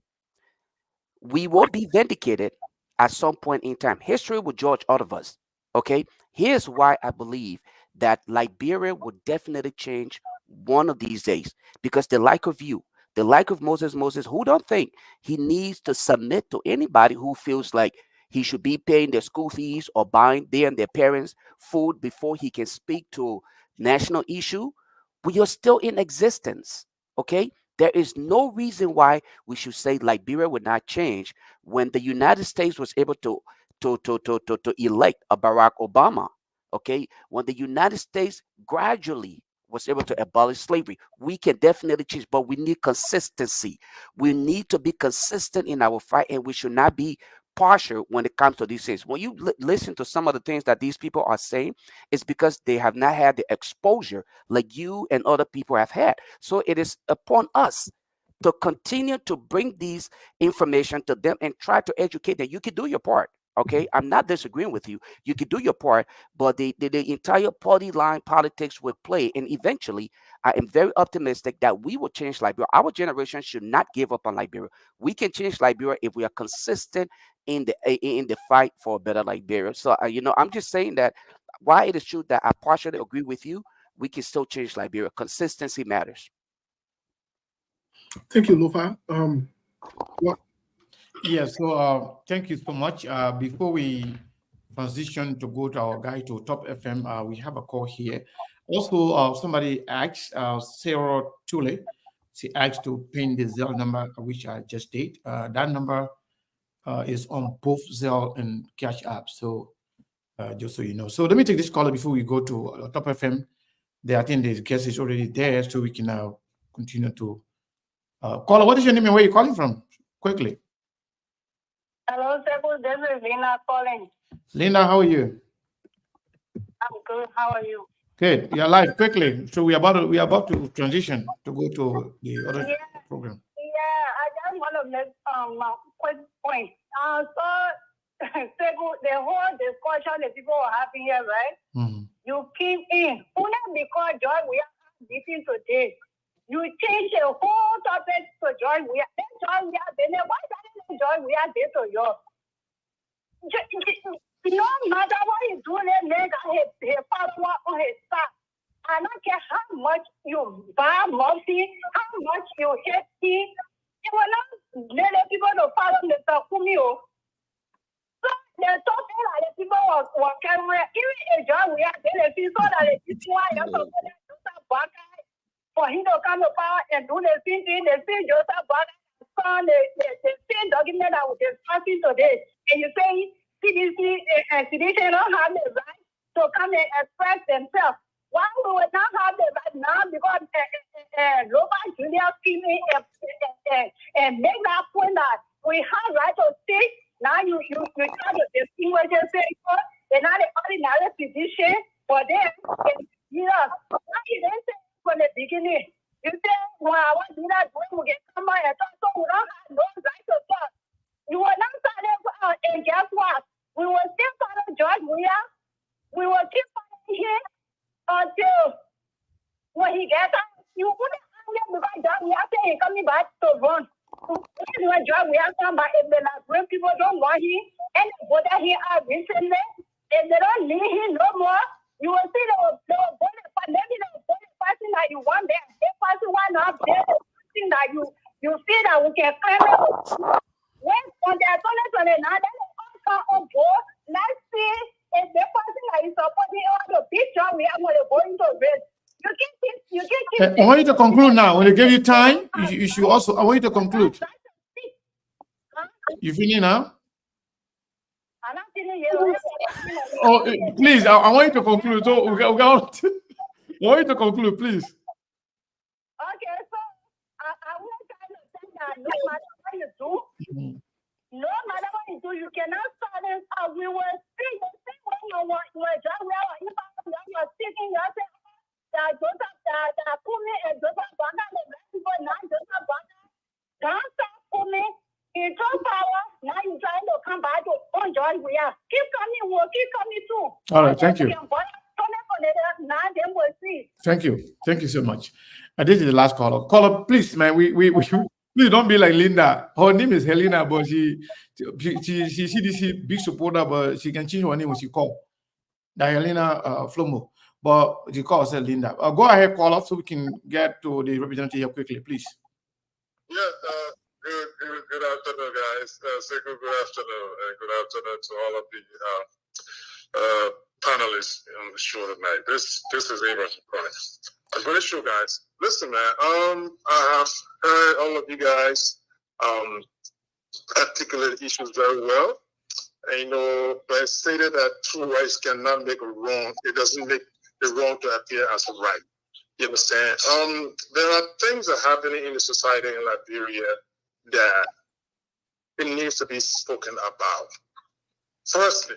We will be vindicated at some point in time. History will judge all of us. Okay? Here's why I believe that Liberia will definitely change one of these days. Because the like of you, the like of Moses, who don't think he needs to submit to anybody who feels like he should be paying their school fees or buying their parents food before he can speak to national issue, we are still in existence. Okay? There is no reason why we should say Liberia would not change when the United States was able to elect a Barack Obama. Okay? When the United States gradually was able to abolish slavery, we can definitely change, but we need consistency. We need to be consistent in our fight, and we should not be partial when it comes to these things. When you listen to some of the things that these people are saying, it's because they have not had the exposure like you and other people have had. So it is upon us to continue to bring these information to them and try to educate them. You can do your part. Okay, I'm not disagreeing with you. You can do your part, but the entire party line politics will play. And eventually, I am very optimistic that we will change Liberia. Our generation should not give up on Liberia. We can change Liberia if we are consistent in the fight for a better Liberia. So, I'm just saying that while it is true that I partially agree with you, we can still change Liberia. Consistency matters. Thank you, Lofa. Yeah, so thank you so much. Before we transition to go to our guide to Top FM, we have a call here. Also, somebody asked, Sarah Tule, she asked to pin the Zelle number, which I just did. That number is on both Zelle and Cash App. So just so you know. So let me take this caller before we go to Top FM. I think the guest is already there, so we can continue to caller. What is your name and where are you calling from? Quickly. Hello, Sebu. This is Lina calling. Lina, how are you? I'm good. How are you? Good. You're live quickly. So we are about to transition to go to the other program. Yeah, I just want to make a quick point. So the whole discussion that people are having here, right? You came in only because John we are meeting today. You change the whole topic to John we are. Then John we are. Then why doesn't John we are there to you? No matter what you do, his follower on his staff. I don't care how much you buy Murphy, how much you hate him. You will not let people to follow Mr. Kumio. So the topic that the people were carrying, even a job we are there, the people that is why you're supposed to do some back for him to come to power and do the same thing, the same Joseph Baga, the same document that was discussing today. And you say CDC don't have the right to come and express themselves. Why we will not have the right now? Because Robert Jr. came in and make that point that we have right to speak. Now you try to distinguish and say, they're not an ordinary physician for them. You know, why you didn't say from the beginning? You say, well, I want to do that when we get come out and talk, so we don't have no right to talk. You will not start and guess what? We will still follow George Weah. We will keep following him until when he gets out. You wouldn't hang because George Weah saying coming back to run. When George Weah come back, if the Liberian people don't want him, and what he had recently, if they don't need him no more, you will see they will vote for maybe the person that you want there. The person one up there, the person that you see that we can claim it. When on the 2029, then they all come on board. Let's see if the person that is supporting all the picture we are going to go into this. You can keep. I want you to conclude now. When they give you time, you should also. I want you to conclude. You finish now? Oh, please, I want you to conclude. So I want you to conclude, please. Okay, so I want to say that no matter what you do, no matter what you do, you cannot silence us. We will see the same way you were just well, if you're speaking, you say that Joseph, that Kumi and Joseph Banda, the rest people not Joseph Banda, don't stop Kumi. He took power. Now you're trying to come back to John Weah. Keep coming, we'll keep coming too. All right, thank you. Now then we'll see. Thank you. Thank you so much. And this is the last caller. Caller, please, man. We please don't be like Linda. Her name is Helena, but she CDC big supporter, but she can change her name when she call. That Helena Flomo. But she calls her Linda. Go ahead, caller, so we can get to the representative here quickly, please. Yeah, good afternoon, guys. Good afternoon, and good afternoon to all of the panelists on the show tonight. This is Abraham Price. I'm going to show guys. Listen, man. I have heard all of you guys articulate issues very well. And, you know, but I stated that true rights cannot make a wrong. It doesn't make the wrong to appear as a right. You understand? There are things that are happening in the society in Liberia that it needs to be spoken about. Firstly,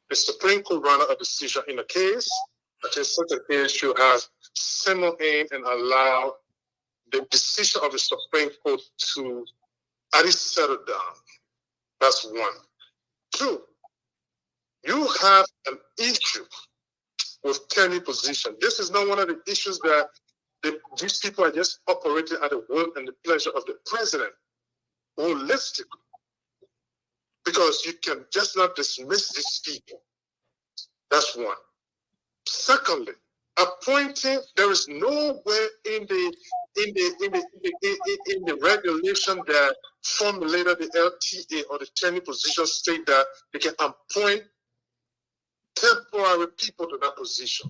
the Supreme Court ran a decision in a case. That is such a case should have simmered in and allowed the decision of the Supreme Court to at least settle down. That's one. Two, you have an issue with tenure position. This is not one of the issues that these people are just operating at the will and the pleasure of the president holistically. Because you can just not dismiss these people. That's one. Secondly, appointing, there is nowhere in the regulation that formulated the LTA or the tenure position state that they can appoint temporary people to that position.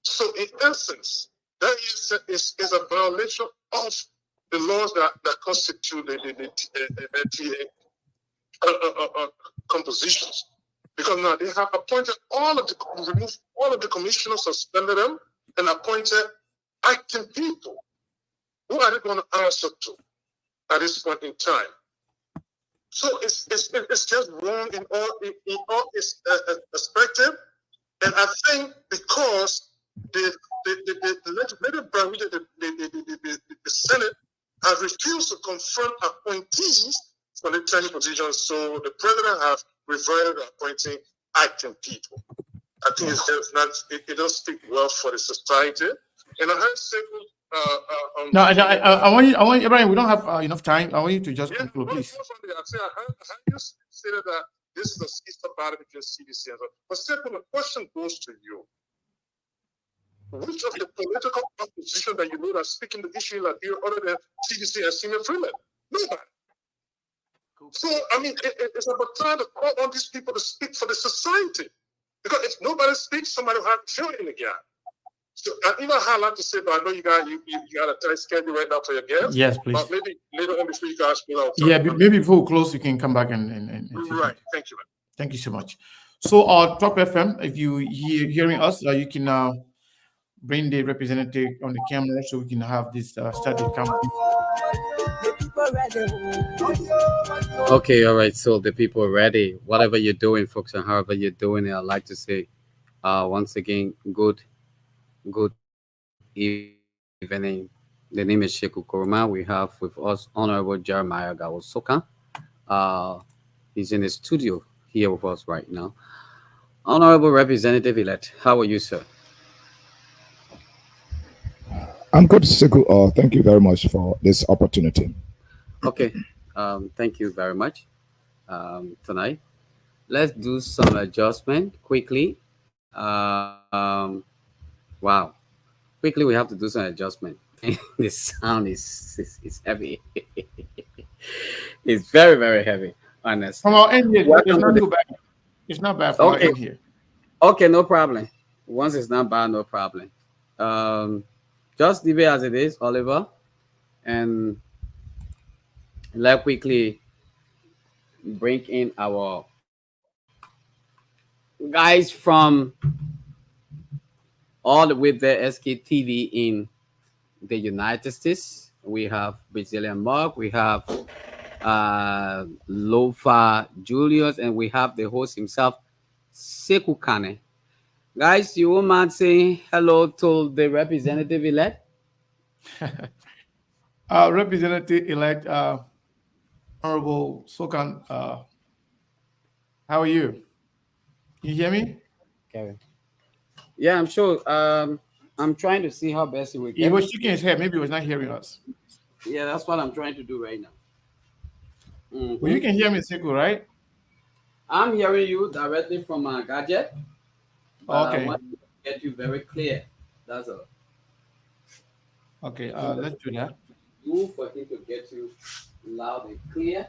So in essence, that is a violation of the laws that constitute the LTA compositions. Because now they have appointed removed all of the commissioners, suspended them, and appointed acting people. Who are they going to answer to at this point in time? So it's just wrong in all its perspective, and I think because the legislative branch, the Senate, has refused to confront appointees for the 10 positions. So the president have reverted appointing acting people. I think it's just not, it doesn't speak well for the society. And I heard Sekou, No, I want you, Brian, we don't have enough time. I want you to just conclude, please. I heard you say that this is a sister battle between CDC and but Sekou, the question goes to you. Which of the political opposition that you know that speaking the issue in Liberia other than CDC and Senior Freeman? Nobody. So, I mean, it's about time to call on these people to speak for the society. Because if nobody speaks, somebody will have to fill in the gap. So, you know how I like to say, but I know you got a tight schedule right now for your guests. Yes, please. But maybe later on before you guys spill out. Yeah, maybe before we close, you can come back and right. Thank you, man. Thank you so much. So, Top FM, if you hearing us, you can bring the representative on the camera so we can have this started campaign. Okay, all right. So the people are ready. Whatever you're doing, folks, and however you're doing it, I'd like to say once again, good evening. The name is Sheku Kuruma. We have with us Honorable Jeremiah Soan. He's in the studio here with us right now. Honorable Representative Elect, how are you, sir? I'm good, Sekou. Thank you very much for this opportunity. Okay, thank you very much. Tonight, let's do some adjustment quickly. Wow, quickly we have to do some adjustment. The sound is heavy. It's very, very heavy. Honestly, from our end here, it's not too bad. It's not bad from our end here. Okay, no problem. Once it's not bad, no problem. Just leave it as it is, Oliver, and let's quickly bring in our guys from all the way the SKTV in the United States. We have Brazilian Mark, we have Lofa Julius, and we have the host himself, Sekou Kane. Guys, you won't mind saying hello to the representative elect? Representative elect, Honorable Soan, how are you? Can you hear me? Okay. Yeah, I'm sure. I'm trying to see how best he will get. He was shaking his head. Maybe he was not hearing us. Yeah, that's what I'm trying to do right now. Well, you can hear me, Sekou, right? I'm hearing you directly from my gadget. Okay. I want to get you very clear. That's all. Okay, let's do that. Do for him to get you loud and clear.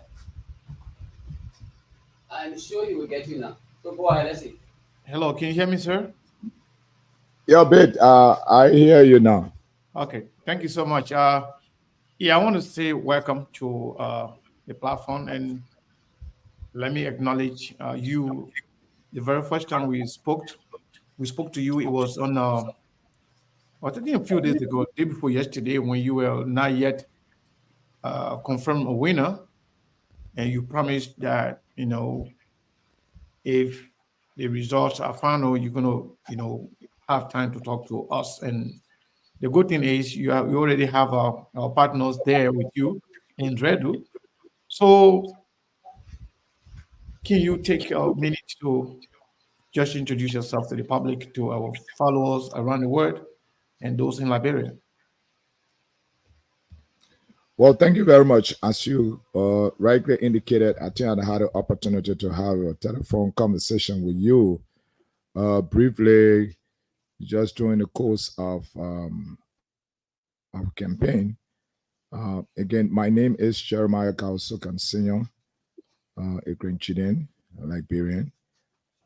I'm sure he will get you now. So go ahead, let's see. Hello, can you hear me, sir? Yeah, bit. I hear you now. Okay, thank you so much. Yeah, I want to say welcome to the platform, and let me acknowledge you. The very first time we spoke to you, it was on I think a few days ago, day before yesterday, when you were not yet confirmed a winner, and you promised that, if the results are final, you're gonna, have time to talk to us. And the good thing is you already have our partners there with you in Dredu. So can you take a minute to just introduce yourself to the public, to our followers around the world, and those in Liberia? Well, thank you very much. As you rightly indicated, I think I had an opportunity to have a telephone conversation with you briefly, just during the course of campaign. Again, my name is Jeremiah Soan Senior, a Grenadian, a Liberian,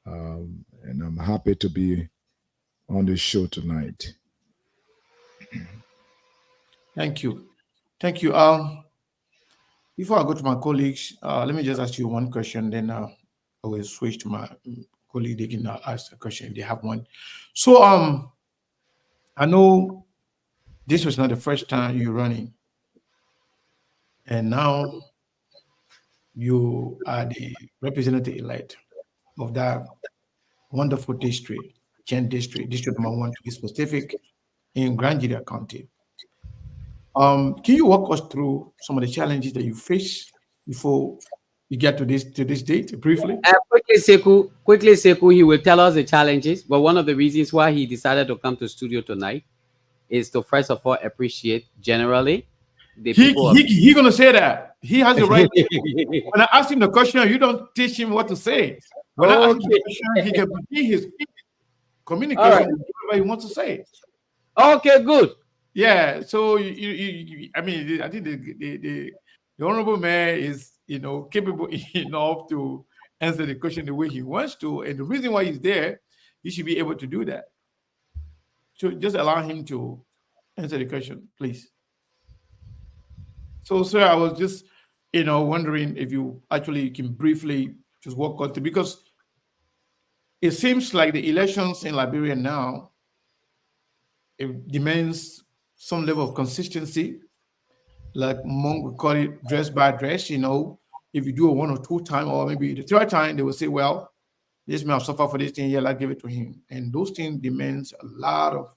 and I'm happy to be on the show tonight. Thank you. Thank you. Before I go to my colleagues, let me just ask you one question, then I will switch to my colleague. They can ask a question if they have one. So I know this was not the first time you're running, and now you are the representative elect of that wonderful district, district number 1 to be specific, in Grand County. Can you walk us through some of the challenges that you face before we get to this date briefly? Quickly, Sekou, he will tell us the challenges. But one of the reasons why he decided to come to studio tonight is to first of all appreciate generally the people. He gonna say that he has the right. When I ask him the question, you don't teach him what to say. When I ask him the question, he can begin his communication with whatever he wants to say. Okay, good. Yeah. So I mean, I think the honorable man is capable enough to answer the question the way he wants to, and the reason why he's there, he should be able to do that. So just allow him to answer the question, please. So, sir, I was just, wondering if you actually can briefly just walk on through, because it seems like the elections in Liberia now, it demands some level of consistency. Like Monk would call it dress by dress. If you do it 1 or 2 times, or maybe the 3rd time, they will say, well, this man suffer for this thing here, let's give it to him. And those things demands a lot of,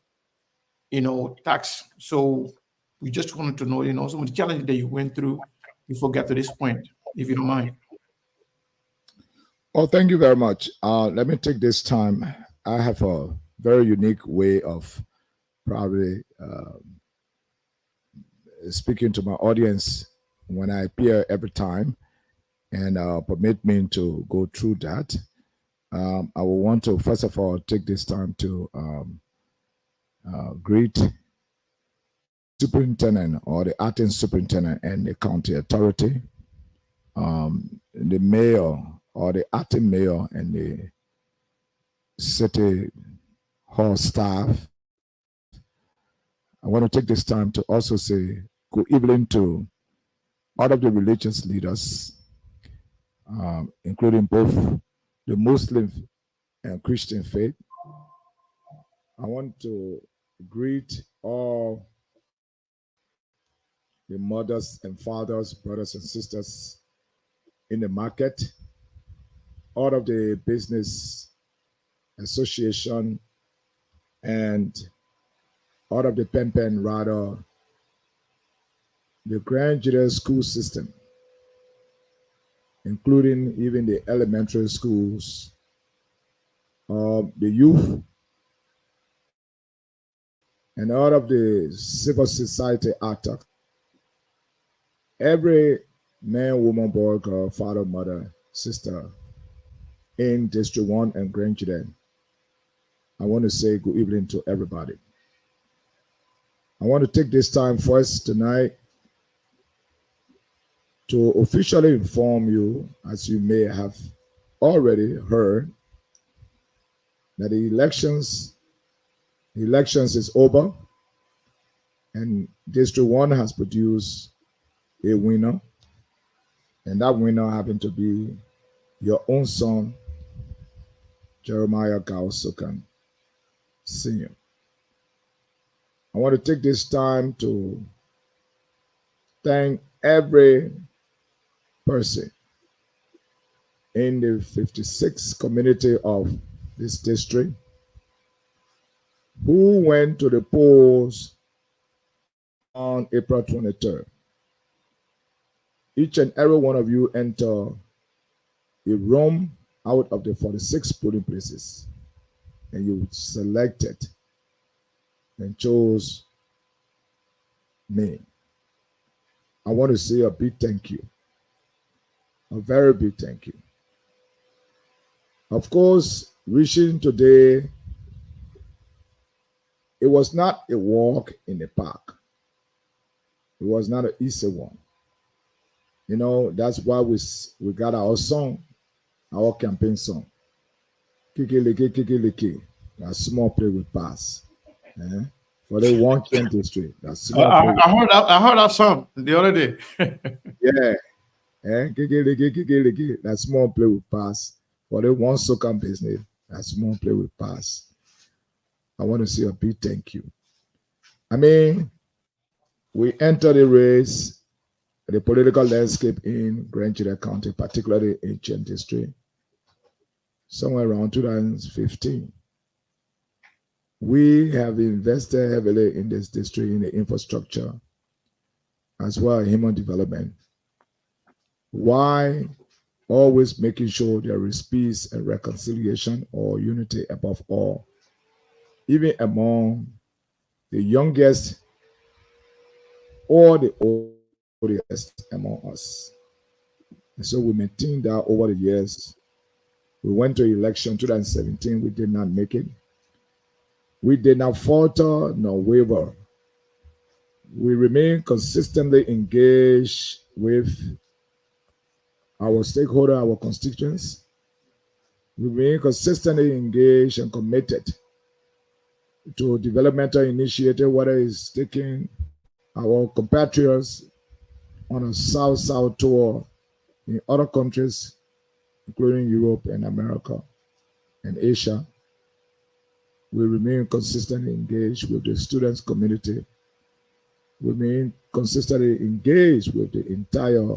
tax. So we just wanted to know, some of the challenges that you went through before get to this point, if you don't mind. Well, thank you very much. Let me take this time. I have a very unique way of probably speaking to my audience when I appear every time, and permit me to go through that. I will want to, first of all, take this time to greet superintendent or the acting superintendent and the county authority, the mayor or the acting mayor and the city hall staff. I want to take this time to also say good evening to all of the religious leaders, including both the Muslim and Christian faith. I want to greet all the mothers and fathers, brothers and sisters in the market, all of the business association, and all of the pen rather the graduate school system, including even the elementary schools, the youth, and all of the civil society actors. Every man, woman, boy, girl, father, mother, sister in District 1 and grandchildren, I want to say good evening to everybody. I want to take this time first tonight to officially inform you, as you may have already heard, that the elections is over, and District 1 has produced a winner, and that winner happened to be your own son, Jeremiah Soan Sr. I want to take this time to thank every person in the 56 community of this district who went to the polls on April 23rd. Each and every one of you enter a room out of the 46 polling places, and you selected and chose me. I want to say a big thank you, a very big thank you. Of course, reaching today, it was not a walk in the park. It was not an easy one. That's why we got our song, our campaign song. Kiki liki, kiki liki. That small play with pass. For the 1 district. That small play. I heard that song the other day. Yeah. Kiki liki, kiki liki. That small play with pass. For the 1 Socan business. That small play with pass. I want to say a big thank you. I mean, we entered the race, the political landscape in Grand Chile County, particularly in Chen District, somewhere around 2015. We have invested heavily in this district, in the infrastructure, as well as human development. Why always making sure there is peace and reconciliation or unity above all, even among the youngest or the oldest among us. And so we maintained that over the years. We went to election 2017, we did not make it. We did not falter nor waver. We remain consistently engaged with our stakeholder, our constituents. We remain consistently engaged and committed to developmental initiative, whether it's taking our compatriots on a South-South tour in other countries, including Europe and America and Asia. We remain consistently engaged with the students community. We remain consistently engaged with the entire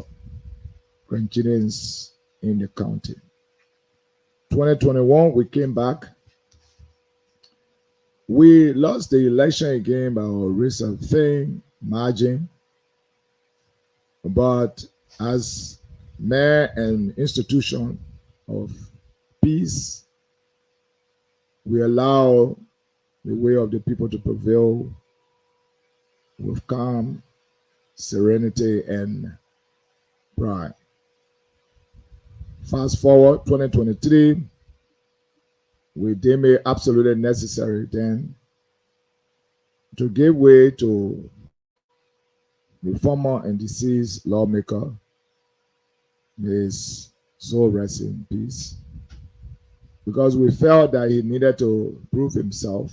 Grenchinians in the county. 2021, we came back. We lost the election again by a recent thing margin, but as mayor and institution of peace, we allow the way of the people to prevail with calm, serenity, and pride. Fast forward 2023, we deem it absolutely necessary then to give way to the former and deceased lawmaker, Ms. Soul rest in peace, because we felt that he needed to prove himself,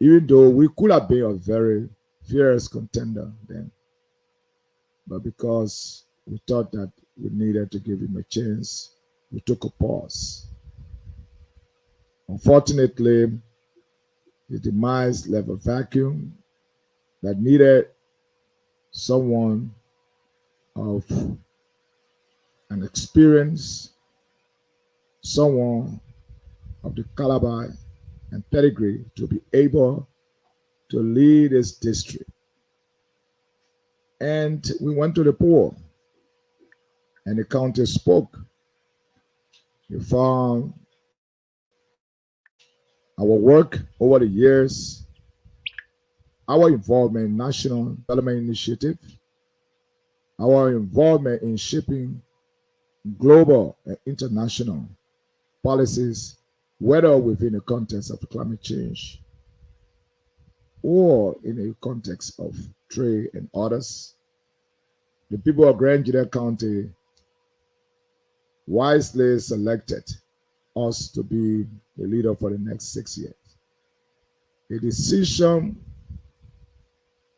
even though we could have been a very fierce contender then. But because we thought that we needed to give him a chance, we took a pause. Unfortunately, the demise left a vacuum that needed someone of an experience, someone of the caliber and pedigree to be able to lead this district. And we went to the poll, and the county spoke. We found our work over the years, our involvement in National Development Initiative, our involvement in shaping global and international policies, whether within the context of climate change or in a context of trade and others. The people of Grand Juda County wisely selected us to be the leader for the next 6 years. A decision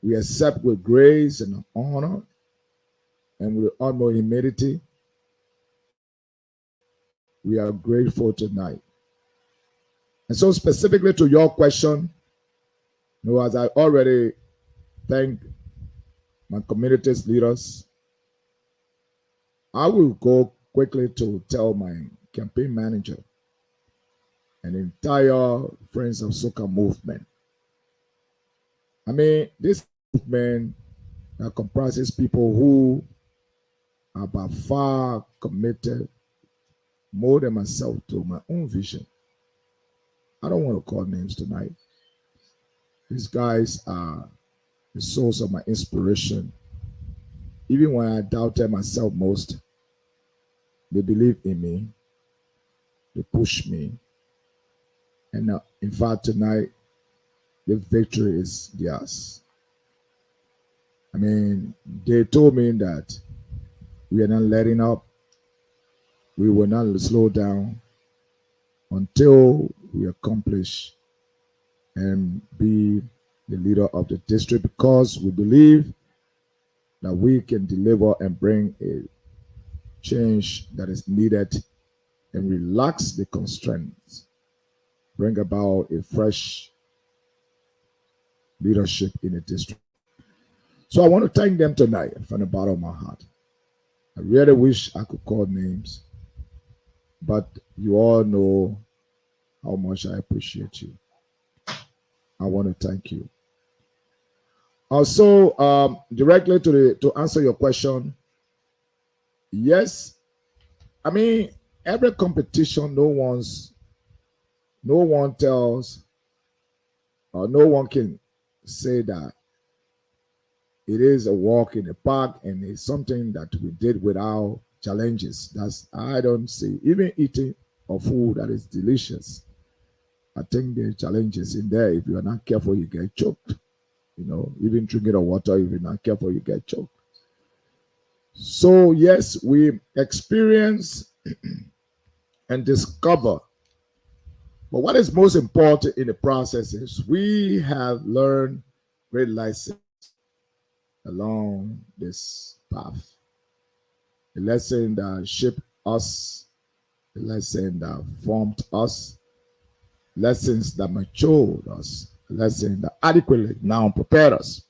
we accept with grace and honor and with utmost humility. We are grateful tonight. And so specifically to your question, as I already thanked my community's leaders, I will go quickly to tell my campaign manager and entire Friends of Soca movement. I mean, this movement that comprises people who are by far committed more than myself to my own vision. I don't want to call names tonight. These guys are the source of my inspiration. Even when I doubted myself most, they believe in me, they push me. And in fact, tonight, the victory is theirs. I mean, they told me that we are not letting up. We will not slow down until we accomplish and be the leader of the district, because we believe that we can deliver and bring a change that is needed and relax the constraints, bring about a fresh leadership in the district. So I want to thank them tonight from the bottom of my heart. I really wish I could call names, but you all know how much I appreciate you. I want to thank you. Also, directly to answer your question, Yes, I mean every competition, no one tells or no one can say that it is a walk in the park and it's something that we did without challenges. That's I don't see. Even eating a food that is delicious, I think there are challenges in there. If you are not careful, you get choked. You know, even drinking the water, if you're not careful, you get choked. So yes, we experience and discover. But what is most important in the process is we have learned great lessons along this path. A lesson that shaped us, a lesson that formed us, lessons that matured us, a lesson that adequately now prepared us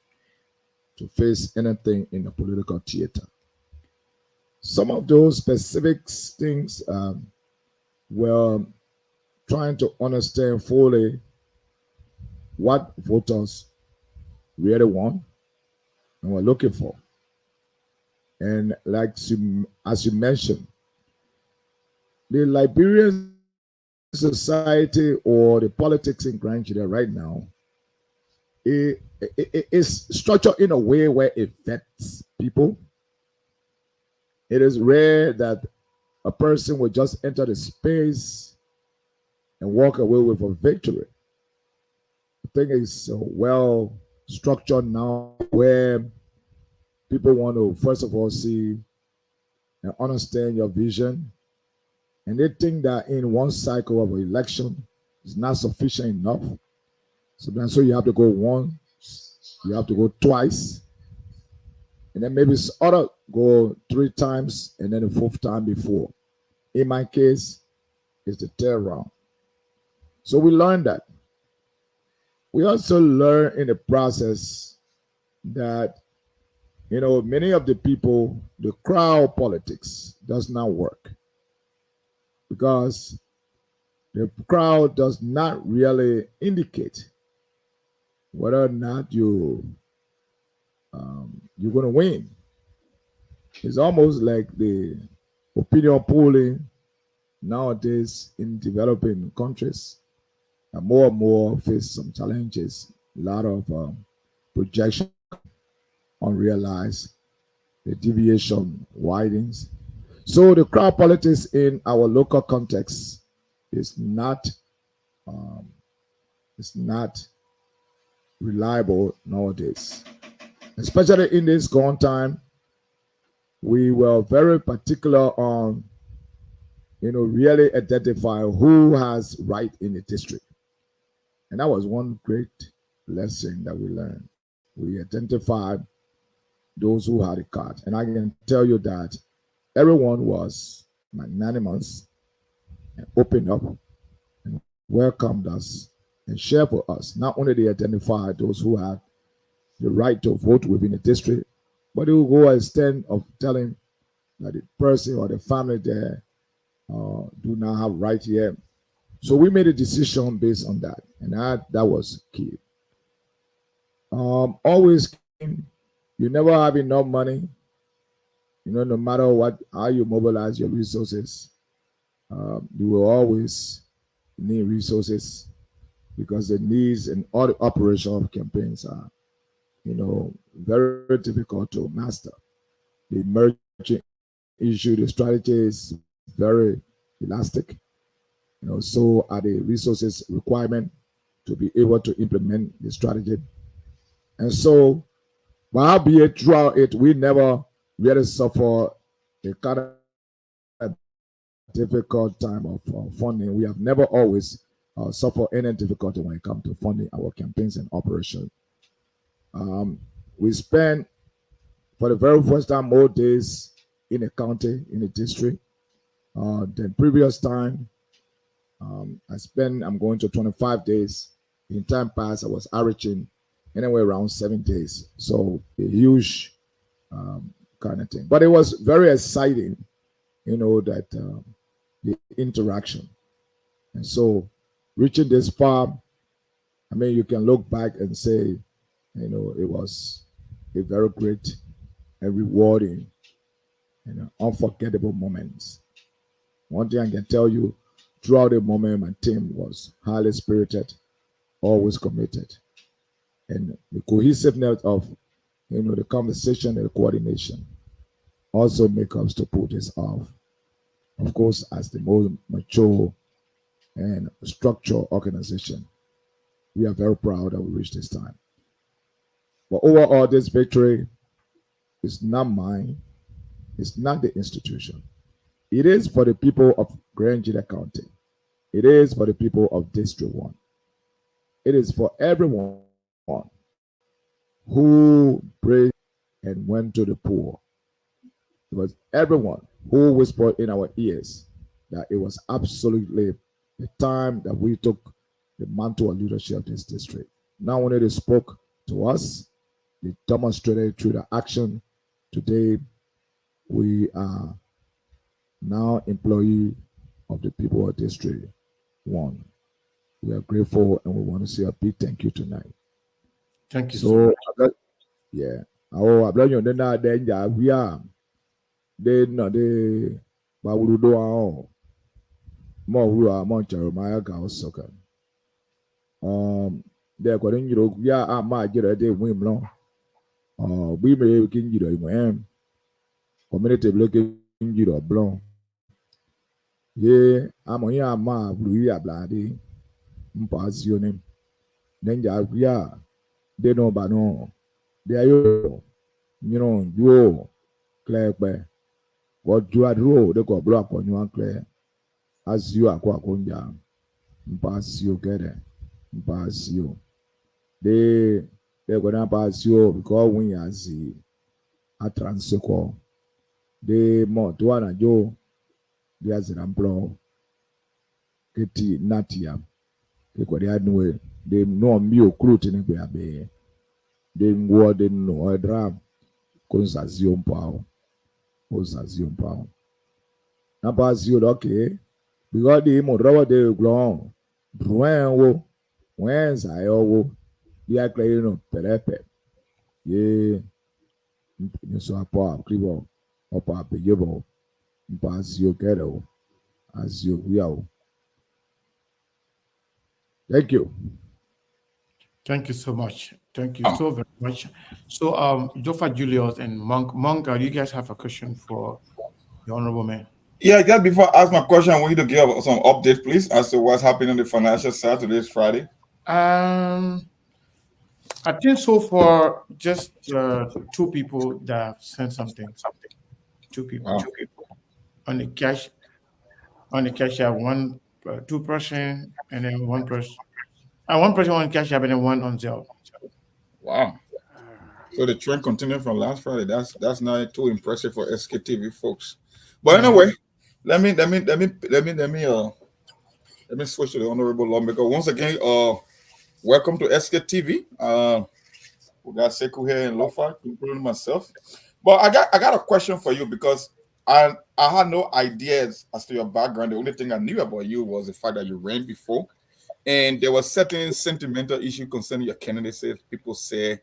to face anything in the political theater. Some of those specific things were trying to understand fully what voters really want and were looking for. And as you mentioned, the Liberian society or the politics in Nigeria right now it is structured in a way where it vets people. It is rare that a person will just enter the space and walk away with a victory. I think it's well structured now where people want to first of all see and understand your vision, and they think that in one cycle of an election is not sufficient enough. So you have to go once, you have to go twice, and then maybe other go 3 times, and then the 4th time before. In my case, it's the 3rd round. So we learned that. We also learn in the process that many of the people, the crowd politics does not work because the crowd does not really indicate whether or not you're going to win. It's almost like the opinion polling nowadays in developing countries, and more face some challenges. A lot of projection unrealized, the deviation widens. So the crowd politics in our local context is not reliable nowadays. Especially in this gone time, we were very particular on really identify who has right in the district. And that was one great lesson that we learned. We identified those who had a card. And I can tell you that everyone was magnanimous and opened up and welcomed us and shared with us. Not only they identified those who had the right to vote within the district, but they will go a extent of telling that the person or the family there do not have right here. So we made a decision based on that, and that was key. Always, you never have enough money. No matter how you mobilize your resources, you will always need resources because the needs and all the operation of campaigns are, very difficult to master. The emerging issue, the strategy is very elastic. So are the resources requirement to be able to implement the strategy. And so, while be it throughout it, we never really suffer a kind of difficult time of funding. We have never always suffered any difficulty when it comes to funding our campaigns and operations. We spent, for the very first time, more days in a county, in a district, than previous time. I'm going to 25 days. In time past, I was averaging anywhere around 7 days. So a huge kind of thing. But it was very exciting, that the interaction. And so reaching this far, you can look back and say, it was a very great and rewarding unforgettable moments. One thing I can tell you, throughout the moment, my team was highly spirited, always committed, and the cohesiveness of the conversation and the coordination also make us to pull this off. Of course, as the most mature and structured organization, we are very proud that we reached this time. But overall, this victory is not mine. It's not the institution. It is for the people of Grand Jida County. It is for the people of District 1. It is for everyone who prayed and went to the poor. It was everyone who whispered in our ears that it was absolutely the time that we took the mantle of leadership of this district. Not only they spoke to us, they demonstrated through the action. Today, we are now employee of the people of District 1. We are grateful and we want to say a big thank you tonight. Thank you so much. Yeah. Oh, I blame you. Then we are. They no they but we do our own. More who are more Jeremiah Soan. They're going to yeah, I might get a day win long. We may king you know, community looking you know, blonde. Yeah, I'm on your ma, blue, ya bloody, mpass your name. Then we are, they know, but no, they are you, clear, what you are, they got block on you, clear, as you are quite on jam, pass you, get it, pass you. They're gonna pass you because when you see a transfer, they more to one and Joe, there's an employ, Kitty, Natia. They know me recruiting be they go they know a drum consazion power na pass you okay because the mo rawa de glon druen wo when say wo they are clear no perepe ye ni so apa kribo opa pejebo pass you kero as you we are. Thank you. Thank you so much. Thank you so very much. So, Joffa Julius and Monk, you guys have a question for the honorable man? Yeah, just before I ask my question, I want you to give some update, please, as to what's happening on the financial side. Today's Friday. I think so far, just 2 people that have sent something. 2 people. Wow. On the cash. On the cash, I have 2 person, and then 1 person. One person on cash app and then 1 on Zelle. Wow. So the trend continued from last Friday. That's not too impressive for SKTV folks. But anyway, let me switch to the honorable lawmaker once again. Welcome to SKTV. We got Sekou here in Lofa, including myself. But I got a question for you because I had no ideas as to your background. The only thing I knew about you was the fact that you ran before, and there was certain sentimental issue concerning your candidacy. People say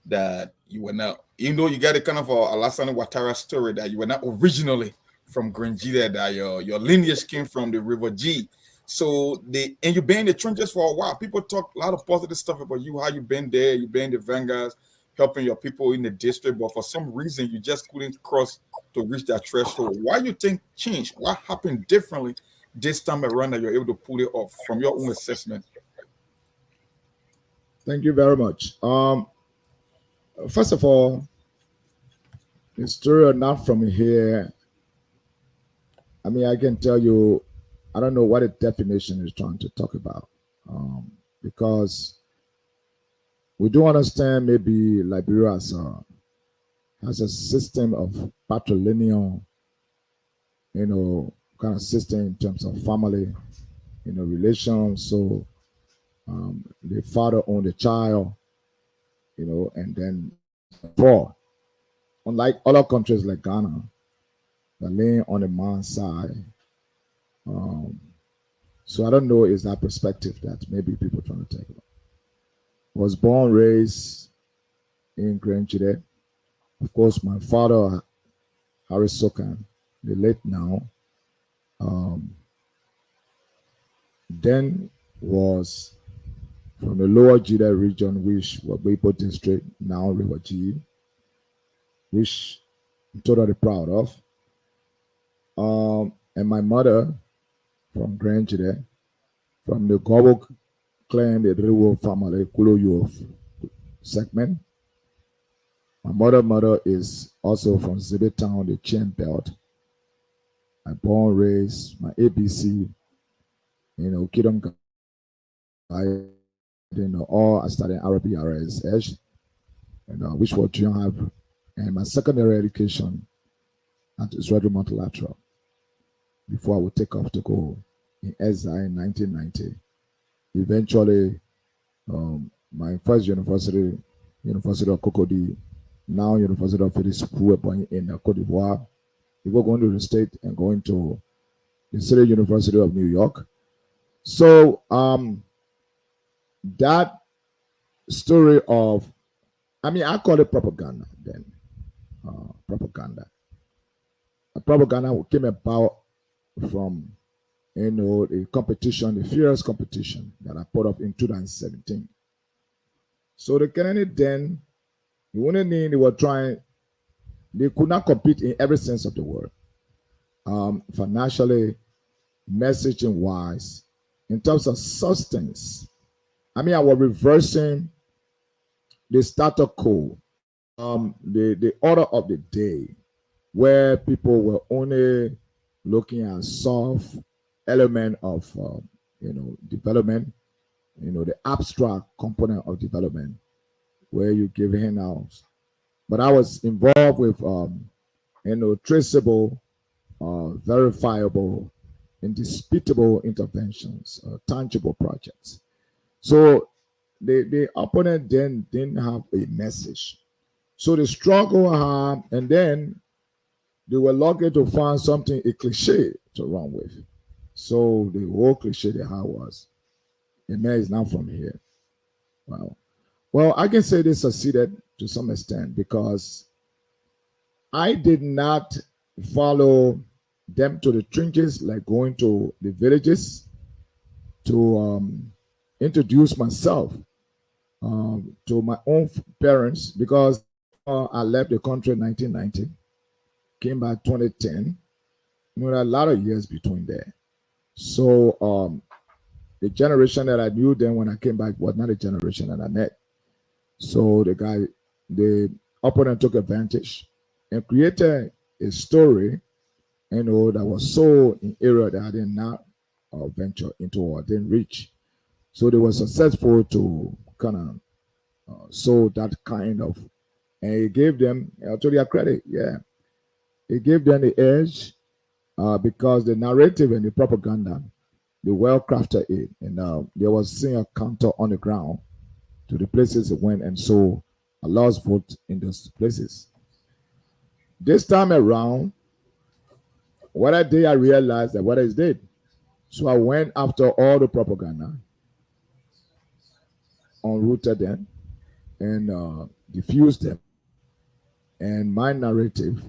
that you were not, you got a kind of a Alassane Ouattara story that you were not originally from Grenjida, that your lineage came from the River G. So and you've been in the trenches for a while. People talk a lot of positive stuff about you, how you've been there, you've been in the vanguards, helping your people in the district, but for some reason you just couldn't cross to reach that threshold. Why you think changed? What happened differently this time around that you're able to pull it off from your own assessment? Thank you very much. First of all, the story not from here. I mean, I can tell you, I don't know what the definition is trying to talk about, because we do understand maybe Liberia has a system of patrilineal, kind of system in terms of family, relations. So the father owned the child, and then for unlike other countries like Ghana, that laying on the man's side. So I don't know is that perspective that maybe people trying to take about. Was born, raised in Grand Chile. Of course, my father Harris Sokan, the late now, um, then was from the lower Jida region, which was Weipo district, now River G, which I'm totally proud of. And my mother from Grand Jida, from the Gobo clan, the Riwo family, Kulo Youth segment. My mother is also from Zibi Town, the Chain Belt. I born, raised, my ABC, Kidong, all I studied Arabic RSH, which was junior high, and my secondary education at Israeli Multilateral before I would take off to go in SI in 1990. Eventually, my first university of Cocody, now University of Philly School in Cote d'Ivoire, before going to the state and going to the City University of New York. So that story of, I call it propaganda then. Propaganda. Propaganda came about from the competition, the fierce competition that I put up in 2017. So the Kennedy then, they were trying, they could not compete in every sense of the word. Financially, messaging wise, in terms of substance. I was reversing the status quo, the order of the day, where people were only looking at soft element of development, the abstract component of development, where you give handouts. But I was involved with traceable, verifiable, indisputable interventions, tangible projects. So the opponent then didn't have a message. So the struggle, and then they were lucky to find something, a cliche to run with. So the whole cliche they had was, a man is not from here. Wow. Well, I can say they succeeded to some extent because I did not follow them to the trenches, like going to the villages to introduce myself to my own parents, because I left the country in 1990, came back 2010. A lot of years between there. So the generation that I knew then when I came back was not a generation that I met. So the opponent took advantage and created a story, that was so in area that I did not venture into or didn't reach. So they were successful to kind of sow that kind of, and it gave them, to their credit, it gave them the edge because the narrative and the propaganda, they well crafted it, and there was seeing a counter on the ground to the places it went, and so I lost vote in those places. This time around, what I did, I realized that what I did. So I went after all the propaganda, unrooted them, and diffused them. And my narrative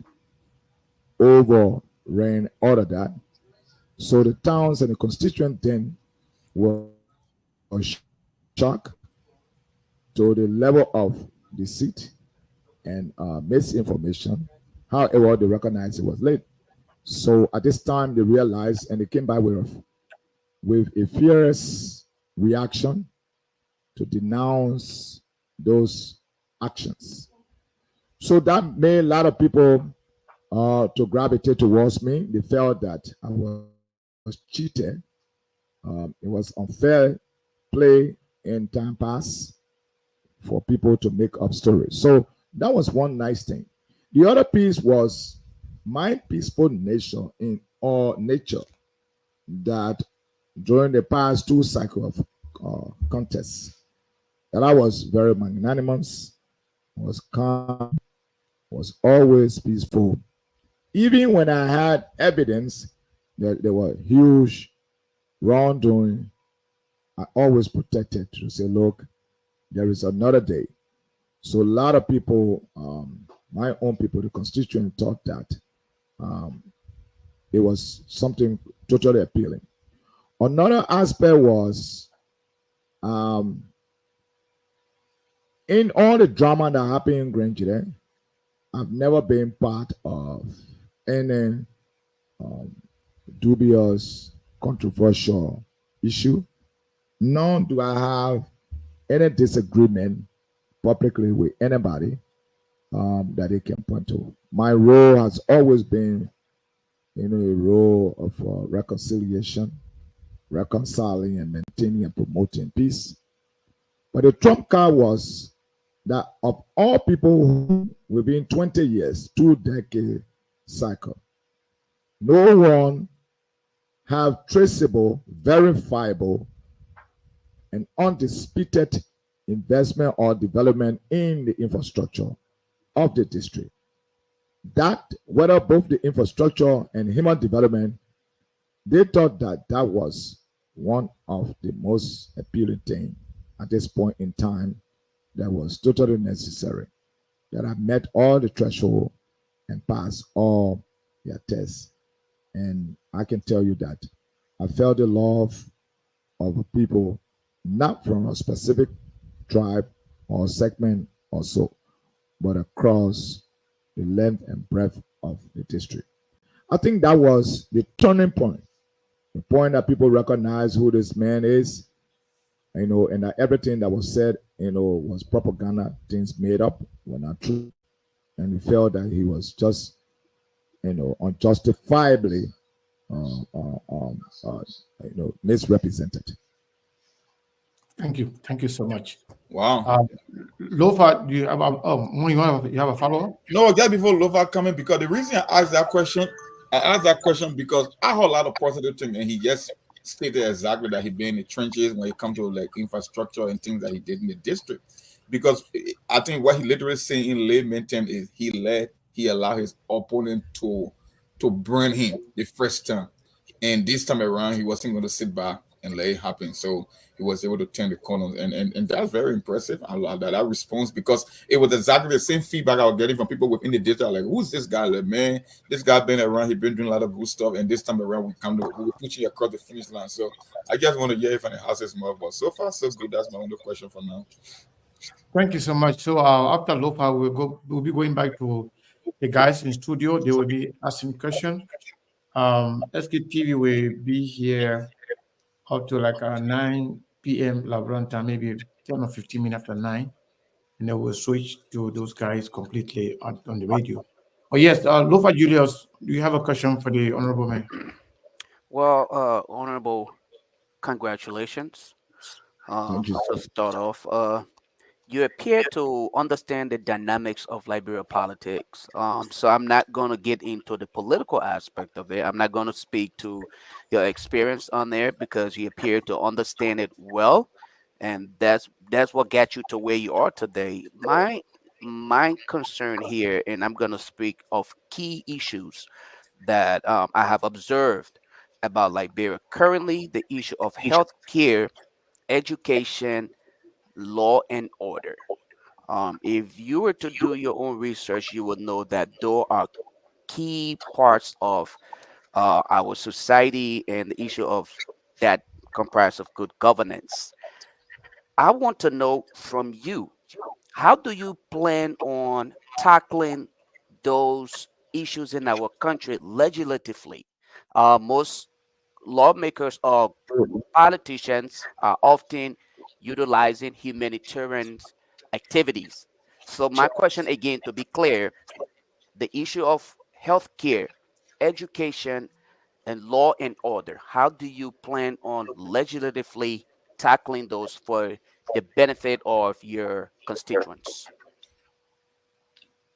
overran all of that. So the towns and the constituents then were shocked to the level of deceit and misinformation. However, they recognized it was late. So at this time, they realized and they came back with a fierce reaction to denounce those actions. So that made a lot of people to gravitate towards me. They felt that I was cheated. It was unfair play in time pass for people to make up stories. So that was one nice thing. The other piece was my peaceful nature in all nature, that during the past two cycles of contests, that I was very magnanimous, was calm, was always peaceful. Even when I had evidence that there were huge wrongdoing, I always protected to say, look, there is another day. So a lot of people, my own people, the constituent, thought that Um, it was something totally appealing. Another aspect was um, in all the drama that happened in Grand, I've never been part of any um, dubious, controversial issue. Nor do I have any disagreement publicly with anybody that they can point to. My role has always been, a role of reconciliation, reconciling and maintaining and promoting peace. But the trump card was that of all people who, within 20 years, 2 decade cycle, no one have traceable, verifiable, and undisputed investment or development in the infrastructure of the district. That, whether both the infrastructure and human development, they thought that that was one of the most appealing thing at this point in time that was totally necessary, that I met all the threshold and passed all their tests. And I can tell you that I felt the love of people, not from a specific tribe or segment or so, but across the length and breadth of the district. I think that was the turning point, the point that people recognize who this man is, and that everything that was said, was propaganda, things made up, were not true. And we felt that he was just, unjustifiably, misrepresented. Thank you so much. Wow. Lofa, do you have a follow-up? No, just before Lova coming, because the reason I asked that question because I heard a lot of positive things, and he just stated exactly that he been in the trenches when it comes to like infrastructure and things that he did in the district. Because I think what he literally saying in layman terms is he allowed his opponent to burn him the first time, and this time around he wasn't going to sit back and let it happen. So he was able to turn the corners, and that's very impressive. I love that response because it was exactly the same feedback I was getting from people within the district. Like, who's this guy? Like, man, this guy been around. He been doing a lot of good stuff, and this time around we put you across the finish line. So I just want to hear if any houses more, but so far so good. That's my only question for now. Thank you so much. So after Lofa, we'll be going back to the guys in studio. They will be asking questions. SKTV will be here up to like 9 p.m. Labrador time, maybe 10 or 15 minutes after 9. And then we'll switch to those guys completely on the radio. Oh, yes, Lofa Julius, do you have a question for the Honorable Man? Well, Honorable, congratulations. Thank you. To start off, you appear to understand the dynamics of Liberia politics. So I'm not going to get into the political aspect of it. I'm not going to speak to your experience on there because you appear to understand it well, and that's what got you to where you are today. My concern here, and I'm going to speak of key issues that I have observed about Liberia currently: the issue of health care, education, law and order. If you were to do your own research, you would know that those are key parts of our society and the issue of that comprise of good governance. I want to know from you, how do you plan on tackling those issues in our country legislatively? Most lawmakers or politicians are often utilizing humanitarian activities. So, my question again, to be clear, the issue of healthcare, education, and law and order, how do you plan on legislatively tackling those for the benefit of your constituents?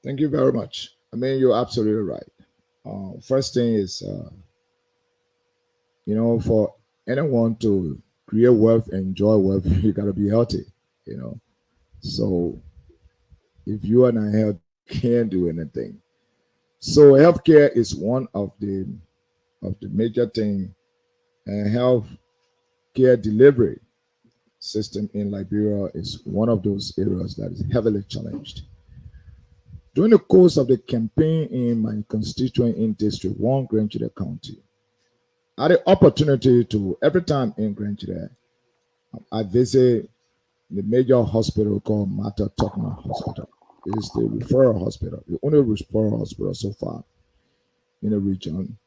Thank you very much. I mean, you're absolutely right. First thing is, for anyone to create wealth, enjoy wealth, you got to be healthy. So if you are not healthy, you can't do anything. So healthcare is one of the major thing, and health care delivery system in Liberia is one of those areas that is heavily challenged. During the course of the campaign in my constituent in District 1, Grand Chile County, I had the opportunity to, every time in Grand Chile, I visit the major hospital called Mata Tokma Hospital. It is the referral hospital, the only referral hospital so far in the region,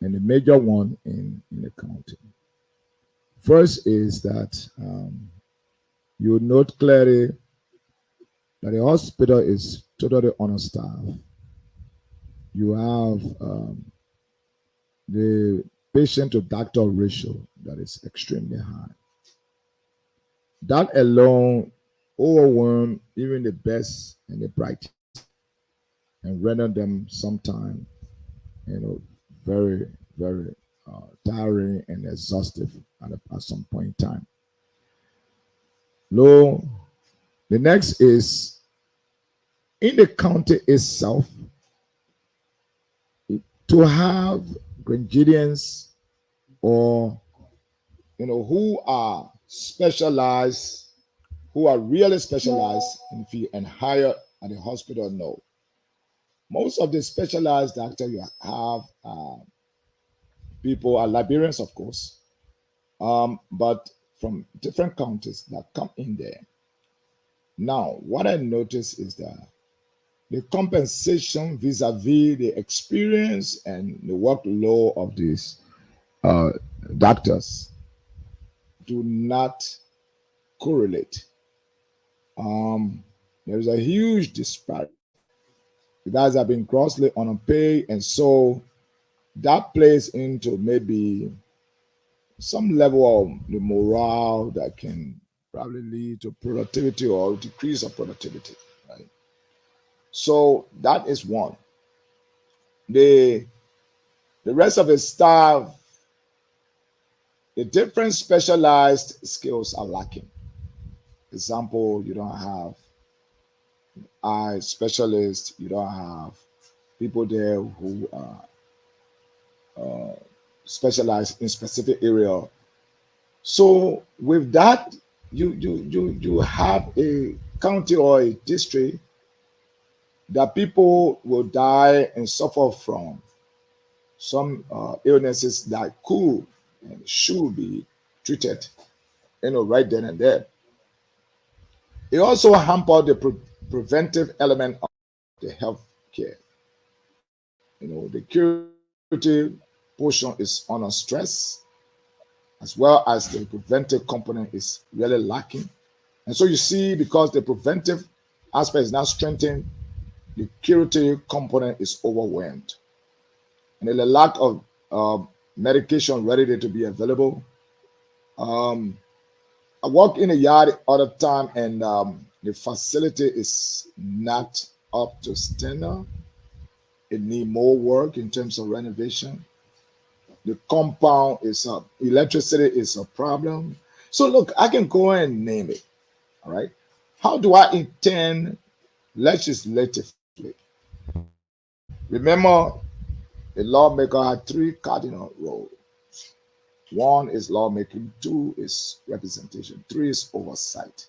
and the major one in the county. First is that you note clearly that the hospital is totally understaffed. You have the patient to doctor ratio that is extremely high. That alone overwhelm even the best and the brightest and render them sometimes, very, very tiring and exhaustive at some point in time. Lo, the next is in the county itself, to have Grenadians or who are specialized, who are really specialized in field and higher at the hospital. No, most of the specialized doctors you have people are Liberians, of course, but from different countries that come in there. Now, what I notice is that the compensation vis-a-vis the experience and the workload of these doctors do not correlate. There is a huge disparity. The guys have been grossly underpaid, and so that plays into maybe some level of the morale that can probably lead to productivity or decrease of productivity, right? So that is one. The rest of the staff, the different specialized skills are lacking. Example, you don't have eye specialists, you don't have people there who are specialized in specific area. So with that, you have a county or a district that people will die and suffer from some illnesses that could and should be treated, right then and there. It also hampered the preventive element of the health care. The curative portion is under stress, as well as the preventive component is really lacking. And so you see, because the preventive aspect is not strengthened, the curative component is overwhelmed. And the lack of medication ready to be available. I walk in a yard all the time, and the facility is not up to standard. It needs more work in terms of renovation. The compound is electricity is a problem. So look, I can go and name it. All right. How do I intend legislatively? Remember, the lawmaker had three cardinal roles. One is lawmaking, two is representation, three is oversight.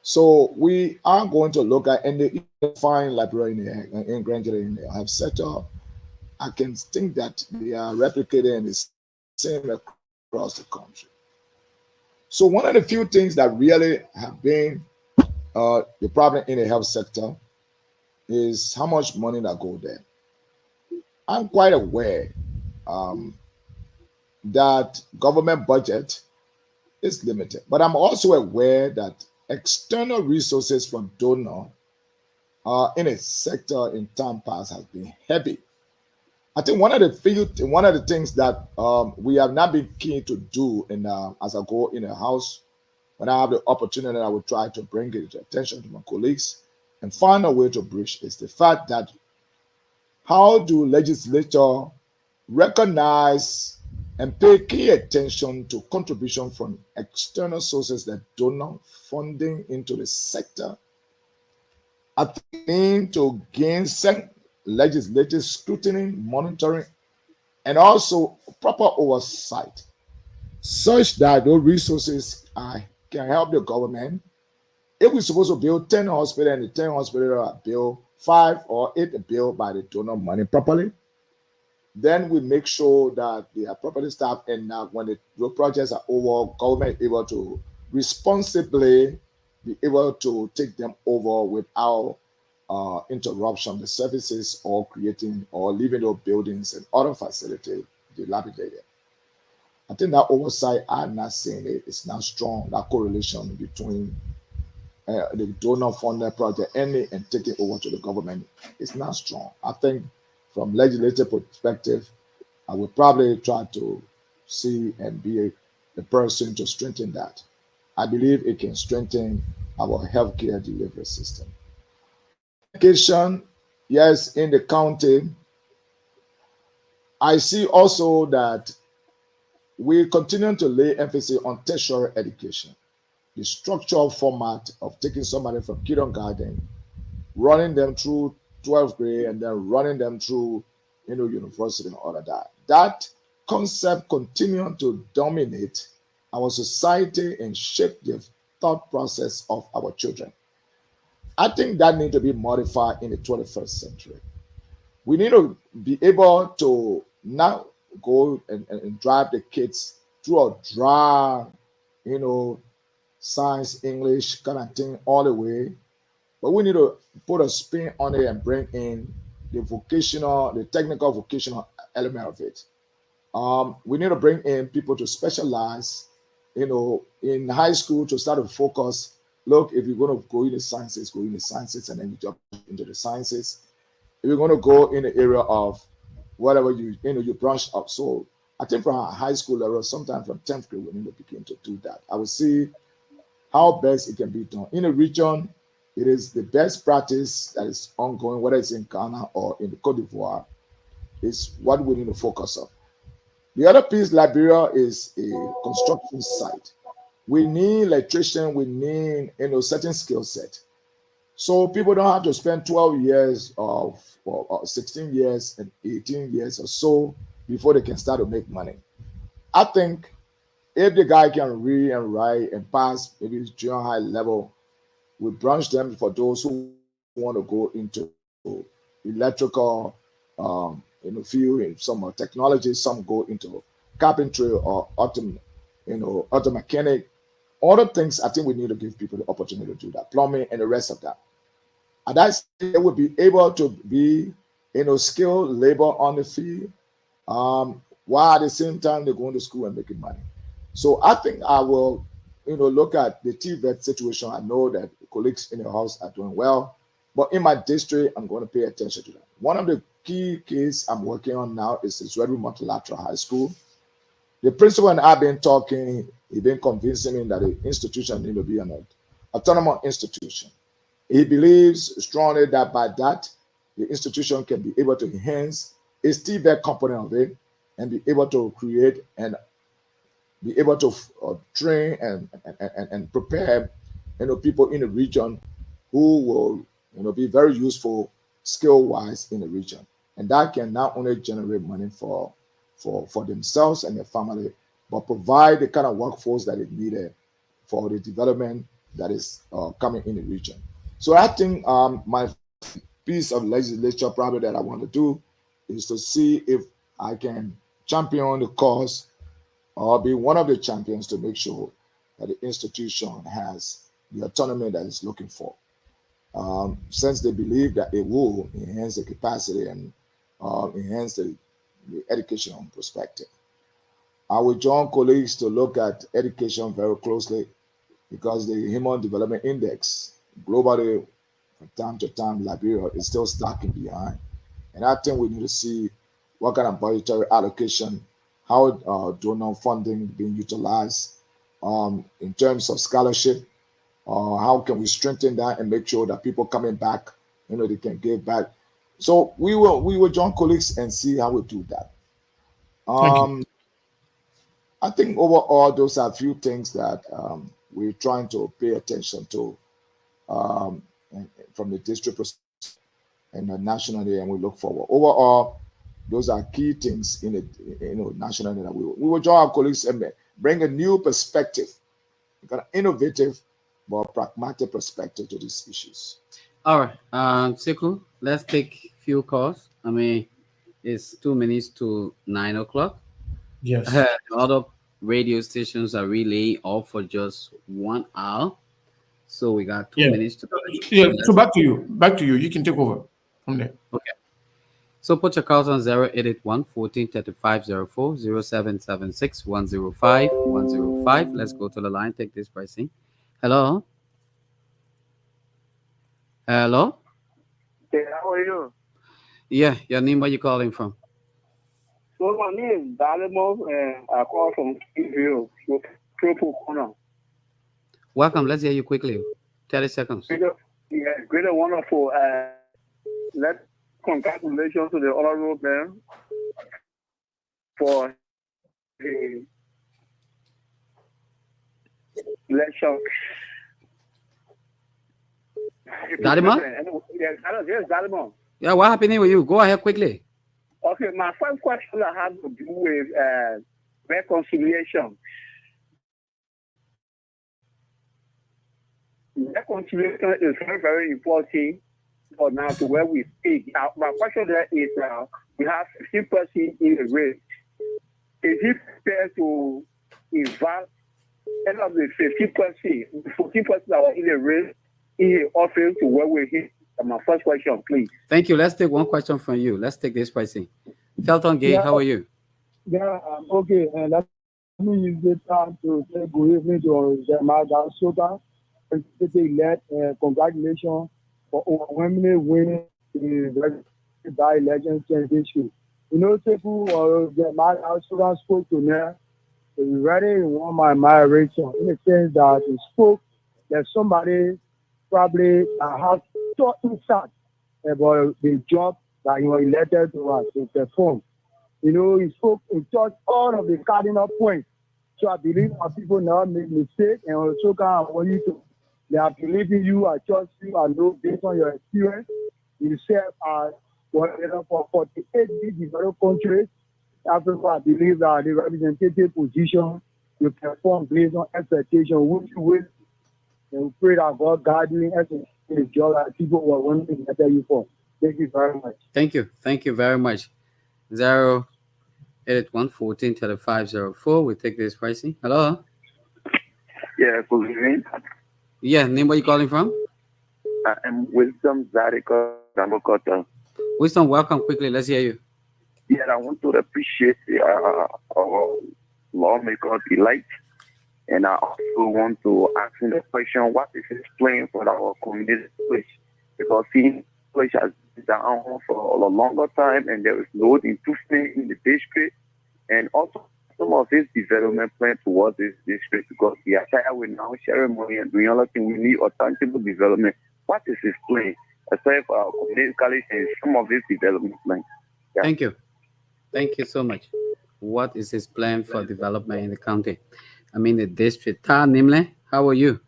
So we are going to look at, and the fine Liberian in Grand Chile in the health sector, I can think that they are replicated and the same across the country. So one of the few things that really have been the problem in the health sector is how much money that go there. I'm quite aware that government budget is limited, but I'm also aware that external resources from donor in a sector in time past has been heavy. I think one of the things that we have not been keen to do as I go in the house, when I have the opportunity, I will try to bring it to attention to my colleagues and find a way to bridge is the fact that how do legislature recognize and pay key attention to contribution from external sources that donor funding into the sector? I think to gain legislative scrutiny, monitoring, and also proper oversight, such that those resources can help the government If we're supposed to build 10 hospitals and the 10 hospitals are built, 5 or 8 are built by the donor money properly, then we make sure that they are properly staffed, and when the projects are over, government is able to responsibly be able to take them over without interruption the services or creating or leaving those buildings and other facilities dilapidated. I think that oversight, I'm not saying it, it's not strong. That correlation between the donor funded project and taking over to the government is not strong. I think from legislative perspective, I would probably try to see and be the person to strengthen that. I believe it can strengthen our healthcare delivery system. Education, yes, in the county, I see also that we continue to lay emphasis on tertiary education, the structural format of taking somebody from kindergarten, running them through 12th grade, and then running them through, university and all of that. That concept continues to dominate our society and shape the thought process of our children. I think that needs to be modified in the 21st century. We need to be able to not go and drive the kids through a dry, you know, science, English kind of thing all the way. But we need to put a spin on it and bring in the vocational, the technical vocational element of it. We need to bring in people to specialize, in high school to start to focus. Look, if you're going to go into sciences, go into sciences, and then you jump into the sciences. If you're going to go in the area of whatever you branch up. So I think from a high school level, sometime from 10th grade, we need to begin to do that. I will see how best it can be done. In a region, it is the best practice that is ongoing, whether it's in Ghana or in the Cote d'Ivoire, is what we need to focus on. The other piece, Liberia, is a construction site. We need electrician, we need certain skill set. So people don't have to spend 12 years or 16 years and 18 years or so before they can start to make money. I think if the guy can read and write and pass maybe junior high level, we branch them for those who want to go into electrical field and some technology, some go into carpentry or auto mechanic. All the things I think we need to give people the opportunity to do that, plumbing and the rest of that. And that's they would be able to be skilled labor on the field, while at the same time they're going to school and making money. So I think I will look at the TVET situation. I know that the colleagues in the house are doing well, but in my district, I'm going to pay attention to that. One of the key cases I'm working on now is Israeli Multilateral High School. The principal and I've been talking, he's been convincing me that the institution need to be an autonomous institution. He believes strongly that by that, the institution can be able to enhance a TVET component of it and be able to create and be able to train and prepare people in the region who will be very useful skill wise in the region, and that can not only generate money for themselves and their family, but provide the kind of workforce that is needed for the development that is coming in the region. So I think my piece of legislature probably that I want to do is to see if I can champion the cause or be one of the champions to make sure that the institution has the autonomy that it's looking for. Since they believe that it will enhance the capacity and enhance the educational perspective. I will join colleagues to look at education very closely because the Human Development Index globally, from time to time, Liberia is still stacking behind. And I think we need to see what kind of budgetary allocation, how donor funding being utilized in terms of scholarship. How can we strengthen that and make sure that people coming back, they can give back. So we will join colleagues and see how we do that. Thank you. I think overall those are a few things that we're trying to pay attention to from the district perspective and nationally, and we look forward. Overall, those are key things in the nationally that we will join our colleagues and bring a new perspective, kind of innovative more pragmatic perspective to these issues. All right, Siku, let's take few calls. I mean, it's 2 minutes to 9 o'clock. Yes. Other radio stations are really off for just 1 hour, so we got two Yeah. minutes to. Yeah. So So let's. back to you. Back to you. You can take over from there. Okay. So put your calls on 0881 14 35 04 0776 105 105. Let's go to the line. Take this pricing. Hello. Hello. Hey, how are you? Yeah, your name, where you calling from? So my name is Dalimo, and I call from Kivio, Triple Corner. Welcome. Let's hear you quickly. 30 seconds. Yeah, great and wonderful. Let congratulations to the honorable man for the election. Dadima? Yes, Dalimo. Yeah, what happening with you? Go ahead quickly. Okay, my first question has to do with reconciliation. Reconciliation is very, very important for now to where we speak. My question there is we have 15% in the race. Is it fair to invite any of the 15%, 14% that are in the race in the office to where we hit? My first question, please. Thank you. Let's take one question from you. Let's take this pricing. Felton Gay, how are you? Yeah, okay. Let me use this time to say good evening to Jeremiah Soan. Congratulations for overwhelmingly winning the by-election championship. You know, people Jeremiah Soan spoke to me. He really won my admiration in the sense that he spoke that somebody probably has thought inside about the job that he was elected to perform. You know, he spoke, he touched all of the cardinal points. So I believe our people now make mistakes and also can want you to, they are believing you, I trust you, I know based on your experience. You serve as for 48 big developed countries. Africa, I believe that the representative position you perform based on expectation, which you will, and we pray that God guide you in the job that people were wanting to get you for. Thank you very much. Thank you. Thank you very much. 081 14 35 04. We take this pricing. Hello. Yeah, good evening. Yeah, name where you calling from? I am Wisdom Zadika Zambokota. Wisdom, welcome quickly. Let's hear you. Yeah, I want to appreciate our lawmaker elect, and I also want to ask him the question: what is his plan for our community place? Because seeing place has been down for a longer time, and there is no improvement in the district, and also some of his development plan towards this district. Because we are tired with now sharing money and doing other things, we need tangible development. What is his plan? Aside for our community college and some of his development plan. Yeah. Thank you. Thank you so much. What is his plan for development in the county? I mean, the district. Ta Nimle, how are you?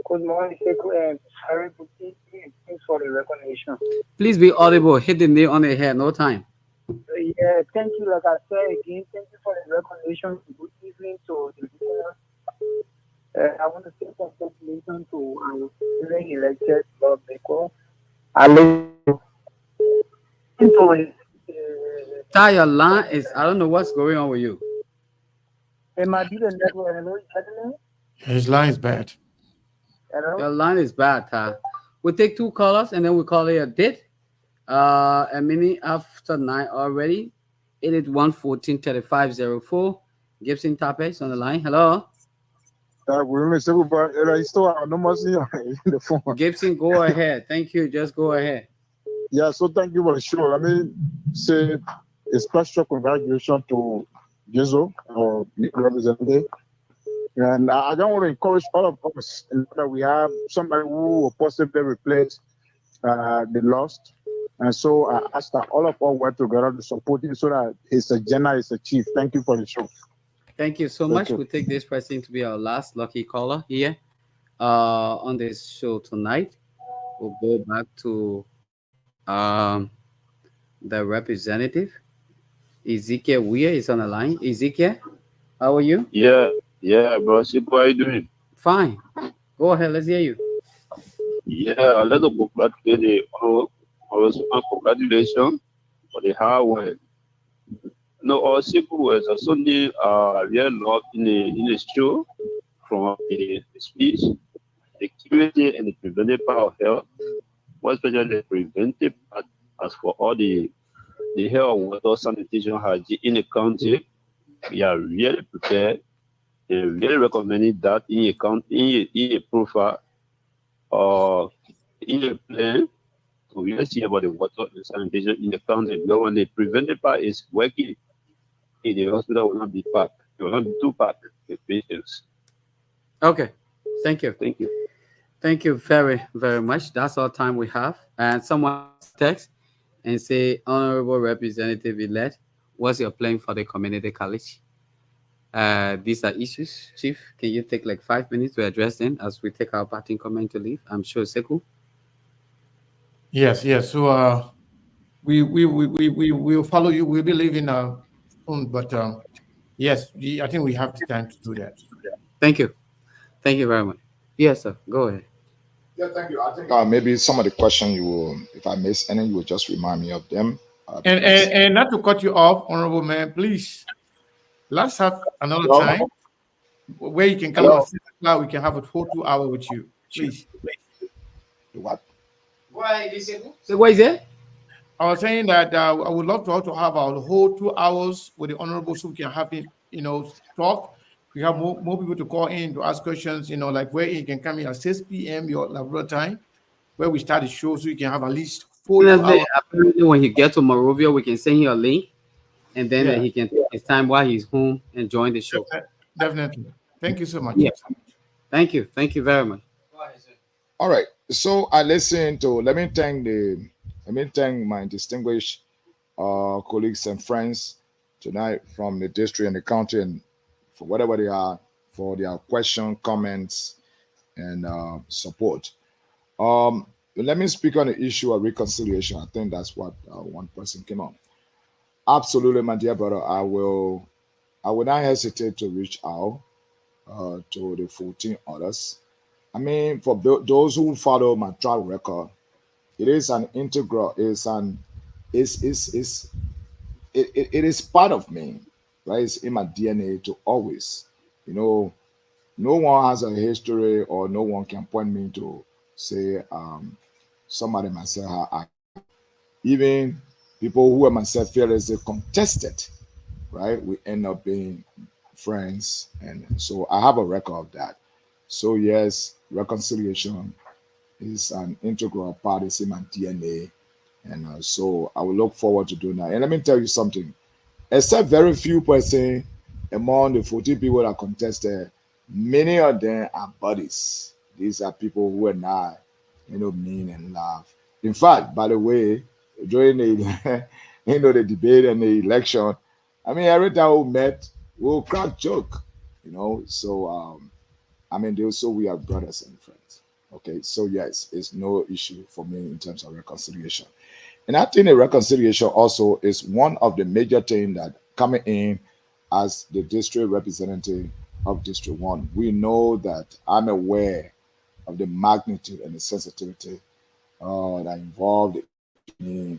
Good morning, Sekou, and very good evening. Thanks for the recognition. Please be audible. Hit the nail on the head. No time. Yeah, thank you. Like I said again, thank you for the recognition. Good evening to the listeners. I want to say congratulations to our newly elected lawmaker. I live into it. Ta, your line is, I don't know what's going on with you. It might be the network. Hello, is that the name? His line is bad. Hello? Your line is bad, Ta. We'll take two callers and then we call it a date. A minute after 9 already. 881 14 35 04. Gibson Tapes on the line. Hello. The phone. Gibson, go ahead. Thank you. Just go ahead. Yeah, so thank you for the show. Let me say a special congratulations to Jezo, our representative. And I don't want to encourage all of us that we have somebody who will possibly replace the lost. And so I ask that all of us work together to support him so that his agenda is achieved. Thank you for the show. Thank you so much. We take this person to be our last lucky caller here on this show tonight. We'll go back to the representative. Ezekiel Weir is on the line. Ezekiel, how are you? Yeah, bro. How are you doing? Fine. Go ahead. Let's hear you. Yeah, let us congratulate the congratulations for the hard work. No, our simple words are Sunday real love in the show from the speech, the curative and the preventive part of health, more especially the preventive part as for all the health, water, sanitation, hygiene in the country. We are really prepared and really recommending that in a in a profile or in a plan to really see about the water and sanitation in the country. Because when the preventive part is working, in the hospital will not be packed. It will not be too packed with patients. Okay. Thank you. Thank you. Thank you very, very much. That's all time we have. And someone text and say, Honorable Representative Elect, what's your plan for the community college? These are issues. Chief, can you take like 5 minutes to address them as we take our parting comment to leave? I'm sure Seku. Yes, yes. So we will follow you. We'll be leaving soon, but yes, I think we have the time to do that. Thank you. Thank you very much. Yes, sir. Go ahead. Yeah, thank you. I think maybe some of the questions you will, if I miss any, you will just remind me of them. And, because- and not to cut you off, Honorable Man, please, let's have another Hello? time where you can come Hello? and sit down. We can have a full 2 hour with you, please. What? So what is it? I was saying that I would love to also have our whole 2 hours with the Honorable so we can have him, talk. We have more people to call in to ask questions, like where you can come in at 6 p.m. your Labrador time, where we start the show so you can have at least full 2 Honestly, hours. apparently when he gets to Morovia, we can send him a link and then Yeah. he can take his time while he's home and join the show. Definitely. Thank you so much. Yeah. Thank you. Thank you very much. All right. So I listened to. Let me thank my distinguished colleagues and friends tonight from the district and the county, and for whatever they are, for their question, comments, and support. Let me speak on the issue of reconciliation. I think that's what one person came on. Absolutely, my dear brother. I will not hesitate to reach out to the 14 others. I mean, for those who follow my track record, it is an integral. Is it is part of me, right? It's in my DNA to always, you know, no one has a history or no one can point me to say somebody myself how I even people who are myself feel as they contested, right? We end up being friends, and so I have a record of that. So yes, reconciliation is an integral part. It's in my DNA, and so I will look forward to doing that. And let me tell you something: except very few person among the 14 people that contested, many of them are buddies. These are people who are not, mean and laugh. In fact, by the way, during the the debate and the election, I mean every time we met, we'll crack joke, So I mean, so we are brothers and friends. Okay, so yes, it's no issue for me in terms of reconciliation. And I think the reconciliation also is one of the major things that coming in as the district representative of District 1. We know that I'm aware of the magnitude and the sensitivity that involved in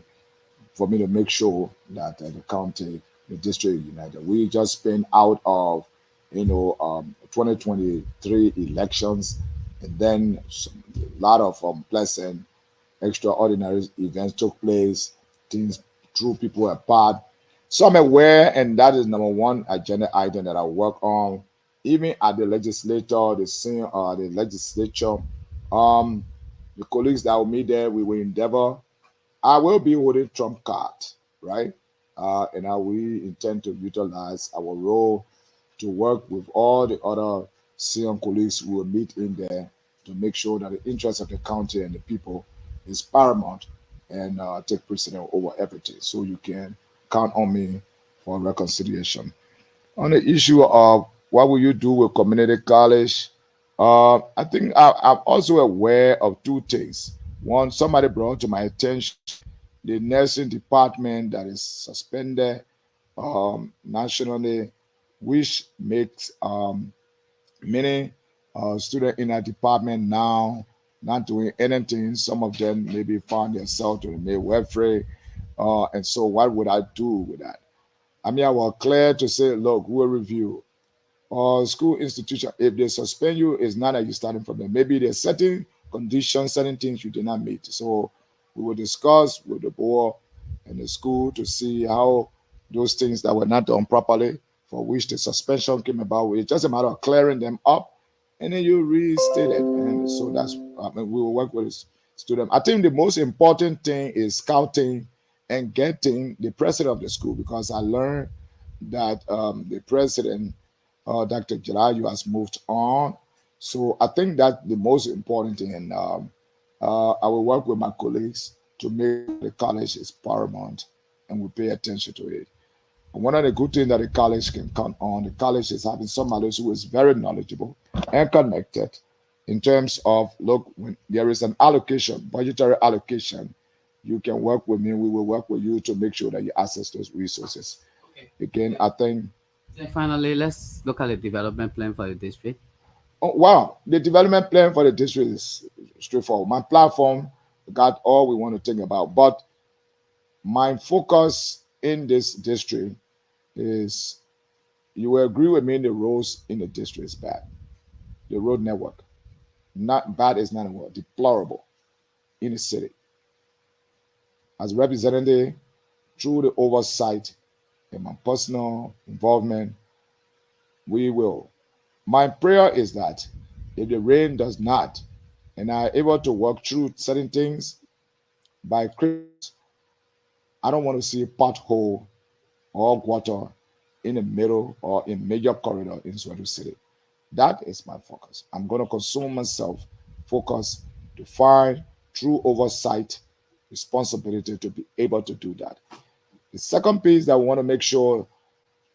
for me to make sure that the county, the district united. We just been out of 2023 elections, and then a lot of pleasant extraordinary events took place, things drew people apart. So I'm aware, and that is number one agenda item that I work on, even at the legislature, the legislature. The colleagues that will meet there, we will endeavor. I will be holding trump card, right? And I will intend to utilize our role to work with all the other senior colleagues who will meet in there to make sure that the interest of the county and the people is paramount and take precedence over everything. So you can count on me for reconciliation. On the issue of what will you do with community college, I think I'm also aware of two things. One, somebody brought to my attention the nursing department that is suspended nationally, which makes many student in a department now, not doing anything. Some of them maybe found themselves to remain welfare. And so, what would I do with that? I mean, I was clear to say, look, we'll review. Or school institution, if they suspend you, it's not that you're starting from there. Maybe there's certain conditions, certain things you did not meet. So we will discuss with the board and the school to see how those things that were not done properly, for which the suspension came about. It's just a matter of clearing them up, and then you restate it. And so that's, I mean, we will work with the student. I think the most important thing is scouting and getting the president of the school, because I learned that the president, Dr. Jalayu, has moved on. So I think that's the most important thing. And I will work with my colleagues to make sure the college is paramount and we pay attention to it. And one of the good things that the college can count on, the college is having somebody who is very knowledgeable and connected in terms of, look, when there is an allocation, budgetary allocation, you can work with me, we will work with you to make sure that you access those resources. Again, I think. Then finally, let's look at the development plan for the district. Oh, wow, the development plan for the district is straightforward. My platform got all we want to think about, but my focus in this district is, you will agree with me, the roads in the district is bad. The road network, not bad is not a word, deplorable in the city. As representative, through the oversight and my personal involvement, we will. My prayer is that if the rain does not, and I are able to work through certain things by Christmas, I don't want to see a pothole or water in the middle or in major corridor in Swato City. That is my focus. I'm going to consume myself, focus to find true oversight, responsibility to be able to do that. The second piece that we want to make sure,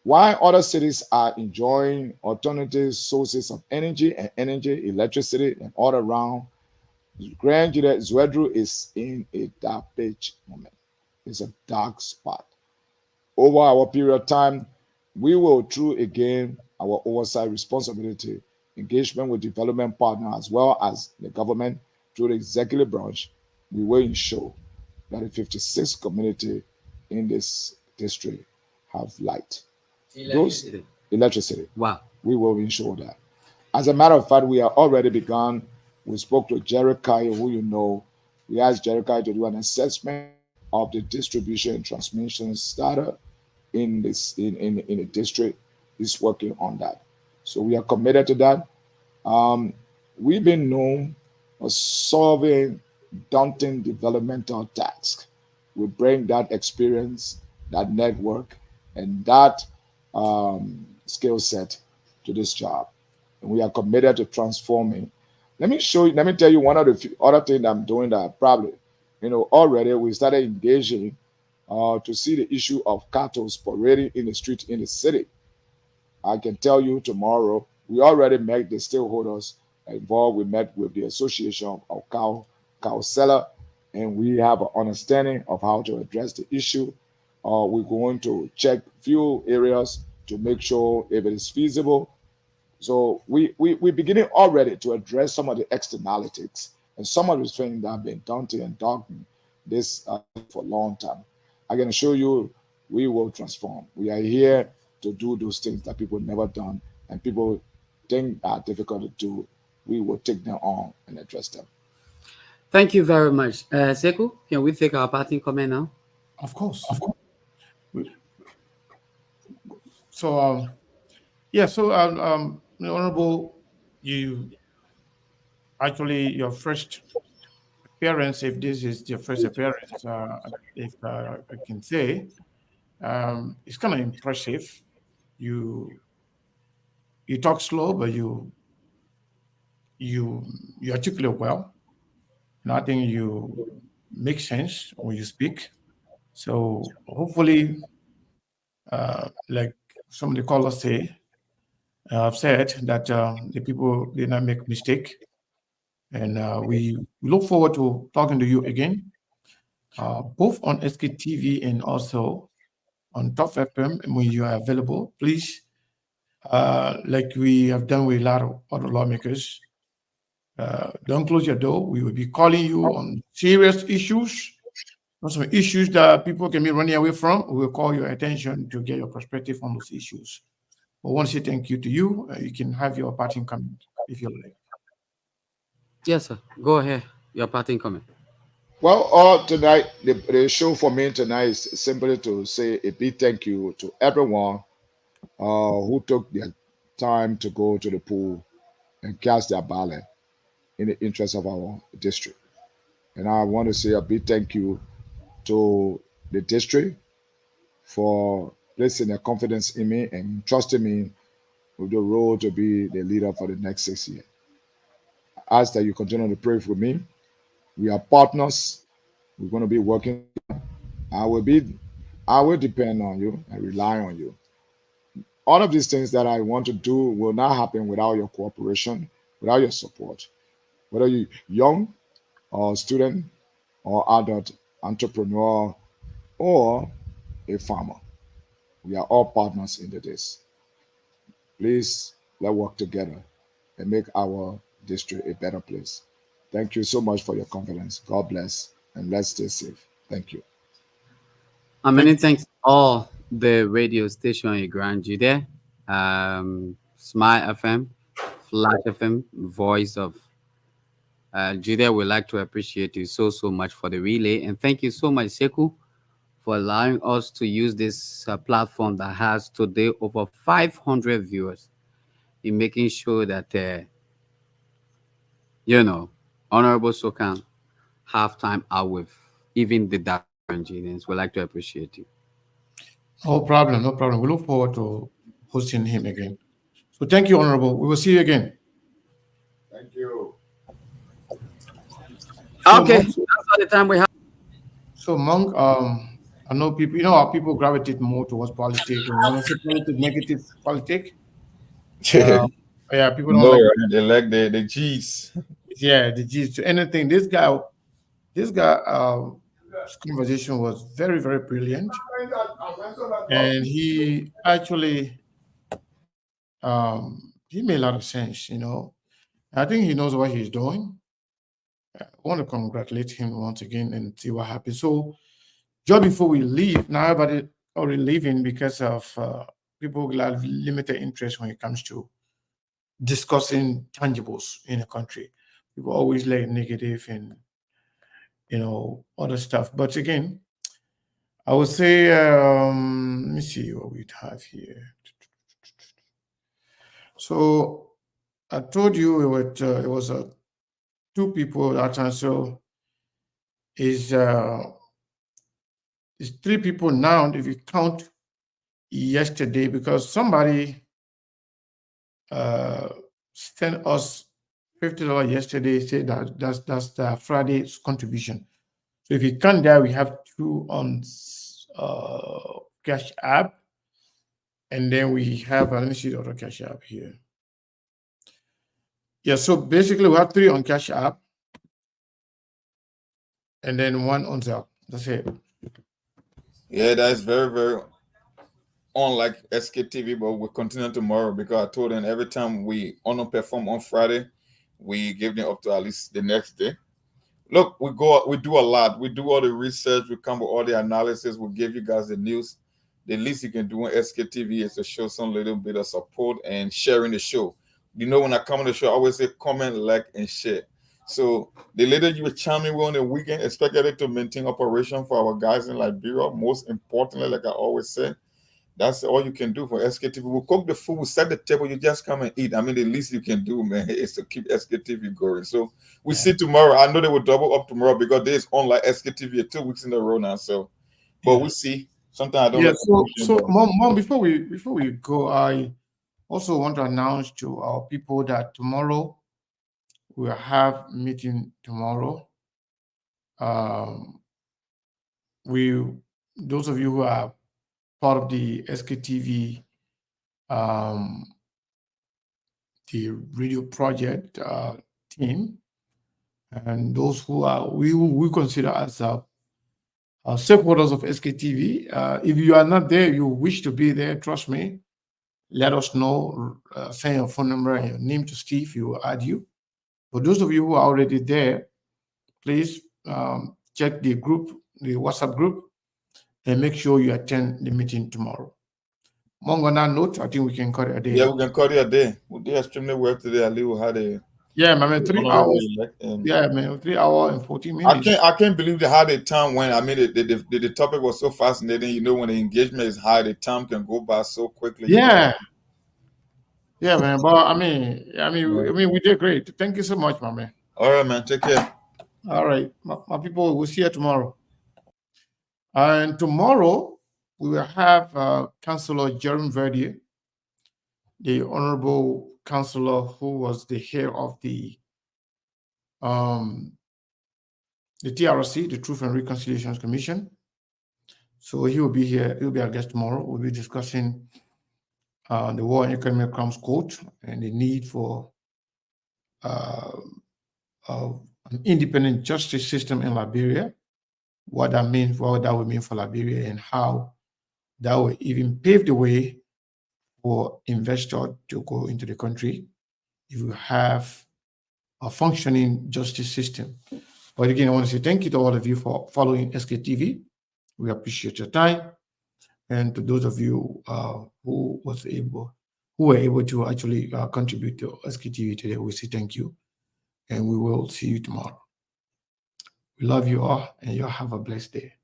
while other cities are enjoying alternative sources of energy and energy, electricity, and all around, Grand Zwedru is in a dark pitch moment. It's a dark spot. Over our period of time, we will, through again our oversight responsibility, engagement with development partners as well as the government through the executive branch, we will ensure that the 56 community in this district have light. Those Electricity. electricity. Wow. We will ensure that. As a matter of fact, we have already begun. We spoke to Jeremiah, who you know. We asked Jeremiah to do an assessment of the distribution and transmission starter in this in the district. He's working on that. So we are committed to that. Um, we've been known for solving daunting developmental tasks. We bring that experience, that network, and that skill set to this job. And we are committed to transforming. Let me show you, let me tell you one of the other things I'm doing that probably, already we started engaging to see the issue of cattle parading in the street in the city. I can tell you tomorrow, we already met the stakeholders involved. We met with the Association of cow seller, and we have an understanding of how to address the issue. We're going to check few areas to make sure if it is feasible. So we're beginning already to address some of the externalities and some of the things that have been daunting and dogging this for a long time. I can assure you, we will transform. We are here to do those things that people never done and people think are difficult to do. We will take them on and address them. Thank you very much. Seku, can we take our parting comment now? Of course. So, Honorable, you actually, your first appearance, if this is your first appearance, if I can say, it's kind of impressive. You talk slow, but you articulate well, and I think you make sense when you speak. So hopefully, like some of the callers have said that the people did not make mistake, and we look forward to talking to you again, both on SKTV and also on Top FM when you are available. Please like we have done with a lot of other lawmakers. Don't close your door. We will be calling you on serious issues, on some issues that people can be running away from. We will call your attention to get your perspective on those issues. I want to say thank you to you. You can have your parting comment if you like. Yes, sir. Go ahead. Your parting comment. Well, tonight, the show for me tonight is simply to say a big thank you to everyone who took their time to go to the pool and cast their ballot in the interest of our district. And I want to say a big thank you to the district for placing their confidence in me and trusting me with the role to be the leader for the next 6 years. I ask that you continue to pray for me. We are partners. We're going to be working. I will depend on you and rely on you. All of these things that I want to do will not happen without your cooperation, without your support. Whether you're young or student or adult entrepreneur or a farmer, we are all partners in this. Please, let's work together and make our district a better place. Thank you so much for your confidence. God bless, and let's stay safe. Thank you. Many thanks all the radio station in Grand Jude, Smile FM, Flash FM, Voice of Jude. We'd like to appreciate you so much for the relay, and thank you so much, Seku, for allowing us to use this platform that has today over 500 viewers in making sure that Honorable Sokan have time out with even the dark engineers. We'd like to appreciate you. No problem, no problem. We look forward to hosting him again. So thank you, Honorable. We will see you again. Thank you. Okay, that's all the time we have. So Monk, I know people, how people gravitate more towards politics. When I say politics, negative politics. Yeah, people don't like. They like the G's. Yeah, the G's to anything. This guy, his conversation was very, very brilliant, and he actually he made a lot of sense. I think he knows what he's doing. I want to congratulate him once again and see what happens. So, just before we leave, now everybody already leaving because of people who have limited interest when it comes to discussing tangibles in a country. People always like negative and other stuff. But again, I would say, let me see what we have here. So I told you it was two people that time. So it's three people now if you count yesterday, because somebody sent us $50 yesterday, said that's the Friday's contribution. So if you count that, we have two on Cash App, and then we have let me see the other Cash App here. Yeah, so basically we have three on Cash App, and then one on Zelle. That's it. Yeah, that's very, very unlike SKTV, but we'll continue tomorrow because I told them every time we perform on Friday, we give them up to at least the next day. Look, we do a lot. We do all the research, we come with all the analysis, we'll give you guys the news. The least you can do on SKTV is to show some little bit of support and sharing the show. When I come on the show, I always say comment, like, and share. So the later you chime in on the weekend, expected to maintain operation for our guys in Liberia. Most importantly, like I always say, that's all you can do for SKTV. We'll cook the food, we'll set the table, you just come and eat. The least you can do, man, is to keep SKTV going. So we see tomorrow. I know they will double up tomorrow because there's on like SKTV 2 weeks in a row now. So, but we see. Sometimes I don't. Yeah. So, Mom, before we go, I also want to announce to our people that tomorrow we'll have meeting tomorrow. Those of you who are part of the SKTV, the radio project team, and those who we consider as stakeholders of SKTV. If you are not there, you wish to be there, trust me, let us know. Send your phone number and your name to Steve. He will add you. For those of you who are already there, please check the group, the WhatsApp group, and make sure you attend the meeting tomorrow. Among on that note, I think we can cut it a day. Yeah, we can cut it a day. We did extremely well today. Ali, we had a man, 3 hours. Yeah, man, 3 hours and 14 minutes. I can't believe how the time went. I mean, the topic was so fascinating. You know, when the engagement is high, the time can go by so quickly. Yeah. Yeah, man. But I mean, we did great. Thank you so much, my man. All right, man. Take care. All right, my people. We'll see you tomorrow. And tomorrow we will have Councillor Jerome Verdier, the honorable councillor who was the head of the TRC, the Truth and Reconciliation Commission. So he will be here. He'll be our guest tomorrow. We'll be discussing the War and Economic Crimes Code and the need for an independent justice system in Liberia, what that means, what that would mean for Liberia, and how that will even pave the way for investors to go into the country if we have a functioning justice system. But again, I want to say thank you to all of you for following SKTV. We appreciate your time. And to those of you who were able to actually contribute to SKTV today, we say thank you. And we will see you tomorrow. We love you all, and you all have a blessed day.